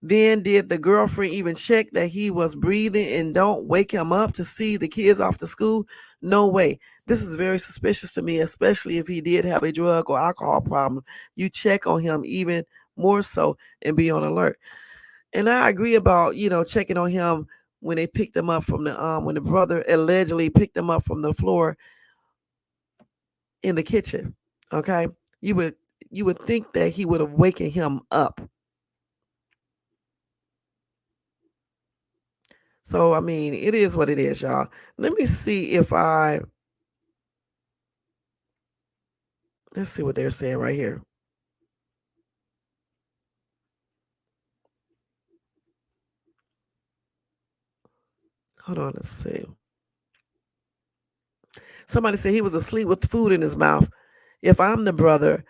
Then did the girlfriend even check that he was breathing and don't wake him up to see the kids off to school? No way. This is very suspicious to me, especially if he did have a drug or alcohol problem. You check on him even more so and be on alert. And I agree about, checking on him when they picked him up from when the brother allegedly picked him up from the floor in the kitchen. Okay? You would think that he would have wakened him up. So I mean, it is what it is, y'all. Let me see if let's see what they're saying right here. Hold on, let's see. Somebody said he was asleep with food in his mouth. If I'm the brother,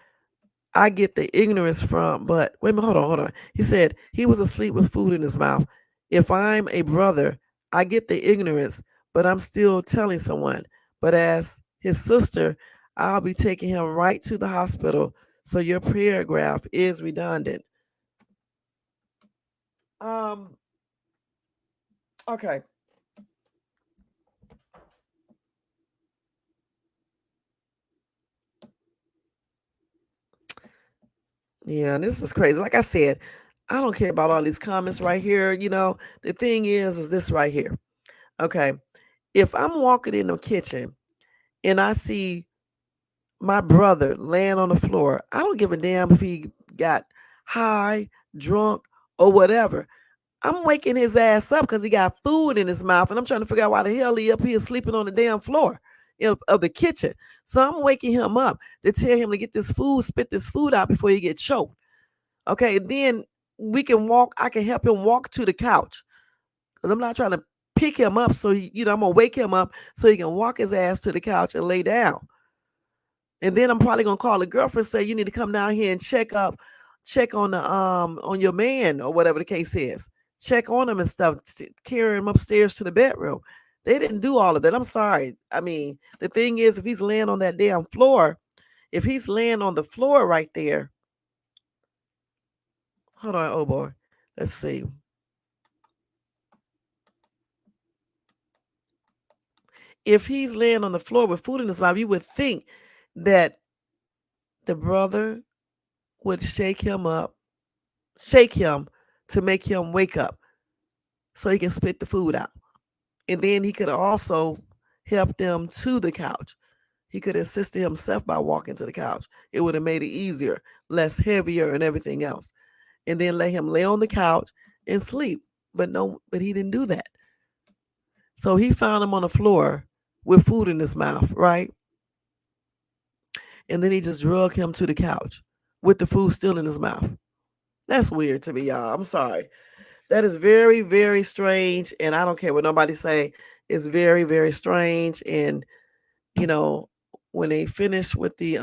I get the ignorance from, but wait a minute, hold on. He said he was asleep with food in his mouth. If I'm a brother, I get the ignorance, but I'm still telling someone. But as his sister, I'll be taking him right to the hospital. So your paragraph is redundant. Okay. Yeah, this is crazy. Like I said, I don't care about all these comments right here. The thing is this right here. Okay. If I'm walking in the kitchen and I see my brother laying on the floor, I don't give a damn if he got high, drunk, or whatever. I'm waking his ass up because he got food in his mouth, and I'm trying to figure out why the hell he up here sleeping on the damn floor of the kitchen. So I'm waking him up to tell him to get this food, spit this food out before he get choked. Okay, and then we can walk. I can help him walk to the couch because I'm not trying to pick him up. So I'm gonna wake him up so he can walk his ass to the couch and lay down. And then I'm probably gonna call the girlfriend, say you need to come down here and check on the on your man or whatever the case is. Check on him and stuff, carry him upstairs to the bedroom. They didn't do all of that. I'm sorry. I mean, the thing is, if he's laying on that damn floor, if he's laying on the floor right there, hold on, oh boy, let's see. If he's laying on the floor with food in his mouth, you would think that the brother would shake him to make him wake up so he can spit the food out. And then he could also help them to the couch. He could assist himself by walking to the couch. It would have made it easier, less heavier, and everything else. And then let him lay on the couch and sleep. But he didn't do that. So he found him on the floor with food in his mouth, right? And then he just drug him to the couch with the food still in his mouth. That's weird to me, y'all. I'm sorry. That is very, very strange. And I don't care what nobody say. It's very, very strange. And, when they finish with the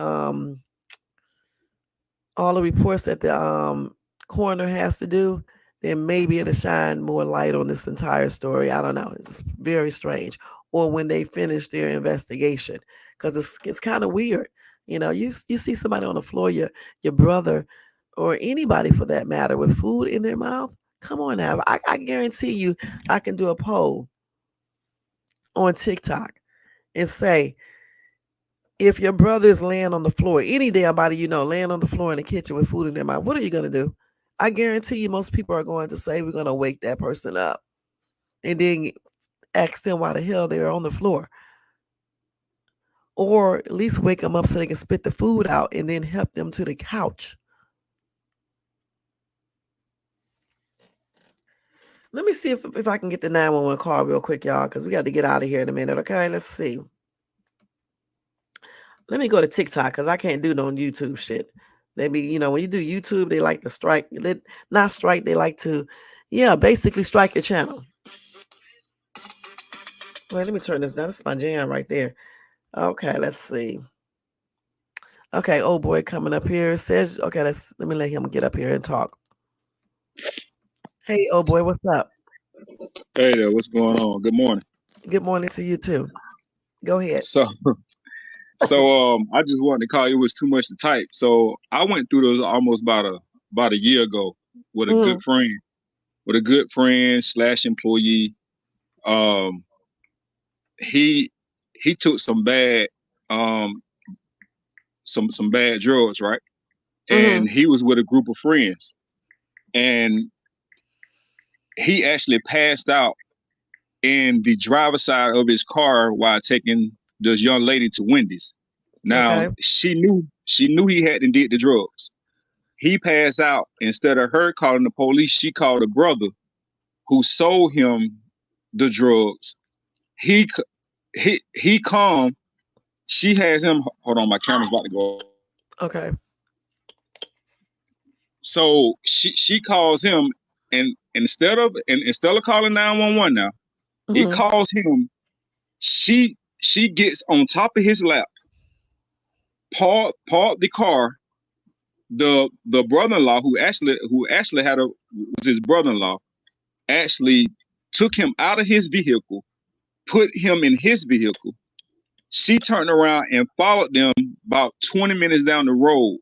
all the reports that the coroner has to do, then maybe it'll shine more light on this entire story. I don't know. It's very strange. Or when they finish their investigation, because it's kind of weird. You see somebody on the floor, your brother, or anybody for that matter, with food in their mouth. Come on now. I guarantee you, I can do a poll on TikTok and say, if your brother is laying on the floor, any damn body laying on the floor in the kitchen with food in their mouth, what are you going to do? I guarantee you most people are going to say we're going to wake that person up and then ask them why the hell they're on the floor. Or at least wake them up so they can spit the food out and then help them to the couch. Let me see if I can get the 911 call real quick, y'all, because we got to get out of here in a minute, okay? Let's see. Let me go to TikTok because I can't do no YouTube shit. They be, when you do YouTube, they like to strike. Not strike, they like to, basically strike your channel. Wait, let me turn this down. This is my jam right there. Okay, let's see. Okay, old boy coming up here says, okay, let me let him get up here and talk. Hey, old boy, what's up?
Hey there, what's going on? Good morning.
Good morning to you too. Go ahead.
So, I just wanted to call you. It was too much to type. So I went through those almost about a year ago with a good friend. with a good friend / employee. Um, he took some bad some bad drugs, right? And
Mm-hmm.
he was with a group of friends, and he actually passed out in the driver's side of his car while taking this young lady to Wendy's. Now
Okay.
she knew he hadn't did the drugs. He passed out. Instead of her calling the police, she called a brother who sold him the drugs. He he calm. She has him. Hold on, my camera's about to go.
Okay.
So she calls him, and instead of calling 911 now, it
Mm-hmm.
calls him. She gets on top of his lap, parked the car. The brother-in-law who actually had a was his brother-in-law actually took him out of his vehicle, put him in his vehicle. She turned around and followed them about 20 minutes down the road.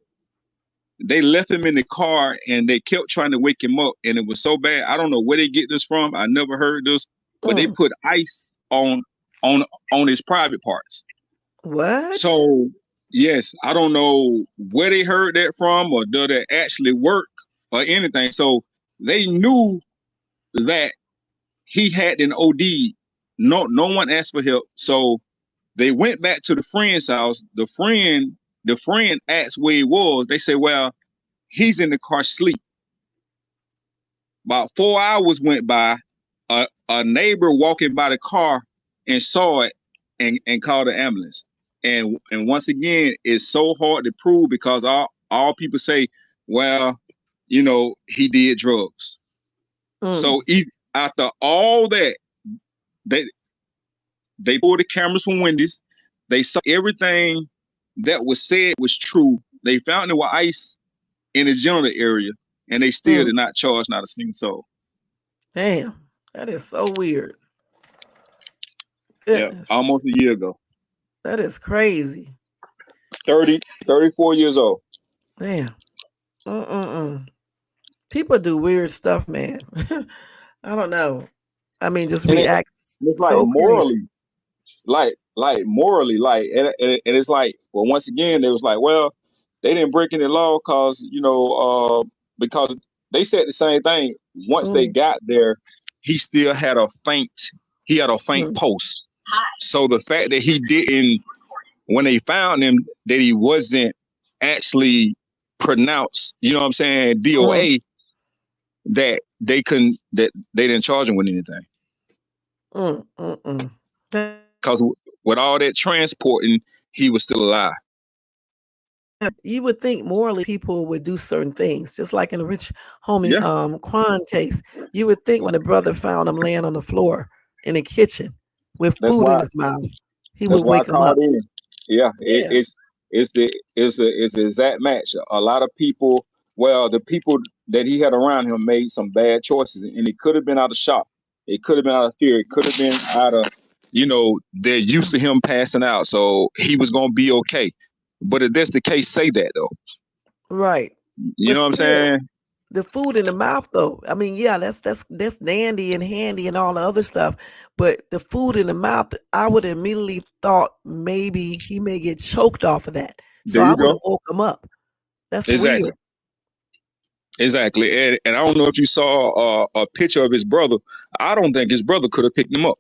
They left him in the car and they kept trying to wake him up, and it was so bad. I don't know where they get this from. I never heard this, but they
Mm.
put ice on his private parts.
What?
So yes, I don't know where they heard that from or does it actually work or anything. So they knew that he had an OD. No one asked for help. So they went back to the friend's house. The friend asked where he was. They said, well, he's in the car sleep. About 4 hours went by. A neighbor walking by the car and saw it and called the ambulance. And once again, it's so hard to prove because all people say, well, he did drugs. So
Mm.
after all that, they they pulled the cameras from Wendy's. They saw everything that was said was true. They found there were ice in his genital area, and they still
Mm.
did not charge not a single soul.
Damn. That is so weird.
Yeah,
Goodness.
almost a year ago.
That is crazy.
34 years old.
Damn. Mm-mm-mm. People do weird stuff, man. I don't know. I mean, just
And, it,
react
and it's like
so crazy.
morally, and it's like, well, once again, they was like, well, they didn't break any law because they said the same thing. Once they
Mm.
got there, he still had a faint. He had a faint
Mm.
pulse. So the fact that he didn't, when they found him, that he wasn't actually pronounced, you know what I'm saying,
Mm.
DOA, that they didn't charge him with anything.
Mm. Mm-mm.
Because with all that transporting, he was still alive.
You would think morally people would do certain things, just like in the Rich Homie
Yeah,
Quan case. You would think when the brother found him laying on the floor in the kitchen with
that's
food in
why
his mouth, he
that's
would
why I
wake him
called
up.
in. Yeah,
Yeah.
it's the exact match. A lot of people, well, the people that he had around him made some bad choices, and it could have been out of shock. It could have been out of fear. It could have been out of, they're used to him passing out, so he was gonna be okay. But if that's the case, say that though.
Right.
You
But
know what I'm
still,
saying?
the food in the mouth though. I mean, yeah, that's dandy and handy and all the other stuff. But the food in the mouth, I would immediately thought maybe he may get choked off of that. So
There
I
you
would have
go.
woke him up. That's
Exactly.
weird.
Exactly. And I don't know if you saw a picture of his brother. I don't think his brother could have picked him up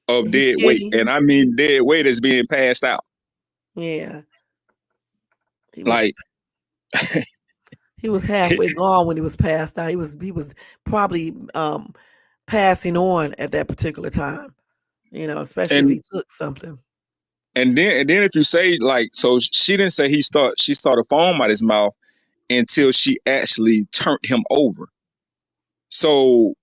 of
He's
dead weight.
skinny.
And I mean dead weight is being passed out.
Yeah. He was
Like,
he was halfway gone when he was passed out. He was probably passing on at that particular time. Especially if
and
he took something.
and then if you say, like, so she didn't say she saw the foam out his mouth until she actually turned him over. So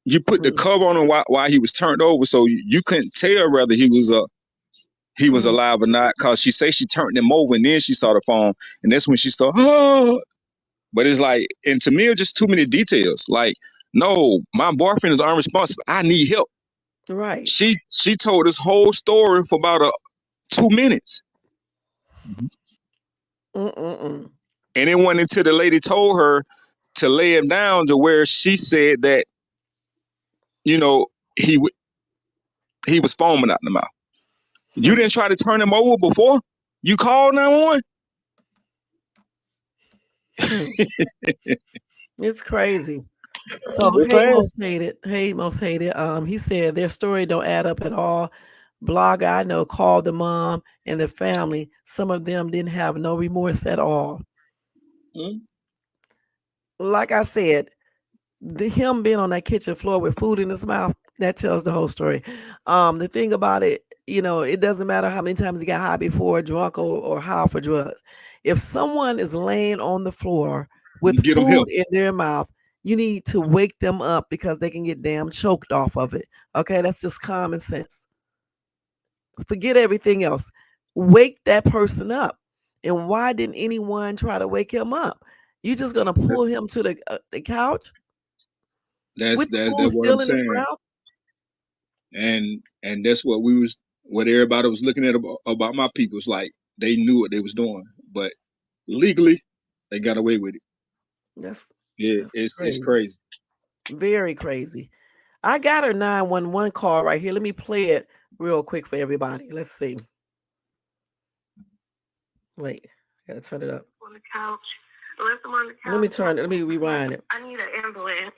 you put the
Mm,
cover on him while he was turned over, so you couldn't tell whether he was
mm,
alive or not, because she say she turned him over and then she saw the foam, and that's when she saw, oh. But it's like, and to me, it's just too many details. Like, no, my boyfriend is unresponsive. I need help.
right.
She told this whole story for about 2 minutes,
Mm-mm-mm.
and it wasn't until the lady told her to lay him down to where she said that, you know, he was foaming out the mouth. You didn't try to turn him over before you called 911.
It's crazy. So
Just saying.
Hey most hated. He said their story don't add up at all. Blogger I know called the mom and the family. Some of them didn't have no remorse at all.
Hmm?
Like I said, him being on that kitchen floor with food in his mouth, that tells the whole story. The thing about it, it doesn't matter how many times he got high before, drunk or high for drugs. If someone is laying on the floor with
Get him
food
help.
in their mouth, you need to wake them up because they can get damn choked off of it. Okay, that's just common sense. Forget everything else. Wake that person up. And why didn't anyone try to wake him up? You just gonna pull him to the couch with the food
That's what I'm
still in his
saying.
mouth?
And that's what everybody was looking at about my people. It's like they knew what they was doing, but legally they got away with it.
That's
Yeah,
that's
it's
crazy.
crazy.
Very crazy. I got her 911 call right here. Let me play it real quick for everybody. Let's see. Wait, gotta turn it up.
On the couch. Unless I'm on the couch.
Let me rewind it.
I need an ambulance.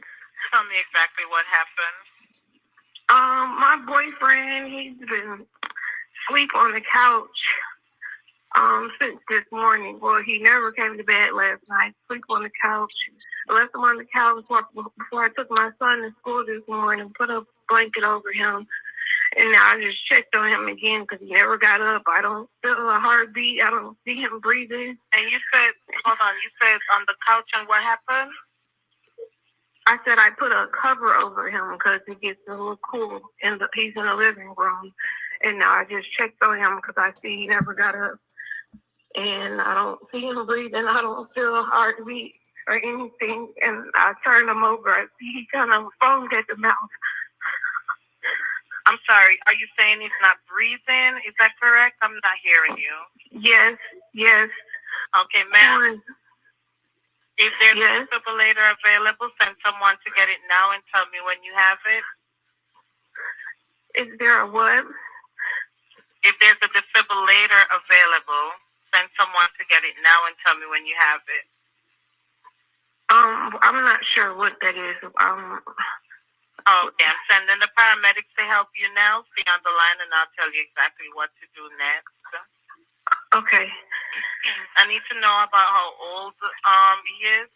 Tell me exactly what happened. My boyfriend, he's been asleep on the couch since this morning. Well, he never came to bed last night. Sleep on the couch. I left him on the couch before I took my son to school this morning. Put a blanket over him. And now I just checked on him again because he never got up. I don't feel a heartbeat. I don't see him breathing. And you said, hold on, you said on the couch and what happened? I said I put a cover over him because it gets a little cool. He's in the living room. And now I just checked on him because I see he never got up. And I don't see him breathing. I don't feel a heartbeat or anything. And I turned him over. I see he kind of foamed at the mouth. I'm sorry. Are you saying he's not breathing? Is that correct? I'm not hearing you. Yes. Okay, ma'am. If there's a defibrillator available, send someone to get it now and tell me when you have it. Is there a what? If there's a defibrillator available, send someone to get it now and tell me when you have it. I'm not sure what that is. Okay, I'm sending the paramedics to help you now. Stay on the line and I'll tell you exactly what to do next. Okay. I need to know about how old he is.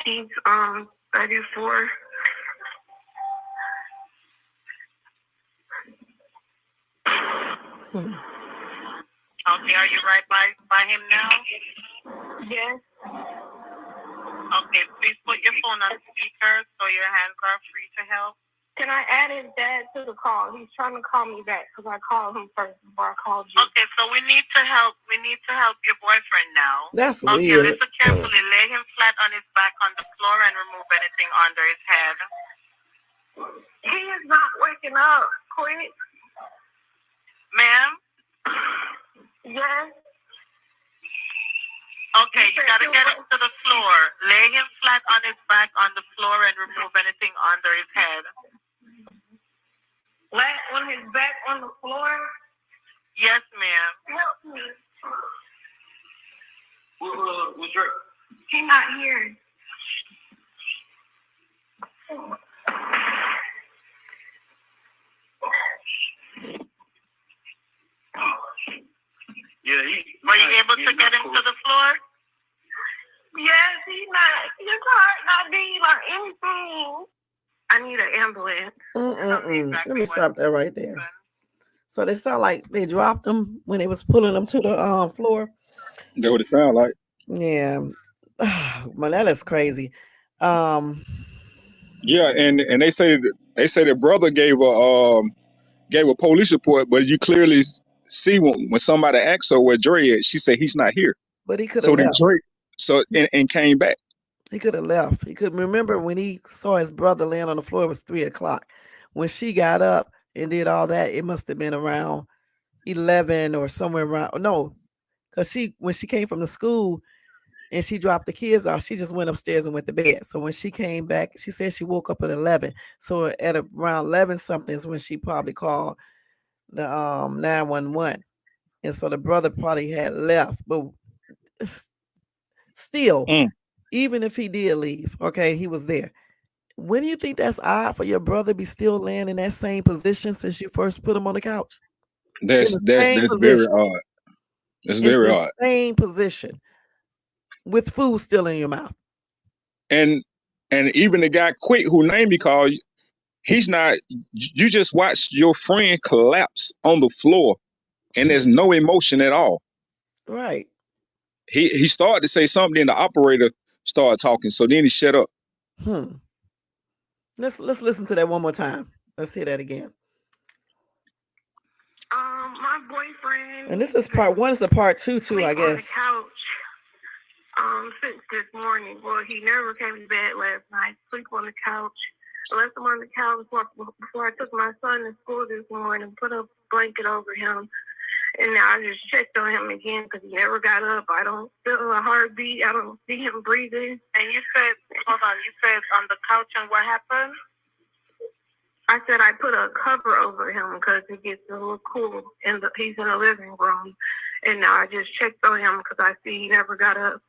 He's 34. Okay, are you right by him now? Yes. Okay, please put your phone on speaker so your hands are free to help. Can I add his dad to the call? He's trying to call me back because I called him first before I called you. Okay, so we need to help your boyfriend now.
That's
Okay,
weird.
listen carefully. Lay him flat on his back on the floor and remove anything under his head. He is not waking up. Quick. Ma'am? Yes. Okay, you gotta get him to the floor. Lay him flat on his back on the floor and remove anything under his head. Flat on his back on the floor? Yes, ma'am. Help me. What's your... He's not here. Yeah, were you able to get him to the floor? Yes, his heart not beating or anything. I need an ambulance.
Let me stop that right there. So they sound like they dropped him when they was pulling him to the floor.
That's what it sound like.
Yeah. Man, that is crazy.
Yeah, and they say the brother gave a police report, but you clearly see when somebody asks her where Dre is, she said he's not here.
But he could have
So then
left.
Dre and came back.
He could have left. He could remember when he saw his brother laying on the floor. It was 3:00. When she got up and did all that, it must have been around 11 or somewhere around. No, because when she came from the school, and she dropped the kids off. She just went upstairs and went to bed. So when she came back, she said she woke up at 11. So at around 11 something is when she probably called the 911. And so the brother probably had left, but still, even if he did leave, okay, he was there. When do you think that's odd for your brother to be still laying in that same position since you first put him on the couch? In the same
That's very
position.
odd. That's
In
very
the
odd.
same position with food still in your mouth.
And even the guy Quick who named me called, he's not. You just watched your friend collapse on the floor, and there's no emotion at all.
Right.
He started to say something, then the operator started talking, so then he shut up.
Let's listen to that one more time. Let's hear that again.
My boyfriend.
And this is part one. It's a part two too, I guess.
On the couch. Since this morning. Well, he never came to bed last night. Sleep on the couch. I left him on the couch before I took my son to school this morning. Put a blanket over him. And now I just checked on him again because he never got up. I don't feel a heartbeat. I don't see him breathing.
And you said, hold on, you said on the couch, and what happened?
I said I put a cover over him because it gets a little cool. He's in the living room. And now I just checked on him because I see he never got up.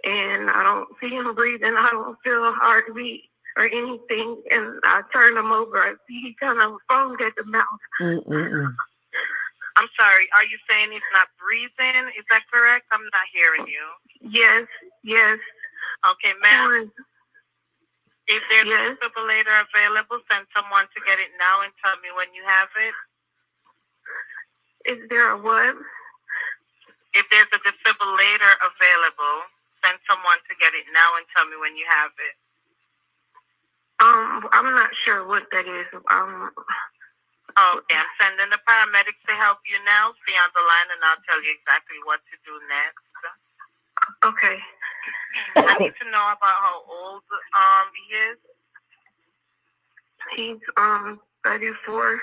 And I don't see him breathing. I don't feel a heartbeat or anything. And I turned him over. I see he kind of foamed at the mouth.
I'm sorry. Are you saying he's not breathing? Is that correct? I'm not hearing you.
Yes.
Okay, ma'am. If there's a defibrillator available, send someone to get it now and tell me when you have it.
Is there a what?
If there's a defibrillator available, send someone to get it now and tell me when you have it.
I'm not sure what that is.
Okay, I'm sending the paramedics to help you now. Stay on the line and I'll tell you exactly what to do next.
Okay.
I need to know about how old he is.
He's 34.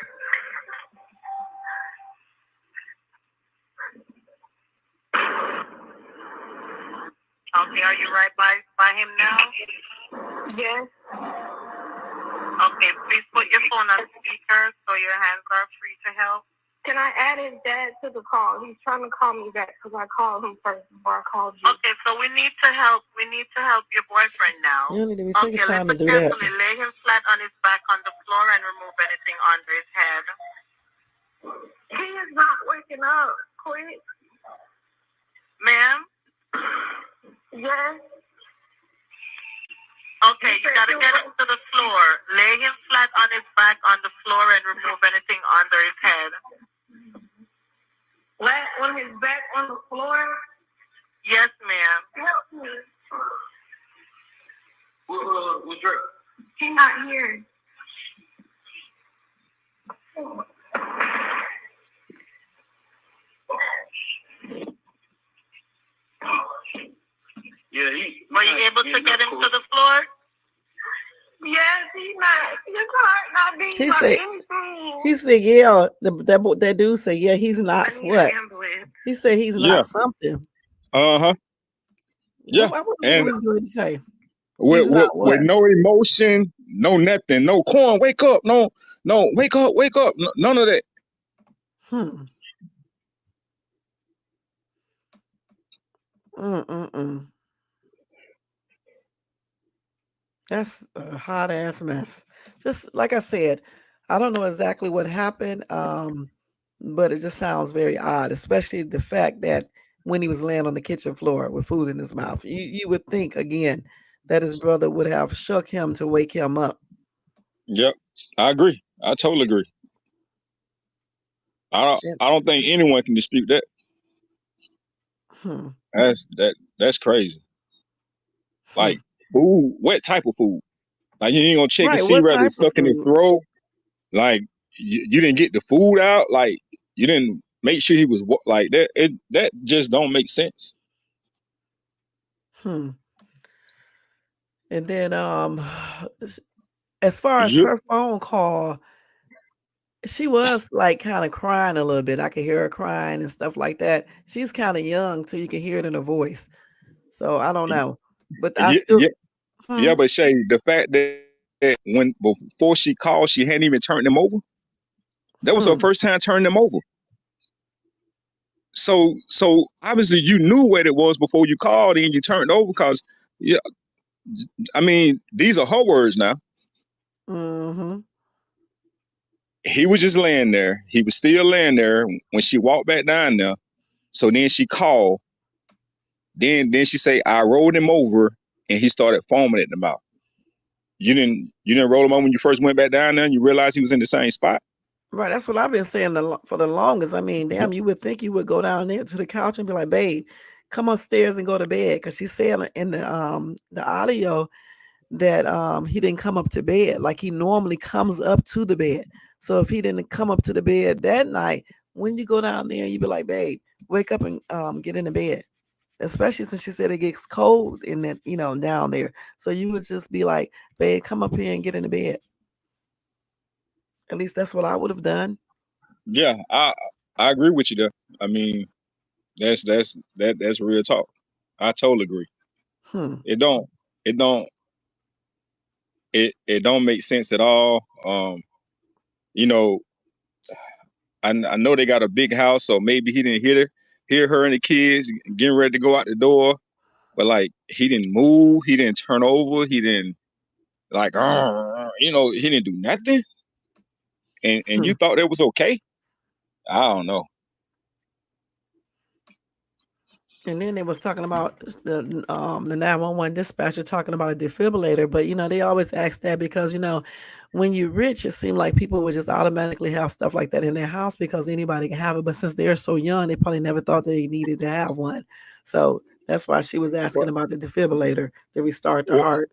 Okay, are you right by him now?
Yes.
Okay, please put your phone on speaker so your hands are free to help.
Can I add his dad to the call? He's trying to call me back because I called him first before I called you.
Okay, so we need to help your boyfriend now.
You don't need to be taking time to do that.
Lay him flat on his back on the floor and remove anything under his head.
He is not waking up. Quick.
Ma'am?
Yes.
Okay, you gotta get him to the floor. Lay him flat on his back on the floor and remove anything under his head.
Flat on his back on the floor?
Yes, ma'am.
Help me.
What's Drake?
He's not here.
Yeah,
were you able to get him to the floor?
Yes, he's not. His heart not beating or anything.
He said, yeah. That dude said, yeah, he's not what? He said he's not something.
Yeah.
What was he going to say?
With no emotion, no nothing, no Quan, wake up, no, wake up, none of that.
That's a hot ass mess. Just like I said, I don't know exactly what happened, but it just sounds very odd, especially the fact that when he was laying on the kitchen floor with food in his mouth, you would think again that his brother would have shook him to wake him up.
Yep, I agree. I totally agree. I don't think anyone can dispute that. That's crazy. Like food, what type of food? Like you ain't gonna check and see whether it's stuck in his throat. Like you didn't get the food out. Like you didn't make sure he was like that. That just don't make sense.
And then as far as her phone call, she was like kind of crying a little bit. I could hear her crying and stuff like that. She's kind of young, so you can hear it in her voice. So I don't know, but I
Yeah,
still.
yeah, but Shay, the fact that when before she called, she hadn't even turned them over. That was her
Hmm.
first time turning them over. So obviously you knew what it was before you called and you turned over because, yeah, I mean, these are her words now.
Mm-hmm.
He was just laying there. He was still laying there when she walked back down there. So then she called. Then she say, I rolled him over and he started foaming at the mouth. You didn't roll him over when you first went back down there and you realized he was in the same spot?
Right, that's what I've been saying for the longest. I mean, damn, you would think you would go down there to the couch and be like, "Babe, come upstairs and go to bed," because she said in the audio that he didn't come up to bed like he normally comes up to the bed. So if he didn't come up to the bed that night, when you go down there, you be like, "Babe, wake up and get in the bed." Especially since she said it gets cold in that, down there. So you would just be like, "Babe, come up here and get in the bed." At least that's what I would have done.
Yeah, I agree with you there. I mean, that's real talk. I totally agree.
Hmm.
It don't it don't it don't make sense at all. You know, I know they got a big house, so maybe he didn't hear her and the kids getting ready to go out the door, but like he didn't move, he didn't turn over, he didn't like he didn't do nothing. And
Hmm.
you thought that was okay? I don't know.
And then they was talking about the 911 dispatcher talking about a defibrillator, but they always ask that because when you're rich, it seemed like people would just automatically have stuff like that in their house because anybody can have it. But since they're so young, they probably never thought they needed to have one. So that's why she was asking
Well,
about the defibrillator to restart the
well,
heart.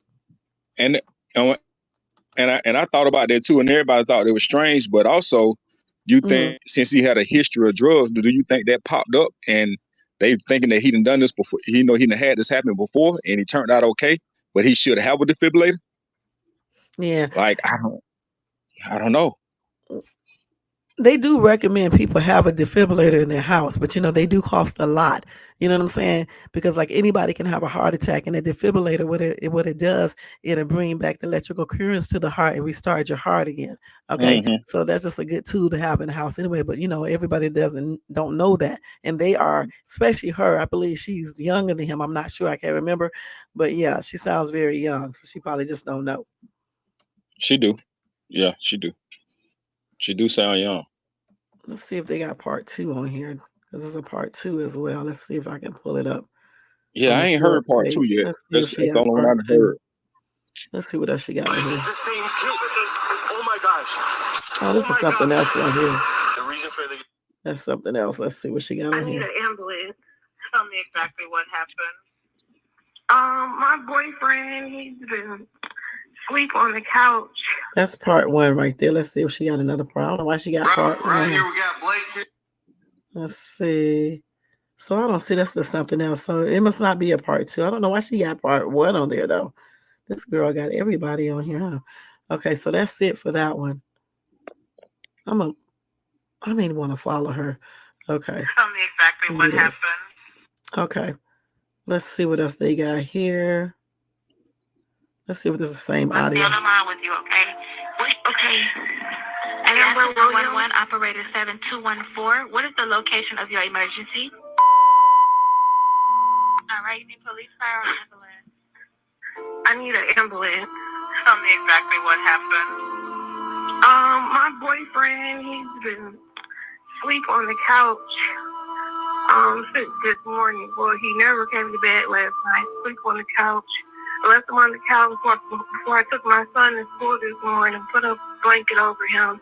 and and I thought about that too, and everybody thought it was strange. But also, you
Hmm.
think since he had a history of drugs, do you think that popped up and they thinking that he done this before? He done had this happen before, and he turned out okay, but he should have a defibrillator.
Yeah.
Like I don't know.
They do recommend people have a defibrillator in their house, but they do cost a lot. You know what I'm saying? Because like anybody can have a heart attack, and a defibrillator, what it does, it'll bring back the electrical currents to the heart and restart your heart again. Okay,
Hmm.
so that's just a good tool to have in the house anyway. But everybody don't know that, and they are, especially her. I believe she's younger than him. I'm not sure. I can't remember, but yeah, she sounds very young, so she probably just don't know.
She do. Yeah, she do. She do sound young.
Let's see if they got part two on here because there's a part two as well. Let's see if I can pull it up
Yeah,
on
I
the
ain't
court
heard part
page.
two yet.
Let's see if she
That's the
got
only one I
part
done
two.
heard.
Let's see what else she got on
This
here.
is the same kid. Oh my gosh.
Oh, this is something else right here.
The reason for the
That's something else. Let's see what she got
I
on
need
here.
an ambulance.
Tell me exactly what happened.
My boyfriend, he's been asleep on the couch.
That's part one right there. Let's see if she got another part. I don't know why she got part one.
right here we got Blake.
Let's see. So I don't see that's just something else. So it must not be a part two. I don't know why she got part one on there though. This girl got everybody on here, huh? Okay, so that's it for that one. I may want to follow her. Okay.
Tell me exactly what happened.
Okay. Let's see what else they got here. Let's see if this is the same
Let's be
audio.
on the line with you, okay?
Okay.
Amber 111, operator 7214. What is the location of your emergency? All right, you need police, fire, or ambulance?
I need an ambulance.
Tell me exactly what happened.
My boyfriend, he's been asleep on the couch since this morning. Well, he never came to bed last night. Sleep on the couch. I left him on the couch before I took my son to school this morning. Put a blanket over him.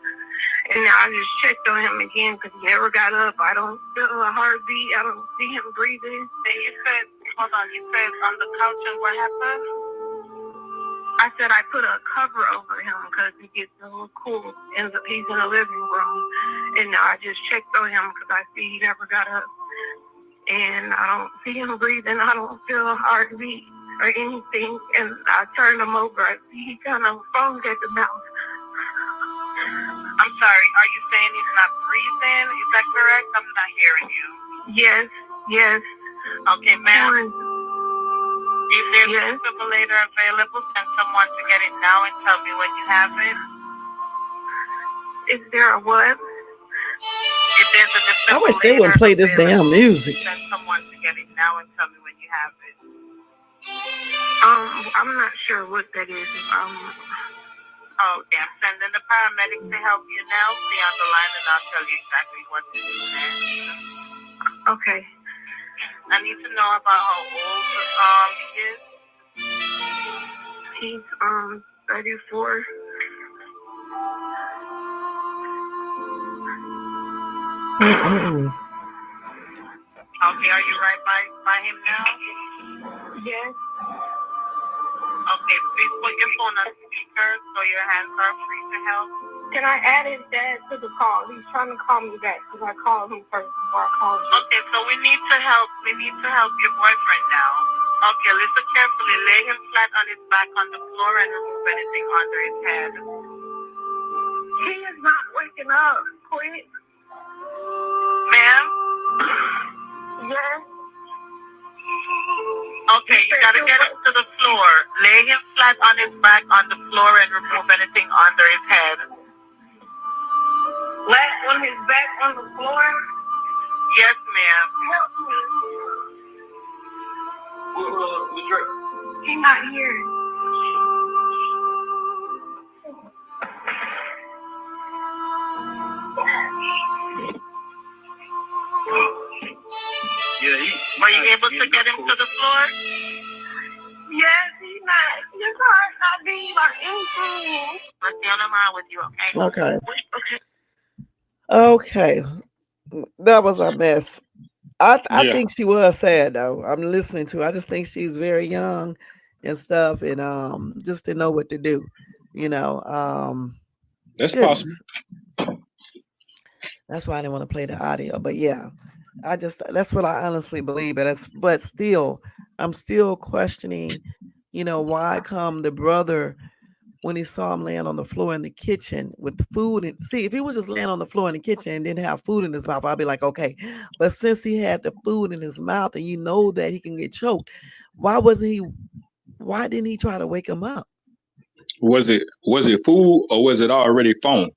And now I just checked on him again because he never got up. I don't feel a heartbeat. I don't see him breathing.
And you said, hold on, you said on the couch and what happened?
I said I put a cover over him because he gets a little cool. And he's in the living room. And now I just checked on him because I see he never got up. And I don't see him breathing. I don't feel a heartbeat or anything. And I turned him over. I see he kind of foamed at the mouth.
I'm sorry, are you saying he's not breathing? Is that correct? I'm not hearing you.
Yes.
Okay, ma'am. If there's a defibrillator available, send someone to get it now and tell me when you have it.
Is there a what?
If there's a defibrillator
I wish they wouldn't play this damn music.
Send someone to get it now and tell me when you have it.
I'm not sure what that is.
Okay, I'm sending the paramedics to help you now. Stay on the line and I'll tell you exactly what to do next.
Okay.
I need to know about how old he is.
He's 34.
Okay, are you right by him now?
Yes.
Okay, please put your phone on speaker so your hands are free to help.
Can I add his dad to the call? He's trying to call me back because I called him first before I called you.
Okay, so we need to help your boyfriend now. Okay, listen carefully. Lay him flat on his back on the floor and remove anything under his head.
He is not waking up. Quick.
Ma'am?
Yes.
Okay, you gotta get him to the floor. Lay him flat on his back on the floor and remove anything under his head.
Flat on his back on the floor?
Yes, ma'am.
Help me. He's not here.
Were you able to get him to the floor?
Yes, he's not. His heart not beating or anything.
Let's stay on the line with you, okay?
Okay. That was a mess. I
Yeah.
think she was sad though. I'm listening to her. I just think she's very young and stuff, and just didn't know what to do. You know,
That's
goodness.
possible.
That's why I didn't want to play the audio. But yeah, that's what I honestly believe. But still, I'm still questioning, why come the brother, when he saw him laying on the floor in the kitchen with the food, and see, if he was just laying on the floor in the kitchen and didn't have food in his mouth, I'd be like, okay. But since he had the food in his mouth and you know that he can get choked, why didn't he try to wake him up?
Was it food or was it already phone?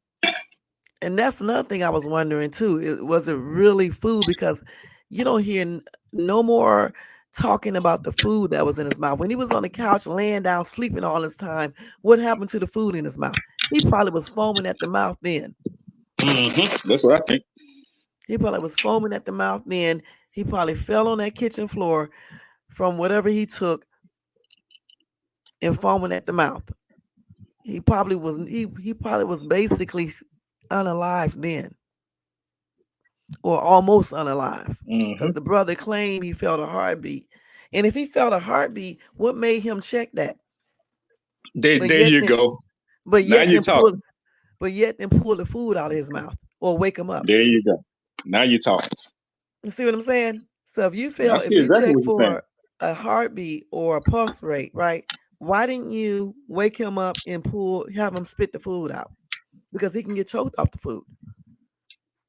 And that's another thing I was wondering too. Was it really food? Because you don't hear no more talking about the food that was in his mouth. When he was on the couch laying down sleeping all this time, what happened to the food in his mouth? He probably was foaming at the mouth then.
Mm-hmm. That's what I think.
He probably was foaming at the mouth then. He probably fell on that kitchen floor from whatever he took and foaming at the mouth. He probably was basically unalive then, or almost unalive, because the brother claimed he felt a heartbeat. And if he felt a heartbeat, what made him check that?
There you go.
But
Now
yet
you talk.
then pull the food out of his mouth or wake him up.
There you go. Now you talk.
You see what I'm saying? So if you
exactly
check
what you're saying.
for a heartbeat or a pulse rate, right? Why didn't you wake him up and have him spit the food out? Because he can get choked off the food.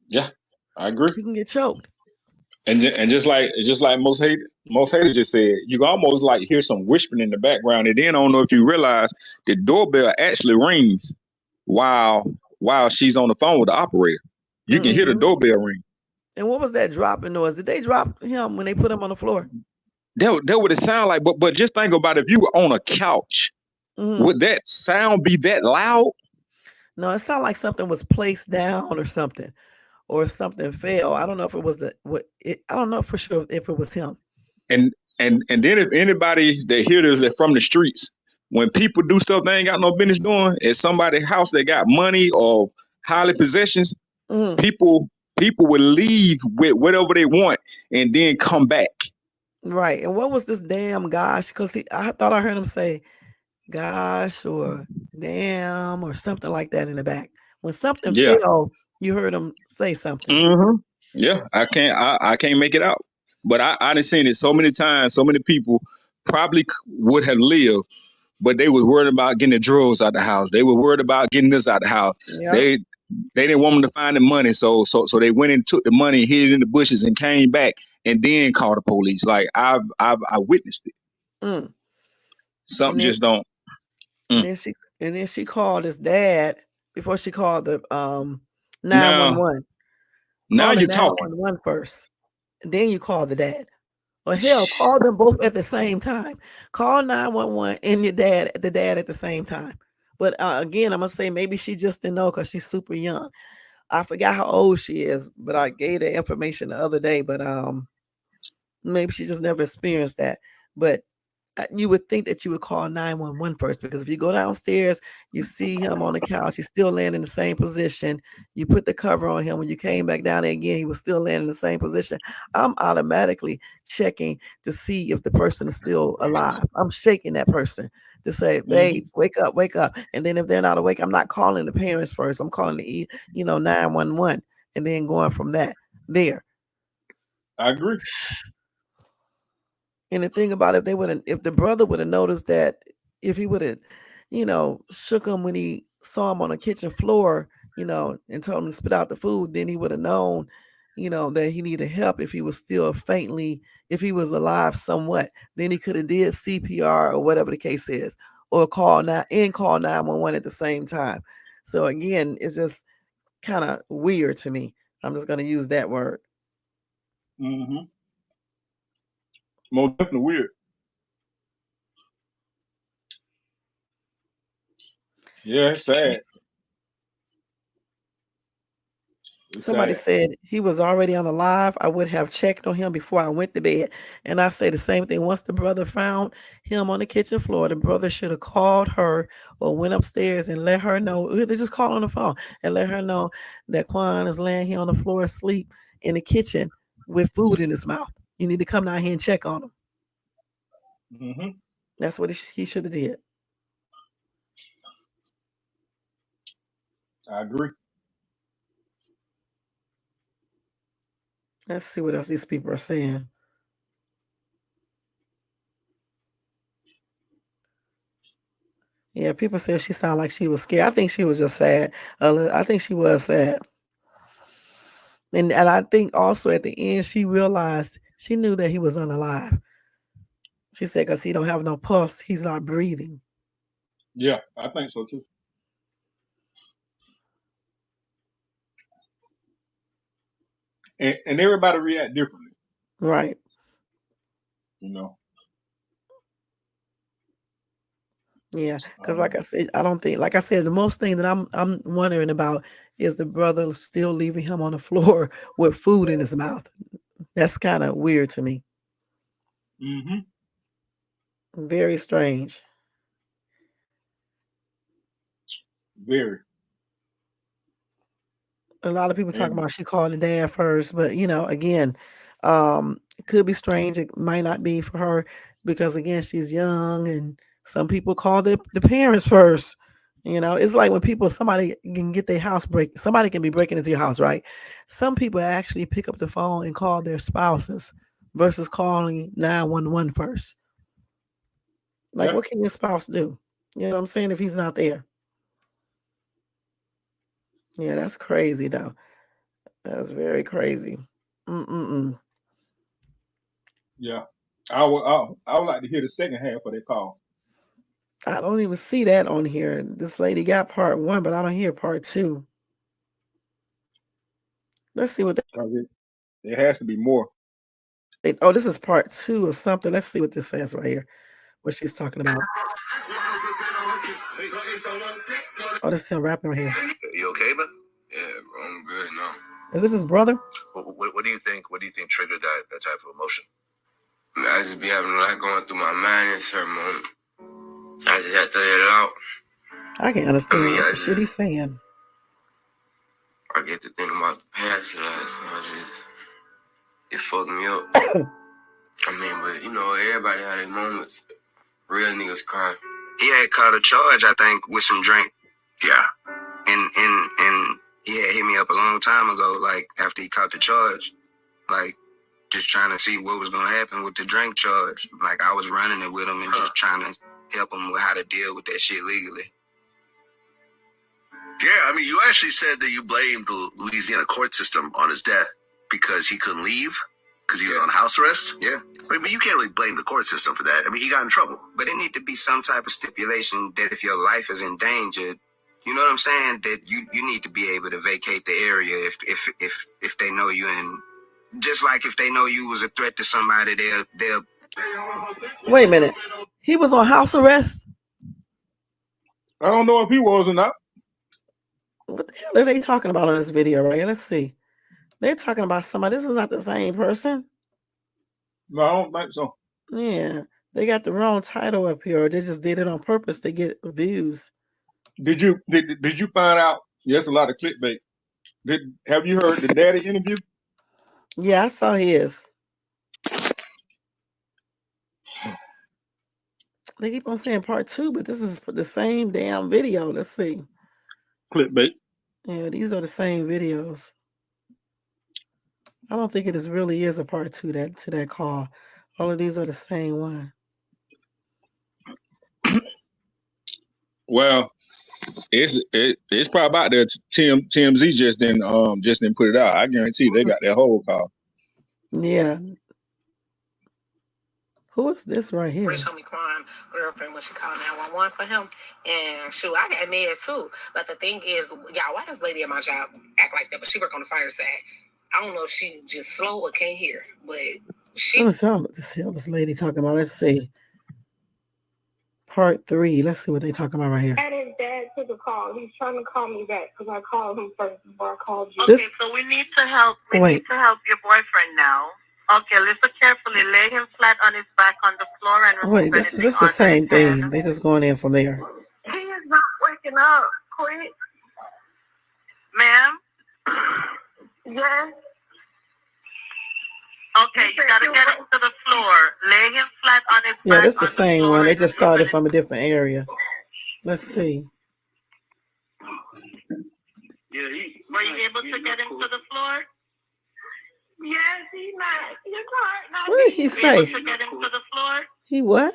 Yeah, I agree.
He can get choked.
And just like most haters just said, you can almost like hear some whispering in the background, and then I don't know if you realize the doorbell actually rings while she's on the phone with the operator. You can hear the doorbell ring.
And what was that dropping noise? Did they drop him when they put him on the floor?
That would it sound like, but just think about it, if you were on a couch, would that sound be that loud?
No, it sounded like something was placed down or something fell. I don't know if it was I don't know for sure if it was him.
And then if anybody that hear this that from the streets, when people do stuff they ain't got no business doing at somebody's house that got money or highly possessions, people will leave with whatever they want and then come back.
Right. And what was this damn gosh? Because I thought I heard him say gosh or damn or something like that in the back. When something fell, you heard him say something.
Yeah, I can't make it out. But I done seen it so many times. So many people probably would have lived, but they was worried about getting the drugs out the house. They were worried about getting this out the house.
Yep.
They didn't want them to find the money, so they went and took the money and hid it in the bushes and came back and then called the police. Like I witnessed it.
Mm.
Something
And then,
just don't.
and then she called his dad before she called the
Now
911.
now
Call the
you're talking.
911 first. And then you call the dad. Or hell,
Shh.
call them both at the same time. Call 911 and the dad at the same time. But again, I'm gonna say maybe she just didn't know because she's super young. I forgot how old she is, but I gave the information the other day. But maybe she just never experienced that. But you would think that you would call 911 first, because if you go downstairs, you see him on the couch, he's still laying in the same position. You put the cover on him. When you came back down there again, he was still laying in the same position. I'm automatically checking to see if the person is still alive. I'm shaking that person to say, babe, wake up, wake up. And then if they're not awake, I'm not calling the parents first. I'm calling the 911 and then going from that there.
I agree.
And the thing about it, if the brother would have noticed that, if he would have, shook him when he saw him on the kitchen floor, and told him to spit out the food, then he would have known, that he needed help. If he was still if he was alive somewhat, then he could have did CPR or whatever the case is, or call 911 at the same time. So again, it's just kind of weird to me. I'm just going to use that word.
Mm-hmm. More definitely weird. Yeah, it's sad. It's
Somebody
sad.
said he was already unalive. I would have checked on him before I went to bed. And I say the same thing. Once the brother found him on the kitchen floor, the brother should have called her or went upstairs and let her know. They just call on the phone and let her know that Quan is laying here on the floor asleep in the kitchen with food in his mouth. You need to come down here and check on him.
Mm-hmm.
That's what he should have did.
I agree.
Let's see what else these people are saying. Yeah, people said she sounded like she was scared. I think she was just sad. I think she was sad. And I think also at the end, she realized, she knew that he was unalive. She said, because he don't have no pulse, he's not breathing.
Yeah, I think so too. And everybody react differently,
Right.
you know.
Yeah. Because like I said, I don't think, like I said, the most thing that I'm wondering about is the brother still leaving him on the floor with food in his mouth. That's kind of weird to me.
Mm-hmm.
Very strange.
Very.
A lot of people talking
And
about she called the dad first, but again, it could be strange. It might not be for her because again, she's young, and some people call the parents first. It's like when somebody can get their house somebody can be breaking into your house, right? Some people actually pick up the phone and call their spouses versus calling 911 first. Like,
yeah,
what can your spouse do? You know what I'm saying? If he's not there. Yeah, that's crazy though. That's very crazy. Mm-mm-mm.
yeah. I would like to hear the second half of that call.
I don't even see that on here. This lady got part 1, but I don't hear part 2. Let's see what
Because it has to be more.
oh, this is part 2 of something. Let's see what this says right here. What she's talking about. Oh, this is him rapping right here.
You okay, man? Yeah, bro, I'm good now.
Is this his brother?
What do you think? What do you think triggered that type of emotion?
I just be having a lot going through my mind in certain moments. I just have to let it out.
I can't understand what the shit he's saying.
I get to think about the past last time. It fucked me up. I mean, but everybody had their moments. Real niggas cry.
He had caught a charge, I think, with some drink. Yeah. And he had hit me up a long time ago, like after he caught the charge, like just trying to see what was gonna happen with the drink charge. Like I was running it with him and just trying to help him with how to deal with that shit legally.
Yeah, I mean, you actually said that you blamed the Louisiana court system on his death because he couldn't leave. Because he was on house arrest? Yeah. But you can't really blame the court system for that. I mean, he got in trouble.
But it need to be some type of stipulation that if your life is endangered, you know what I'm saying, that you need to be able to vacate the area if they know you in. Just like if they know you was a threat to somebody, they'll.
Wait a minute. He was on house arrest?
I don't know if he was or not.
What the hell are they talking about on this video right here? Let's see. They're talking about somebody. This is not the same person.
No, I don't think so.
Yeah. They got the wrong title up here, or they just did it on purpose to get views.
Did you find out? Yes, a lot of clickbait. Have you heard the daddy interview?
Yeah, I saw his. They keep on saying part 2, but this is the same damn video. Let's see.
Clickbait.
Yeah, these are the same videos. I don't think it really is a part 2 to that call. All of these are the same one.
Well, it's probably about that. TMZ just didn't put it out. I guarantee they got that whole call.
Yeah. Who is this right here?
Rich Homie Quan girlfriend when she called 911 for him. And shoot, I got mad too. But the thing is, y'all, why this lady at my job act like that? But she work on the fire side. I don't know if she just slow or can't hear. But she.
Let me see what this lady talking about. Let's see. Part 3. Let's see what they talking about right here.
And his dad took a call. He's trying to call me back because I called him first before I called you.
Okay, so we need to help. We need to help your boyfriend now. Okay, listen carefully. Lay him flat on his back on the floor and
wait, this is the same thing. They just going in from there.
He is not waking up. Quick.
Ma'am?
Yes.
Okay, you gotta get him to the floor. Lay him flat on his back.
Yeah, this is the same one. They just started from a different area. Let's see.
Yeah, were you able to get him to the floor?
Yes, he's not. Your car.
What did he say?
Able to get him to the floor?
He what?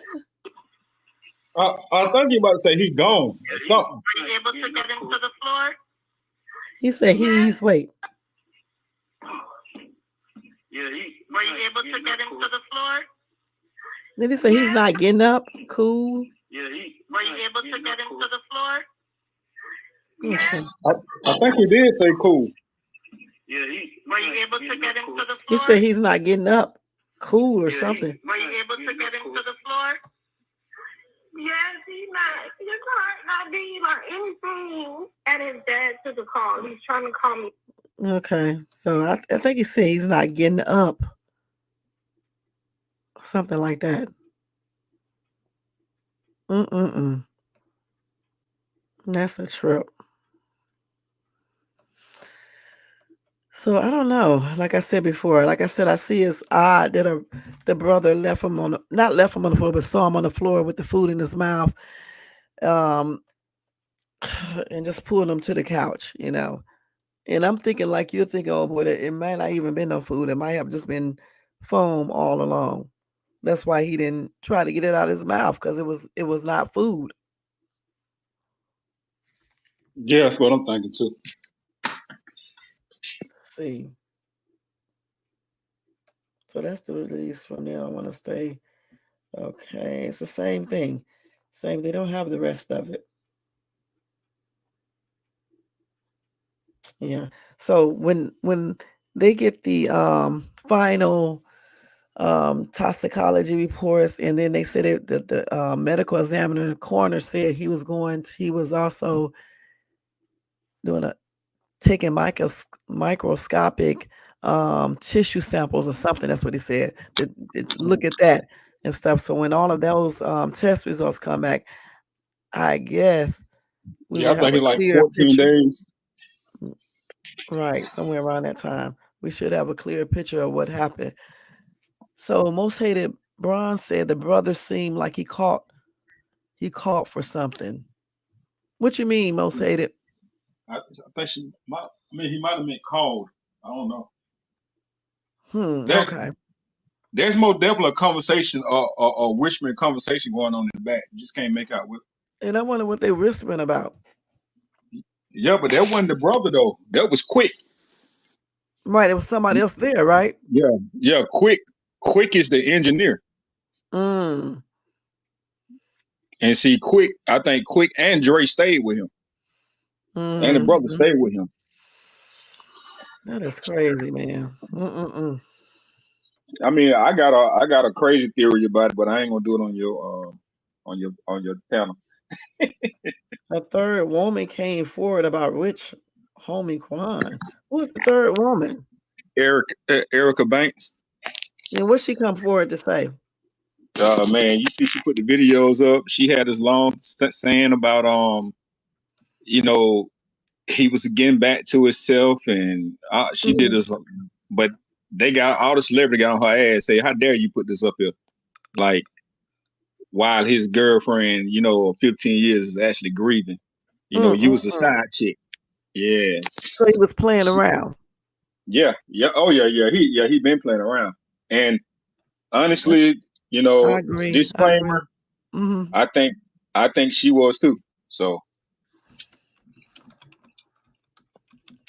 I think you about to say he gone or something.
Were you able to get him to the floor?
He said he's wait.
Yeah, were you able to get him to the floor?
Did he say he's not getting up? Cool.
Yeah, were you able to get him to the floor?
Yes.
I think he did say cool.
Yeah, were you able to get him to the floor?
He said he's not getting up. Cool or something.
Were you able to get him to the floor?
Yes, he's not. Your car not being or anything. And his dad took a call. He's trying to call me.
Okay, so I think he said he's not getting up. Something like that. That's a trip. So I don't know. Like I said before, I see it's odd that the brother left him on not left him on the floor, but saw him on the floor with the food in his mouth, and just pulled him to the couch, you know. And I'm thinking like you're thinking, oh boy, it might not even been no food. It might have just been foam all along. That's why he didn't try to get it out of his mouth, because it was not food.
Yeah, that's what I'm thinking too.
See. So that's the release from there. I want to stay. Okay, it's the same thing. Same. They don't have the rest of it. Yeah. So when they get the final toxicology reports, and then they said that the medical examiner in the coroner said he was also taking microscopic tissue samples or something. That's what he said. To look at that and stuff. So when all of those test results come back, I guess we will have a
like
clear
14
picture.
days.
Right, somewhere around that time. We should have a clear picture of what happened. So Most Hated Bron said the brother seemed like he caught for something. What you mean, Most Hated?
I think he might have been called. I don't know.
Okay.
There's more definitely a conversation, a whispering conversation going on in the back. You just can't make out what.
And I wonder what they whispering about.
Yeah, but that wasn't the brother though. That was quick.
Right, it was somebody else there, right?
Yeah. Quick is the engineer,
Mm.
and see, I think Quick and Dre stayed with him, and the brother
Mm-hmm.
stayed with him.
That is crazy, man. Mm-mm-mm.
I mean, I got a crazy theory about it, but I ain't gonna do it on your panel.
A third woman came forward about Rich Homie Quan. Who was the third woman?
Erica Banks.
And what she come forward to say?
Man, you see, she put the videos up. She had this long saying about you know, he was getting back to himself, and she did this, but they got all the celebrity got on her ass, say, "How dare you put this up here?" Like, while his girlfriend, 15 years is actually grieving. You was a
Mm-mm-mm.
side chick. Yeah.
So he was playing around.
Yeah. Oh yeah. He been playing around. And honestly,
I agree.
disclaimer,
Mm-hmm.
I think she was too. So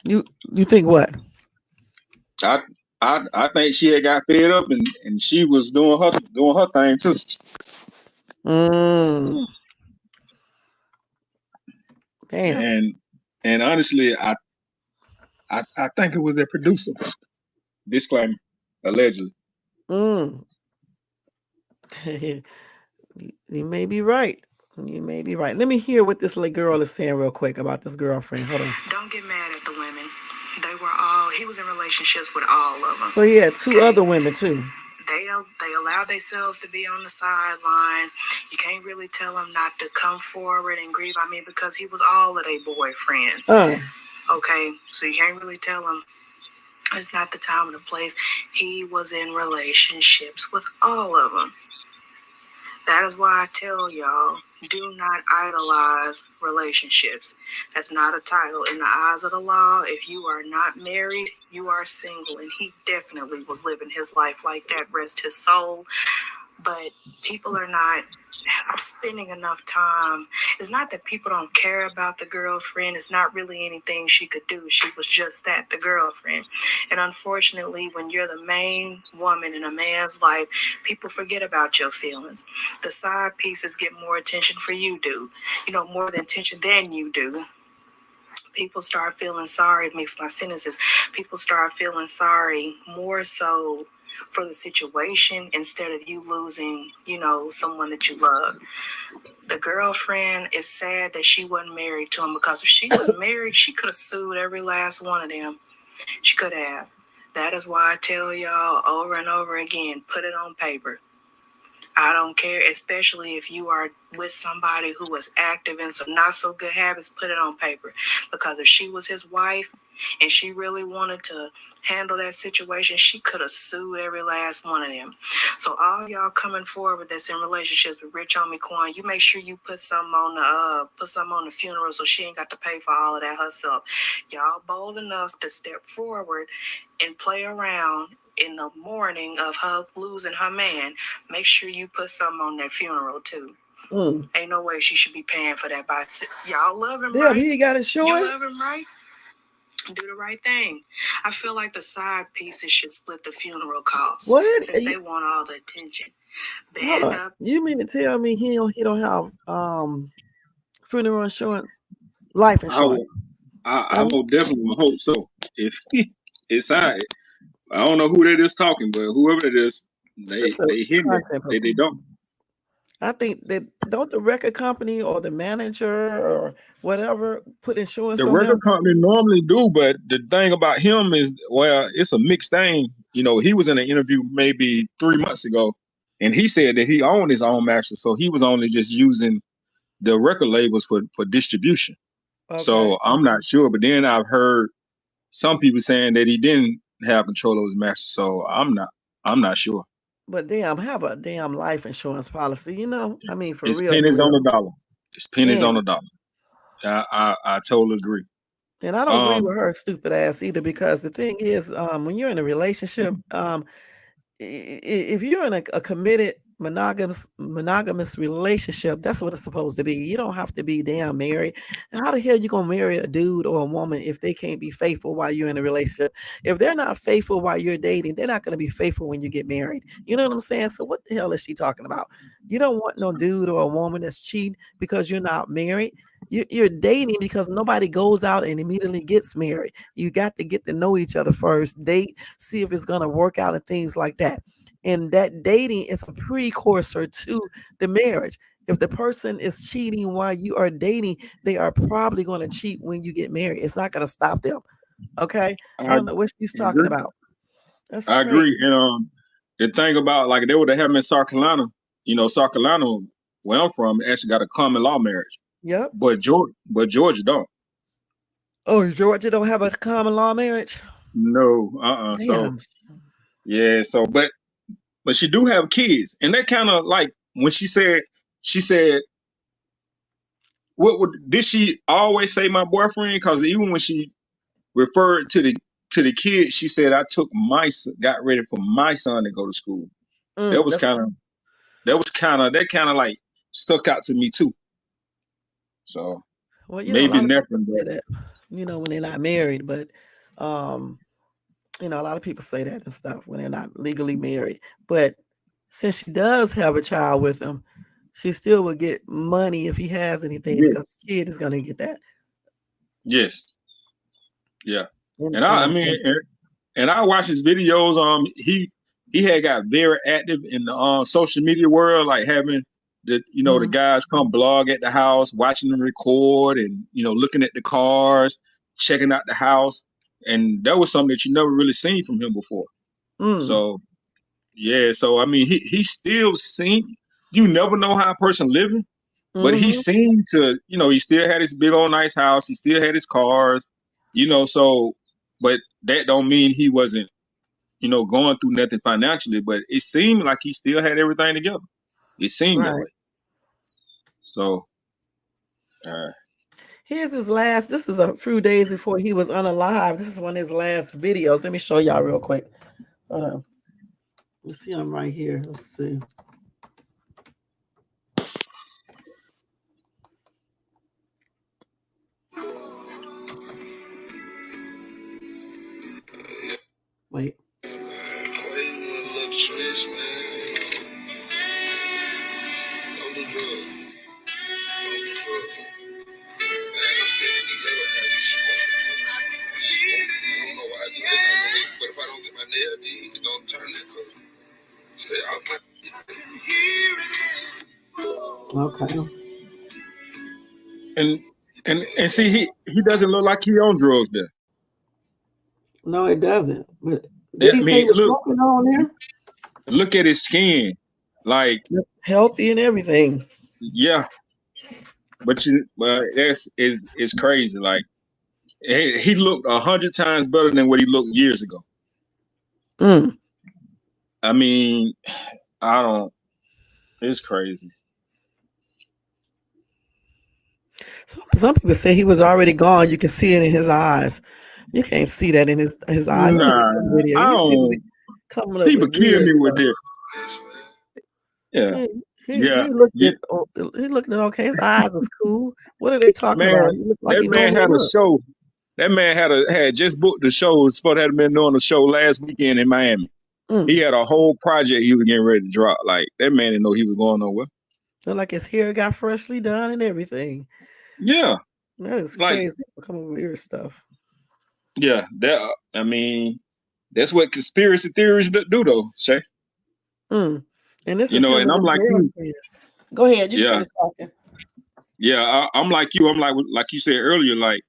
You think what?
I I think she had got fed up, and she was doing her thing too.
Mm. Damn.
And honestly, I think it was their producer. Disclaimer, allegedly.
Mm. You may be right. You may be right. Let me hear what this little girl is saying real quick about this girlfriend. Hold on.
Don't get mad at the women. He was in relationships with all of them.
So he had two other women too.
They allow themselves to be on the sideline. You can't really tell them not to come forward and grieve. I mean, because he was all of their boyfriends. Okay, so you can't really tell them it's not the time or the place. He was in relationships with all of them. That is why I tell y'all, do not idolize relationships. That's not a title. In the eyes of the law, if you are not married, you are single. And he definitely was living his life like that, rest his soul. But people are not spending enough time. It's not that people don't care about the girlfriend. It's not really anything she could do. She was just that, the girlfriend. And unfortunately, when you're the main woman in a man's life, people forget about your feelings. The side pieces get more attention for you do. More attention than you do. People start feeling sorry, mix my sentences. People start feeling sorry more so for the situation instead of you losing, someone that you love. The girlfriend is sad that she wasn't married to him, because if she was married, she could have sued every last one of them. She could have. That is why I tell y'all over and over again, put it on paper. I don't care, especially if you are with somebody who is active in some not so good habits, put it on paper. Because if she was his wife and she really wanted to handle that situation, she could have sued every last one of them. So all y'all coming forward that's in relationships with Rich Homie Quan, you make sure you put something on the funeral so she ain't got to pay for all of that herself. Y'all bold enough to step forward and play around in the morning of her losing her man. Make sure you put something on that funeral too. Ain't no way she should be paying for that. Y'all love him, right?
He got insurance.
You love him, right? Do the right thing. I feel like the side pieces should split the funeral costs.
What?
Since they want all the attention.
Hold on. You mean to tell me he don't have funeral insurance, life insurance?
I most definitely hope so. If it's I don't know who that is talking, but whoever it is, they hit me. They don't.
I think that don't the record company or the manager or whatever put insurance
The
on
record
them?
company normally do, but the thing about him is, well, it's a mixed thing. He was in an interview maybe 3 months ago, and he said that he owned his own master, so he was only just using the record labels for distribution. Okay. So I'm not sure, but then I've heard some people saying that he didn't have control of his master, so I'm not sure.
But damn, have a damn life insurance policy, I mean, for
It's
real.
pennies on the dollar. It's pennies on the dollar. I totally agree.
And I don't agree with her stupid ass either, because the thing is, when you're in a relationship, if you're in a committed monogamous relationship, that's what it's supposed to be. You don't have to be damn married. And how the hell you gonna marry a dude or a woman if they can't be faithful while you're in a relationship? If they're not faithful while you're dating, they're not gonna be faithful when you get married. You know what I'm saying? So what the hell is she talking about? You don't want no dude or a woman that's cheating because you're not married. You're dating because nobody goes out and immediately gets married. You got to get to know each other first, date, see if it's gonna work out and things like that. And that dating is a precursor to the marriage. If the person is cheating while you are dating, they are probably going to cheat when you get married. It's not going to stop them. Okay. I
I
don't know what she's talking
agree.
about. That's
I
crazy.
agree. And the thing about like they would have him in South Carolina, South Carolina, where I'm from, actually got a common law marriage.
Yep.
But Georgia don't.
Oh, Georgia don't have a common law marriage?
No, So
Damn.
yeah, but she do have kids. And that kind of like when she said what did she always say my boyfriend? Because even when she referred to the kid, she said I got ready for my son to go to school. That was
That's
that kind of like stuck out to me too. So
well, a
maybe
lot of people
nothing,
say
but
that, when they're not married, but um, a lot of people say that and stuff when they're not legally married. But since she does have a child with him, she still would get money if he has anything because
yes,
the kid is gonna get that.
yes, yeah.
And,
And I,
and,
I
um,
mean, and I watch his videos. He had got very active in the social media world, like having the
mm,
guys come blog at the house, watching them record, and looking at the cars, checking out the house, and that was something that you never really seen from him before.
mm,
So yeah, so I mean, he still seemed. You never know how a person living, but he
mm-hmm,
seemed to, he still had his big old nice house. He still had his cars, So, but that don't mean he wasn't, going through nothing financially. But it seemed like he still had everything together. It seemed that
right.
way. So, uh,
Here's his last. This is a few days before he was unalive. This is one of his last videos. Let me show y'all real quick. Hold on. Let's see him right here. Let's see. Wait.
But if I don't get my nail did, it don't turn that color. Stay off my.
Okay.
and see, he doesn't look like he on drugs there.
No, it doesn't. But
Yeah,
did he
I
say he
mean,
was smoking on there?
look at his skin, like
Healthy and everything.
yeah, but that's is crazy. Like he looked 100 times better than what he looked years ago.
Mm.
I mean, I don't. It's crazy.
Some people say he was already gone. You can see it in his eyes. You can't see that in his eyes. Let me get this
Nah,
video.
I
These people be
don't.
coming up
People
with
kill
weird
me with
stuff.
this. Yeah, yeah,
He looked
yeah.
at okay. His eyes is cool. What are they talking about?
Man,
He looked like
that
he
man
normally
had a
look.
show. That man had just booked the show. Was supposed to have been doing the show last weekend in Miami.
Mm.
He had a whole project he was getting ready to drop. Like that man didn't know he was going nowhere.
Look like his hair got freshly done and everything.
Yeah,
That is
like
crazy. People come up with weird stuff.
yeah. That I mean, that's what conspiracy theories do, though, Shay.
Mm. And this is him
And
and
I'm
his
like you.
girlfriend. Go ahead. You can
Yeah,
finish talking.
yeah. I'm like you. I'm like you said earlier. Like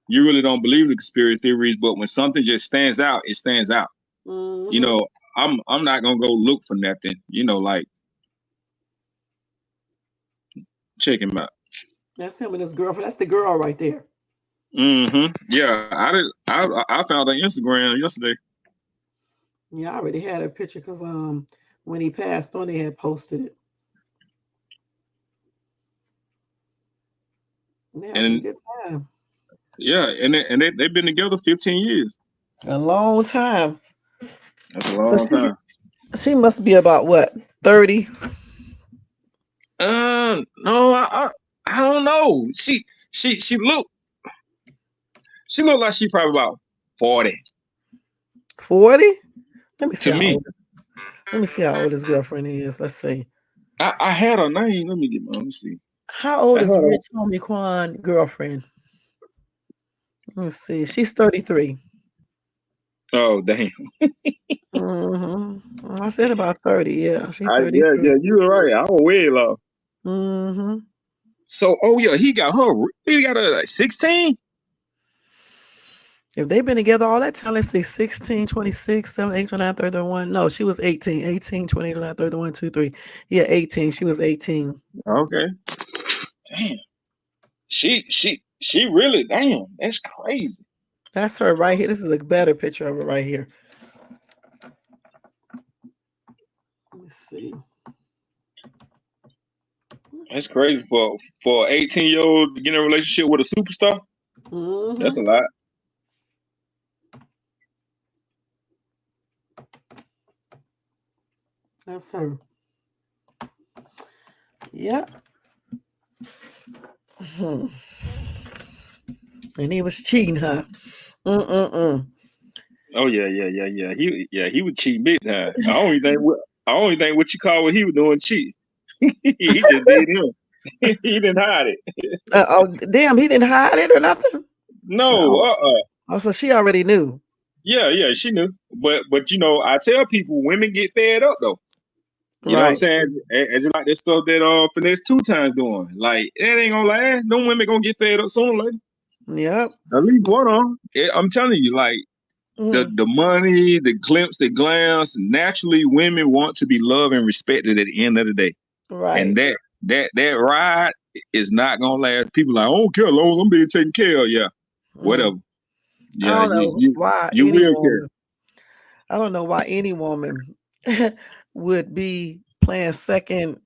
you really don't believe in the conspiracy theories, but when something just stands out, it stands out.
Mm-hmm.
I'm not gonna go look for nothing. Like check him out.
That's him and his girlfriend. That's the girl right there.
Mm-hmm. Yeah, I found on Instagram yesterday.
Yeah, I already had a picture because when he passed on, they had posted it. They having a
And
good time.
yeah, and they've been together 15 years.
A long time.
That's a
So
long time.
she must be about what, 30?
No, I don't know. She looked like she probably about 40.
40? Let me see
To
how
me.
old. Let me see how old his girlfriend is. Let's see.
I had her name. Let me see.
How old
I
is
had her.
Rich Homie Quan girlfriend? Let's see. She's 33.
Oh damn.
I said about 30. Yeah, she's 33.
Yeah, you were right. I was way low. So yeah, he got her. He got her like 16.
If they've been together all that time, let's see, 16, 26, 7, 8, 29, 31. No, she was 18. 18, 20, 29, 31, 2, 3. Yeah, 18. She was 18.
Okay. Damn. She really, damn, that's crazy.
That's her right here. This is a better picture of her right here. Let me see.
That's crazy for 18-year-old to get in a relationship with a superstar. That's a lot.
That's her. Yeah. And he was cheating, huh?
Oh yeah. He was cheating big time. I don't even think what you call what he was doing cheat. He just did him. He didn't hide it.
Oh, damn, he didn't hide it or nothing?
No,
Oh, so she already knew.
Yeah, she knew. But you know, I tell people women get fed up though. You know what I'm
Right.
saying? It's just like that stuff that Finesse 2 times doing. Like it ain't gonna last. Them women gonna get fed up sooner or later.
Yep.
At least one of them. I'm telling you, like the money, the glimpse, the glance. Naturally, women want to be loved and respected at the end of the day.
Right.
And that ride is not gonna last. People like, I don't care, as long as I'm being taken care of. Yeah, whatever. Yeah,
I don't know why
you
any
will care.
woman. I don't know why any woman would be playing second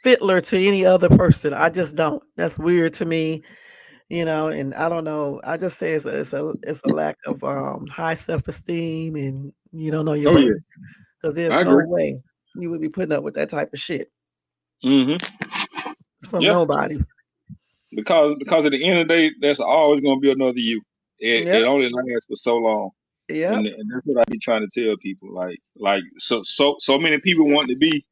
fiddler to any other person. I just don't. That's weird to me, and I don't know. I just say it's a lack of high self-esteem, and you don't know your
Oh
worth.
yes,
Because there's
I
no
agree.
way you would be putting up with that type of shit from
Yeah,
nobody.
because at the end of the day, there's always gonna be another you.
Yep.
It only lasts for so long.
Yep.
And that's what I be trying to tell people. Like so many people want to be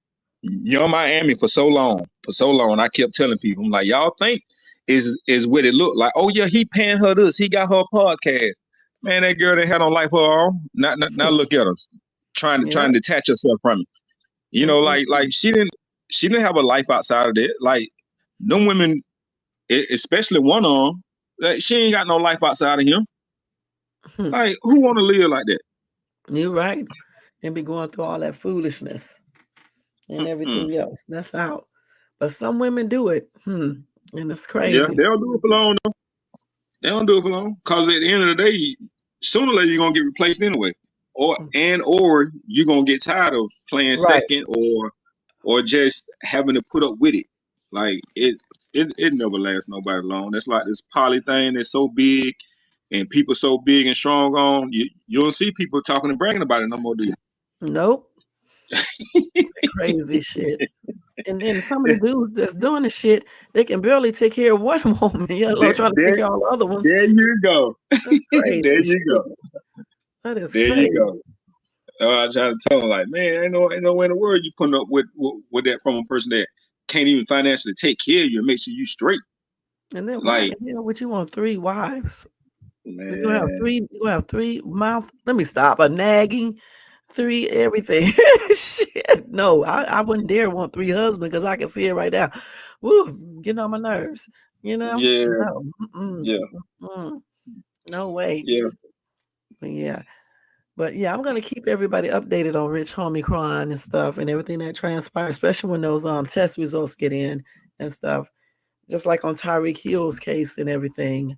Young Miami for so long. I kept telling people, I'm like, y'all think is what it looked like. Oh yeah, he paying her this. He got her a podcast. Man, that girl that had no life of her own. Now look at her, trying
Yep.
to detach herself from it. You know, like she didn't have a life outside of it. Like them women, especially one of them, like, she ain't got no life outside of him. Like who want to live like that?
You're right. And be going through all that foolishness and everything else. That's out. But some women do it. And it's
Yeah,
crazy.
they don't do it for long though. They don't do it for long. Cause at the end of the day, sooner or later you're gonna get replaced anyway. Or you're gonna get tired of playing
Right.
second or just having to put up with it. Like it never lasts nobody long. That's like this poly thing that's so big and people so big and strong on you don't see people talking and bragging about it no more, do you?
Nope. Crazy shit. And then some of the dudes that's doing the shit, they can barely take care of one woman, trying to take care of all the other ones.
There you go.
That's crazy.
There you
shit.
go.
That is
There
crazy.
you go. I try to tell them like, man, ain't no way in the world you putting up with that from a person that can't even financially take care of you and make sure you straight.
And then why
Like,
the hell would you want 3 wives? You're gonna have
man,
3. You gonna have 3 mouth. Let me stop. A nagging, 3 everything. Shit. No, I wouldn't dare want 3 husbands because I can see it right now. Woo, getting on my nerves. No.
yeah,
No way.
yeah.
Yeah. But yeah, I'm gonna keep everybody updated on Rich Homie Quan and stuff and everything that transpires, especially when those test results get in and stuff. Just like on Tyreek Hill's case and everything.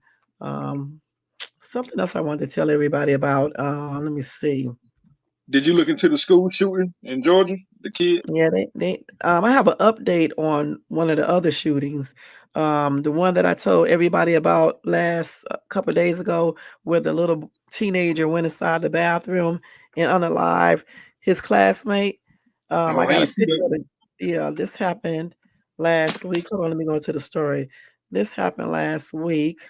Something else I wanted to tell everybody about. Let me see.
Did you look into the school shooting in Georgia? The kid?
Yeah, I have an update on one of the other shootings. The one that I told everybody about last couple of days ago, where the little teenager went inside the bathroom and unalived his classmate. I
Oh, I
got a
ain't see
picture
that.
of it. Yeah, this happened. last week. Hold on, let me go to the story. This happened last week.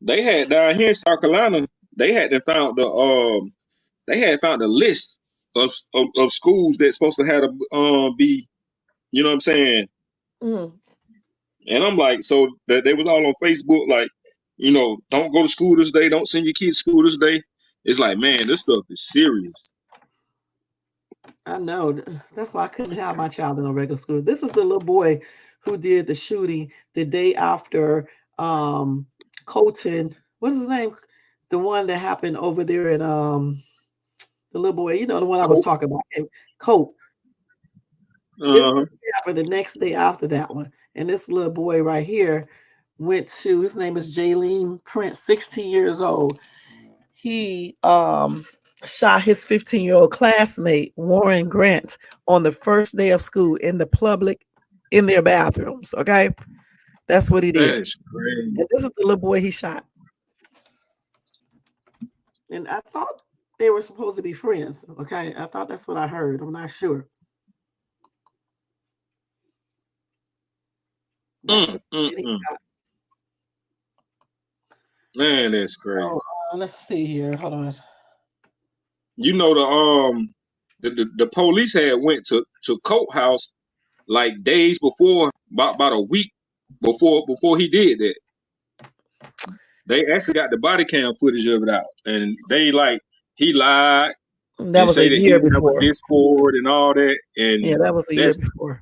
They had down here in South Carolina. They had found the list of schools that's supposed to have to be. You know what I'm saying?
Mm.
And I'm like, so that they was all on Facebook, like, don't go to school this day, don't send your kids to school this day. It's like, man, this stuff is serious.
I know. That's why I couldn't have my child in a regular school. This is the little boy who did the shooting the day after Colton. What is his name? The one that happened over there in the little boy, the one I was talking about. Colt. This happened the next day after that one. And this little boy right here went to, his name is Jaylene Prince, 16 years old. He shot his 15-year-old classmate, Warren Grant, on the first day of school in their bathrooms. Okay. That's what he did.
That's crazy.
And this is the little boy he shot. And I thought they were supposed to be friends. Okay. I thought that's what I heard. I'm not sure.
Man, that's crazy.
Let's see here. Hold on.
The police had went to Colt house like days before, about a week before he did that. They actually got the body cam footage of it out, and they he lied.
That was a year before.
Discord and all that, and
yeah, that was a year before.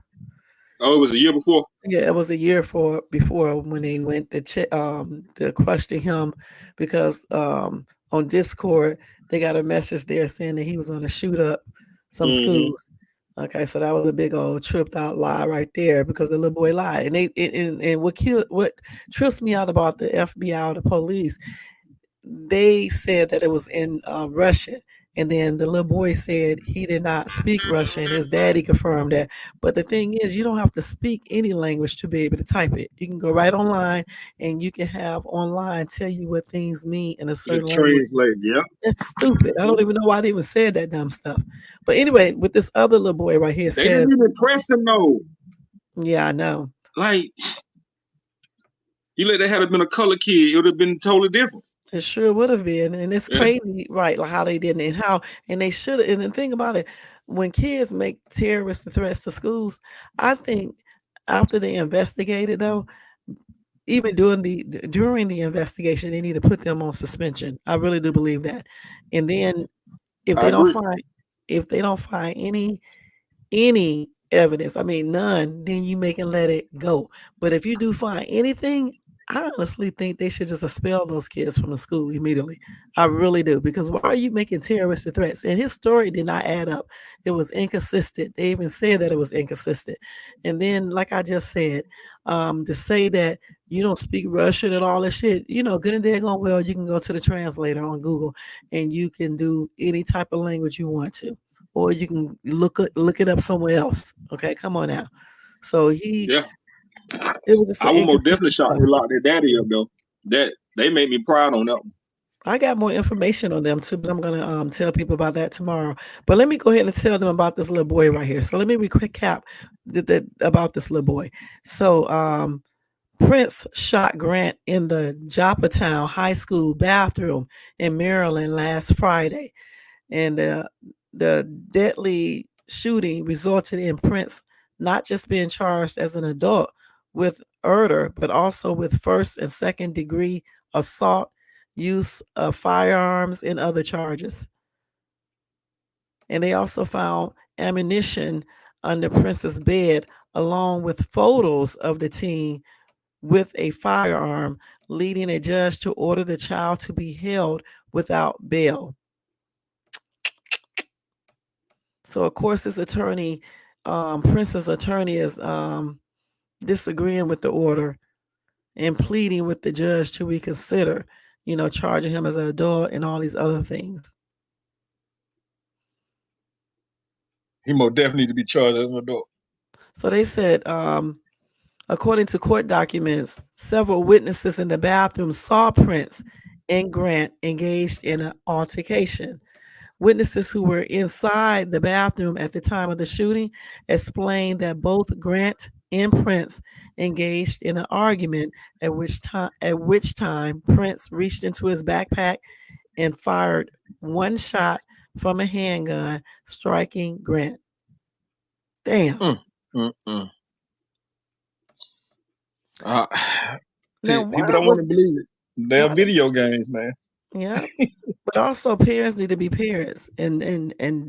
Oh, it was a year before.
Yeah, it was a year before when they went to question him because on Discord they got a message there saying that he was going to shoot up some schools. Okay, so that was a big old tripped out lie right there because the little boy lied. And what trips me out about the FBI or the police, they said that it was in Russian. And then the little boy said he did not speak Russian. His daddy confirmed that. But the thing is, you don't have to speak any language to be able to type it. You can go right online and you can have online tell you what things mean in a certain language.
Yeah.
That's stupid. I don't even know why they even said that dumb stuff. But anyway, with this other little boy right here,
they didn't even press him though.
Yeah, I know.
Like, you let that have been a color kid, it would have been totally different.
It sure would have been, and it's crazy, right? Like how they did it, and they should have. And the thing about it, when kids make terrorist threats to schools, I think after they investigated, though, even during the investigation, they need to put them on suspension. I really do believe that. And then if they don't find any evidence, I mean none, then you make and let it go. But if you do find anything, I honestly think they should just expel those kids from the school immediately. I really do, because why are you making terrorist threats? And his story did not add up. It was inconsistent. They even said that it was inconsistent. And then, like I just said, to say that you don't speak Russian and all that shit, good and daggone well, you can go to the translator on Google and you can do any type of language you want to, or you can look it up somewhere else. Okay, come on now. So it was
I would most definitely shock to lock their daddy up though. That they made me proud on that one.
I got more information on them too, but I'm gonna tell people about that tomorrow. But let me go ahead and tell them about this little boy right here. So let me recap about this little boy. So Prince shot Grant in the Joppatown High School bathroom in Maryland last Friday, and the deadly shooting resulted in Prince not just being charged as an adult with murder, but also with first and second degree assault, use of firearms, and other charges. And they also found ammunition under Prince's bed, along with photos of the teen with a firearm, leading a judge to order the child to be held without bail. So, of course, his attorney, Prince's attorney, is disagreeing with the order and pleading with the judge to reconsider, charging him as an adult and all these other things.
He most definitely need to be charged as an adult.
So they said, according to court documents, several witnesses in the bathroom saw Prince and Grant engaged in an altercation. Witnesses who were inside the bathroom at the time of the shooting explained that both Grant and Prince engaged in an argument at which time Prince reached into his backpack and fired one shot from a handgun, striking Grant. Damn.
Mm, mm, mm. Uh,
Now, why
people don't want
was
to believe it. They're
why?
video games, man.
Yeah, but also parents need to be parents and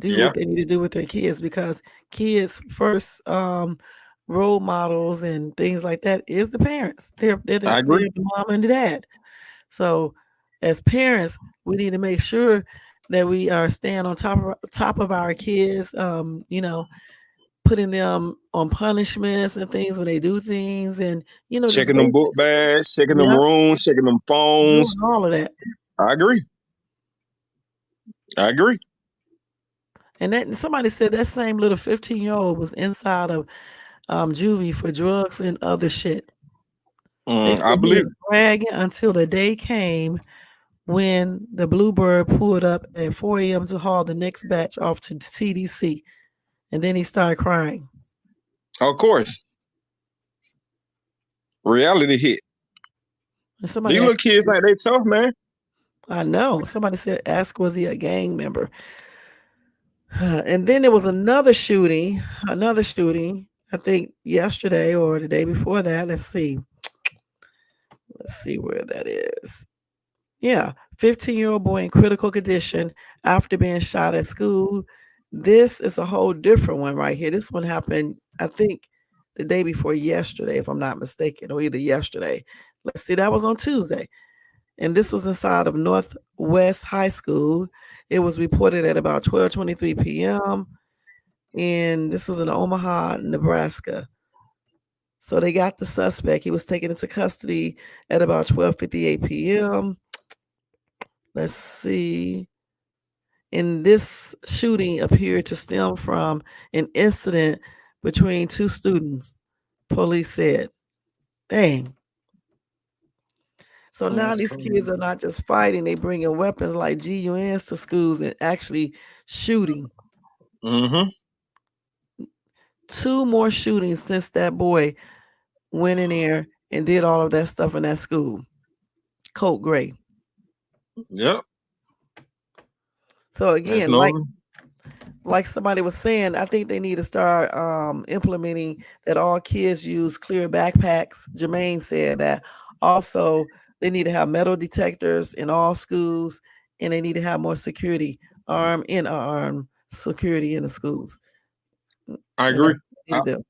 do
Yeah,
what they need to do with their kids because kids first role models and things like that is the parents.
I
They're
agree.
the mom and the dad. So as parents, we need to make sure that we are staying on top of our kids. Putting them on punishments and things when they do things, and just
Checking them book bags, checking them
yeah,
rooms, checking them
doing
phones.
all of that.
I agree. I agree.
And that somebody said that same little 15-year-old was inside of juvie for drugs and other shit. They
I
said he
believe
was
it.
bragging until the day came when the Bluebird pulled up at 4 a.m. to haul the next batch off to TDC. And then he started crying.
Of course, reality hit.
And somebody
These little
asked,
kids like they tough, man.
I know, somebody said, ask, was he a gang member? And then there was another shooting, I think yesterday or the day before that. Let's see where that is. Yeah, 15-year-old boy in critical condition after being shot at school. This is a whole different one right here. This one happened, I think, the day before yesterday, if I'm not mistaken, or either yesterday. Let's see, that was on Tuesday. And this was inside of Northwest High School. It was reported at about 12:23 p.m. And this was in Omaha, Nebraska. So they got the suspect. He was taken into custody at about 12:58 p.m. Let's see. And this shooting appeared to stem from an incident between two students, police said. Dang. So now
That's
these
crazy.
kids are not just fighting, they bringing weapons like GUNs to schools and actually shooting.
Mm-hmm.
Two more shootings since that boy went in there and did all of that stuff in that school. Colt Gray.
Yep.
So
That's
again, like
normal.
like somebody was saying, I think they need to start implementing that all kids use clear backpacks. Jermaine said that. Also, they need to have metal detectors in all schools, and they need to have more security, arm in arm security in the schools.
I
And that's
agree.
what they
I,
need to do.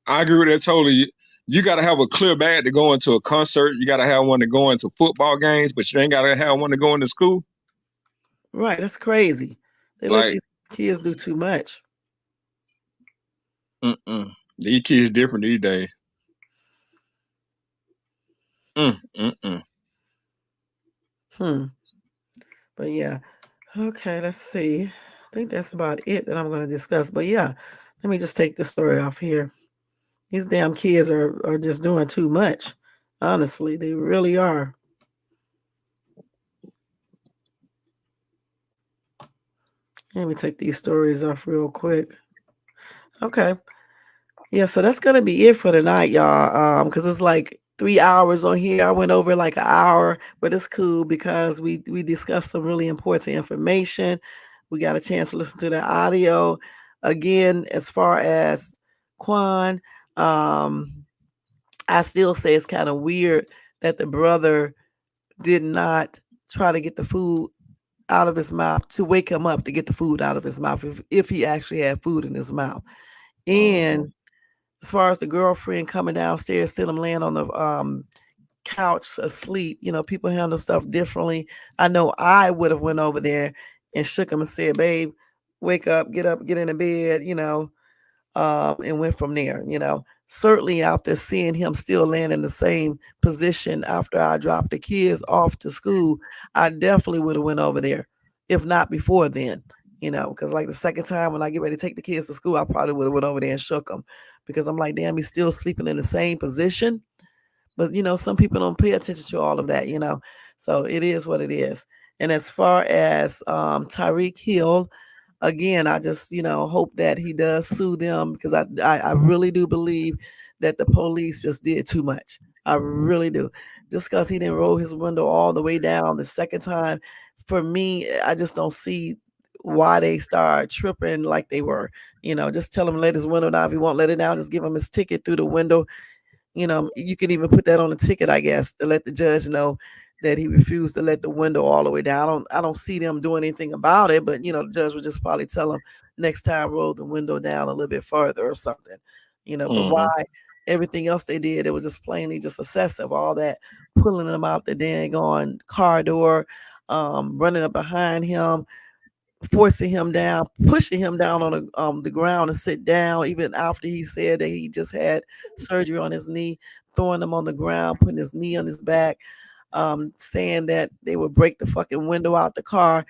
I agree with that totally. You got to have a clear bag to go into a concert. You got to have one to go into football games, but you ain't got to have one to go into school.
Right, that's crazy. They let
Like,
these kids do too much.
these kids different these days. Mm, mm, mm.
Hmm. But yeah. Okay, let's see. I think that's about it that I'm going to discuss. But yeah, let me just take this story off here. These damn kids are just doing too much. Honestly, they really are. Let me take these stories off real quick. Okay. Yeah, so that's gonna be it for tonight, y'all. Because it's like 3 hours on here. I went over like an hour, but it's cool because we discussed some really important information. We got a chance to listen to the audio. Again, as far as Quan, I still say it's kind of weird that the brother did not try to get the food out of his mouth to wake him up to get the food out of his mouth if he actually had food in his mouth. And as far as the girlfriend coming downstairs, still him laying on the couch asleep, people handle stuff differently. I know I would have went over there and shook him and said, "Babe, wake up, get in the bed," and went from there. Certainly after seeing him still laying in the same position after I dropped the kids off to school, I definitely would have went over there, if not before then. Because like the second time when I get ready to take the kids to school, I probably would have went over there and shook them because I'm like, damn, he's still sleeping in the same position. But some people don't pay attention to all of that. So it is what it is. And as far as Tyreek Hill, again, I just hope that he does sue them because I really do believe that the police just did too much. I really do. Just because he didn't roll his window all the way down the second time, for me, I just don't see why they start tripping like they were. Just tell him to let his window down. If he won't let it down, just give him his ticket through the window. You can even put that on the ticket, I guess, to let the judge know that he refused to let the window all the way down. I don't see them doing anything about it, but the judge would just probably tell him next time roll the window down a little bit further or something. But why everything else they did, it was just plainly just excessive. All that pulling him out the dang on car door, running up behind him, forcing him down, pushing him down on the ground and sit down, even after he said that he just had surgery on his knee, throwing him on the ground, putting his knee on his back, saying that they would break the fucking window out the car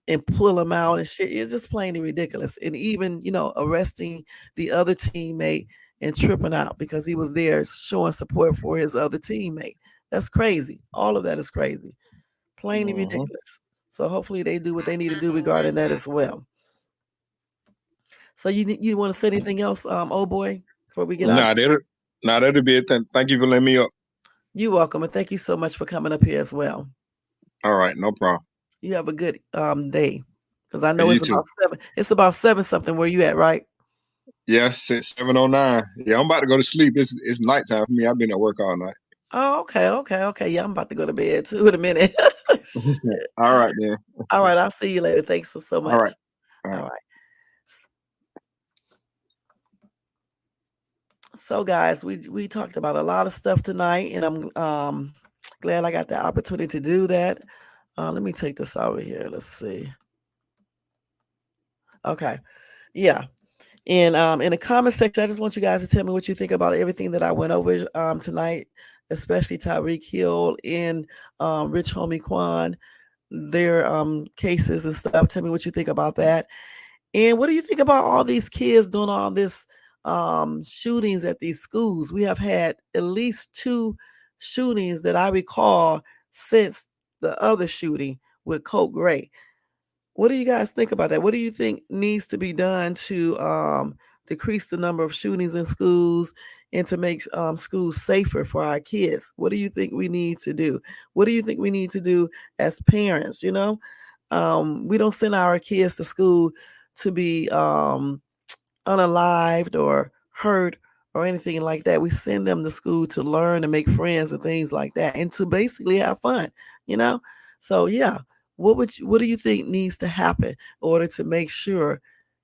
and pull him out and shit. It's just plainly ridiculous. And even, arresting the other teammate and tripping out because he was there showing support for his other teammate. That's crazy. All of that is crazy. Plainly ridiculous. So hopefully they do what they need to do regarding that as well. So you want to say anything else, old boy, before we get out?
That'll be it. Thank you for letting me up.
You're welcome, and thank you so much for coming up here as well.
All right, no problem.
You have a good day, because I know
You
it's
too.
about 7. It's about 7 something where you at, right?
Yes, it's 7:09. Yeah, I'm about to go to sleep. It's nighttime for me. I've been at work all night.
Oh, okay. Yeah, I'm about to go to bed too in a minute.
All right, then.
All right, I'll see you later. Thanks so much.
All right.
All right. So, guys, we talked about a lot of stuff tonight, and I'm glad I got the opportunity to do that. Let me take this over here. Let's see. Okay, yeah. And in the comment section, I just want you guys to tell me what you think about everything that I went over tonight, especially Tyreek Hill and Rich Homie Quan, their cases and stuff. Tell me what you think about that. And what do you think about all these kids doing all this shootings at these schools? We have had at least 2 shootings that I recall since the other shooting with Colt Gray. What do you guys think about that? What do you think needs to be done to decrease the number of shootings in schools and to make schools safer for our kids? What do you think we need to do? What do you think we need to do as parents? We don't send our kids to school to be unalived or hurt or anything like that. We send them to school to learn and make friends and things like that, and to basically have fun. So yeah. What do you think needs to happen in order to make sure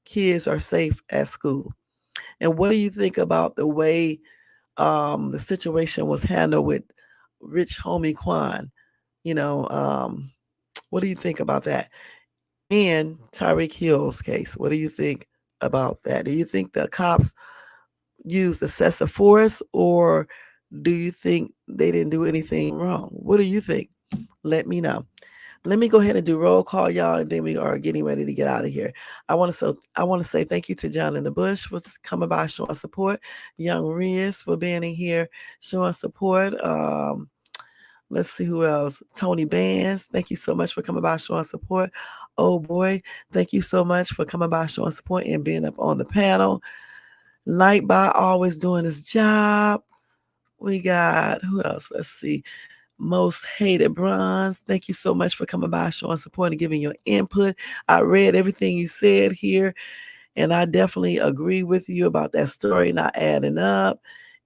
kids are safe at school? And what do you think about the way the situation was handled with Rich Homie Quan? What do you think about that? And Tyreek Hill's case, what do you think about that? Do you think the cops used excessive force, or do you think they didn't do anything wrong? What do you think? Let me know. Let me go ahead and do roll call, y'all, and then we are getting ready to get out of here. I want to say thank you to John in the Bush for coming by showing support. Young Riz for being in here showing support. Let's see who else. Tony Bands, thank you so much for coming by showing support. Oh boy, thank you so much for coming by showing support and being up on the panel. Lightbot always doing his job. We got who else? Let's see. Most Hated Bronze, thank you so much for coming by, showing support, and giving your input. I read everything you said here, and I definitely agree with you about that story not adding up.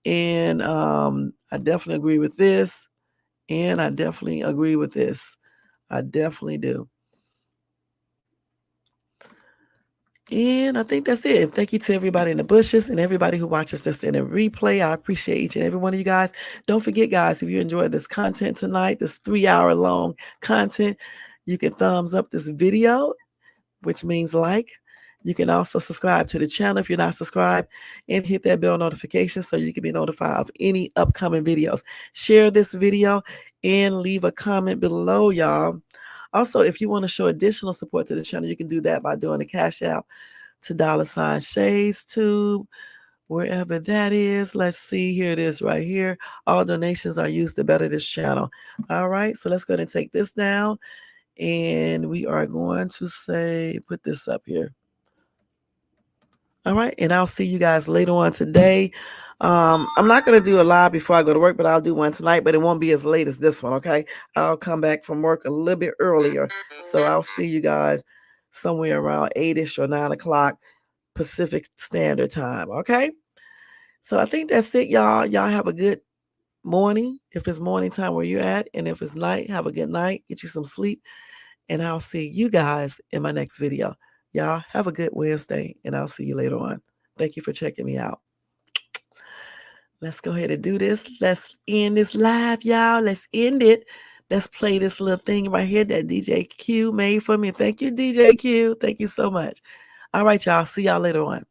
And I definitely agree with this, and I definitely agree with this. I definitely do. And I think that's it. Thank you to everybody in the bushes and everybody who watches this in a replay. I appreciate each and every one of you guys. Don't forget, guys, if you enjoyed this content tonight, this 3-hour long content, you can thumbs up this video, which means like. You can also subscribe to the channel if you're not subscribed, and hit that bell notification so you can be notified of any upcoming videos. Share this video and leave a comment below, y'all. Also, if you want to show additional support to the channel, you can do that by doing the Cash App to $ShadesTube, wherever that is. Let's see. Here it is right here. All donations are used to better this channel. All right. So let's go ahead and take this down. And we are going to put this up here. All right. And I'll see you guys later on today. I'm not going to do a live before I go to work, but I'll do one tonight, but it won't be as late as this one. Okay. I'll come back from work a little bit earlier. So I'll see you guys somewhere around 8ish or 9 o'clock Pacific Standard Time. Okay. So I think that's it, y'all. Y'all have a good morning if it's morning time where you're at. And if it's night, have a good night. Get you some sleep. And I'll see you guys in my next video. Y'all have a good Wednesday, and I'll see you later on. Thank you for checking me out. Let's go ahead and do this. Let's end this live, y'all. Let's end it. Let's play this little thing right here that DJ Q made for me. Thank you, DJ Q. Thank you so much. All right, y'all. See y'all later on.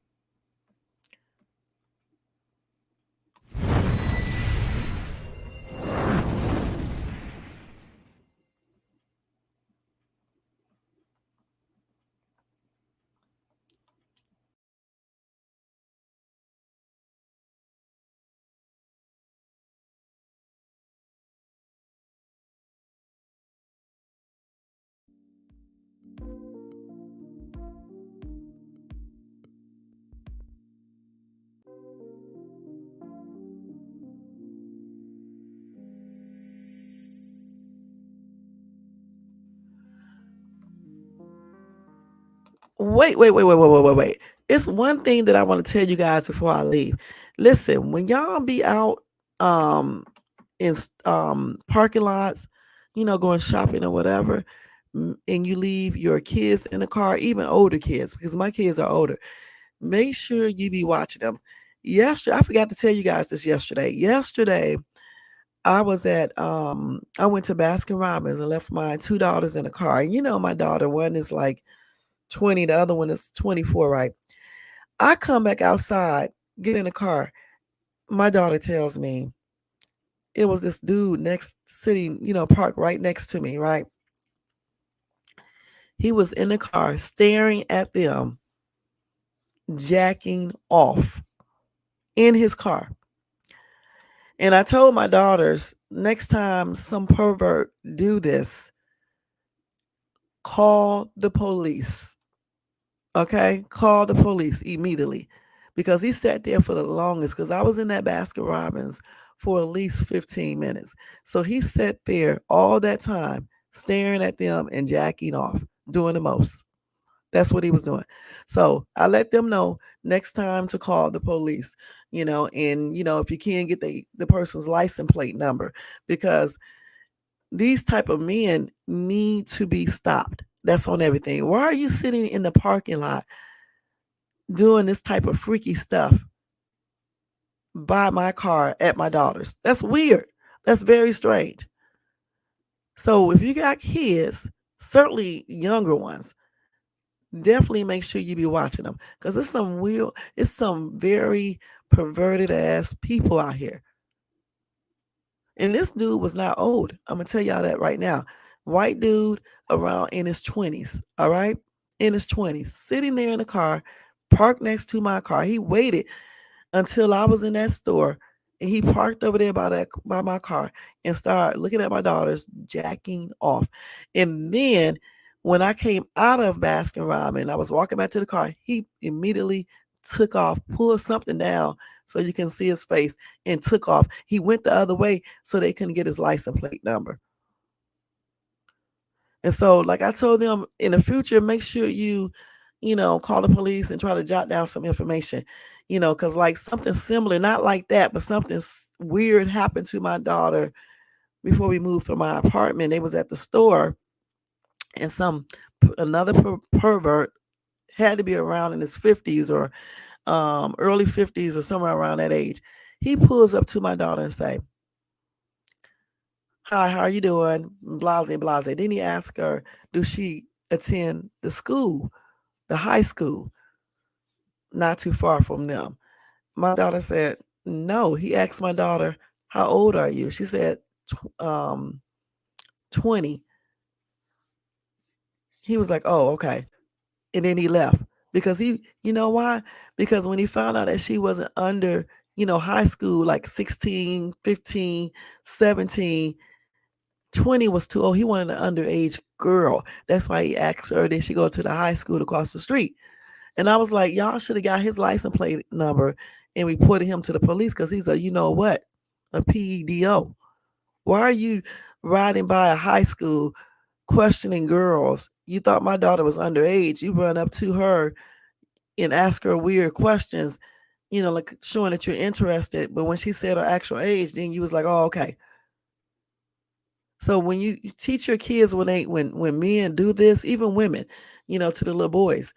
Wait. It's one thing that I want to tell you guys before I leave. Listen, when y'all be out in parking lots, going shopping or whatever, and you leave your kids in the car, even older kids, because my kids are older, make sure you be watching them. Yesterday, I forgot to tell you guys this yesterday. Yesterday, I was at I went to Baskin Robbins and left my two daughters in the car. And my daughter, one is like 20, the other one is 24, right? I come back outside, get in the car. My daughter tells me it was this dude parked right next to me, right? He was in the car staring at them, jacking off in his car. And I told my daughters, next time some pervert do this, call the police. Okay? Call the police immediately. Because he sat there for the longest, because I was in that Baskin Robbins for at least 15 minutes. So he sat there all that time, staring at them and jacking off, doing the most. That's what he was doing. So I let them know next time to call the police, and if you can get the person's license plate number, because these type of men need to be stopped. That's on everything. Why are you sitting in the parking lot doing this type of freaky stuff by my car at my daughter's? That's weird. That's very strange. So if you got kids, certainly younger ones, definitely make sure you be watching them, because it's some very perverted ass people out here. And this dude was not old. I'm gonna tell y'all that right now. White dude around in his 20s. All right, in his 20s, sitting there in the car, parked next to my car. He waited until I was in that store, and he parked over there by my car and started looking at my daughters jacking off. And then when I came out of Baskin Robbins, I was walking back to the car, he immediately took off, pulled something down so you can see his face, and took off. He went the other way so they couldn't get his license plate number. And so, like I told them, in the future, make sure you call the police and try to jot down some information, because like something similar, not like that, but something weird happened to my daughter before we moved from my apartment. They was at the store, and another pervert, had to be around in his 50s or early 50s or somewhere around that age. He pulls up to my daughter and say, "Hi, how are you doing?" Blase, blase. Then he asked her, "Do she attend the high school, not too far from them?" My daughter said, "No." He asked my daughter, "How old are you?" She said, 20. He was like, "Oh, okay." And then he left, because you know why? Because when he found out that she wasn't under, high school, like 16, 15, 17, 20 was too old. He wanted an underage girl. That's why he asked her, did she go to the high school across the street? And I was like, y'all should have got his license plate number and reported him to the police because he's a, you know what, a PEDO. Why are you riding by a high school questioning girls? You thought my daughter was underage. You run up to her and ask her weird questions, you know, like showing that you're interested. But when she said her actual age, then you was like, oh, okay. So when you teach your kids when men do this, even women, you know, to the little boys,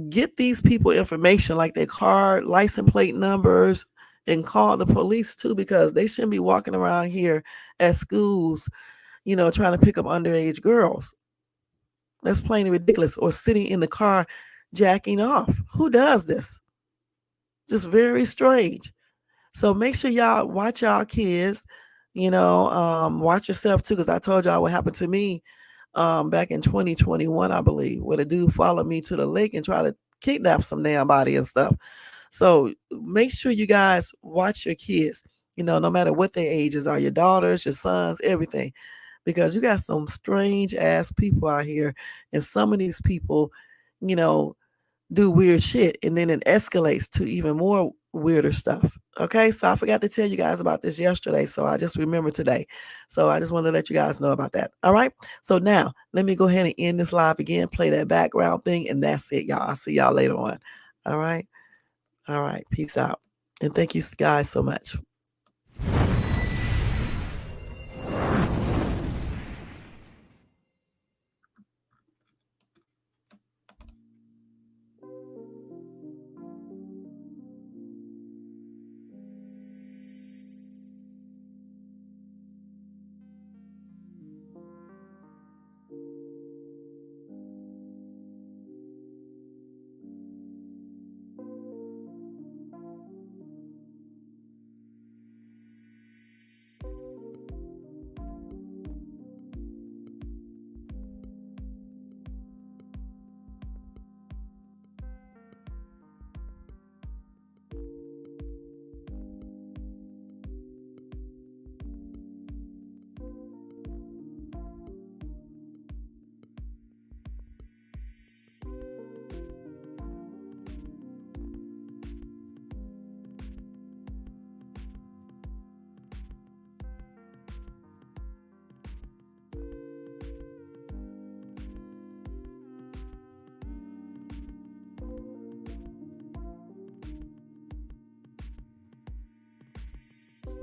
get these people information like their car license plate numbers and call the police too, because they shouldn't be walking around here at schools, you know, trying to pick up underage girls. That's plain ridiculous. Or sitting in the car jacking off. Who does this? Just very strange. So make sure y'all watch y'all kids, you know, watch yourself too, because I told y'all what happened to me back in 2021, I believe, where the dude followed me to the lake and tried to kidnap some damn body and stuff. So make sure you guys watch your kids, you know, no matter what their ages are, your daughters, your sons, everything, because you got some strange ass people out here. And some of these people, you know, do weird shit and then it escalates to even more weirder stuff. Okay, so I forgot to tell you guys about this yesterday, so I just remembered today. So I just wanted to let you guys know about that. All right, so now let me go ahead and end this live again, play that background thing, and that's it, y'all. I'll see y'all later on. All right, peace out, and thank you guys so much.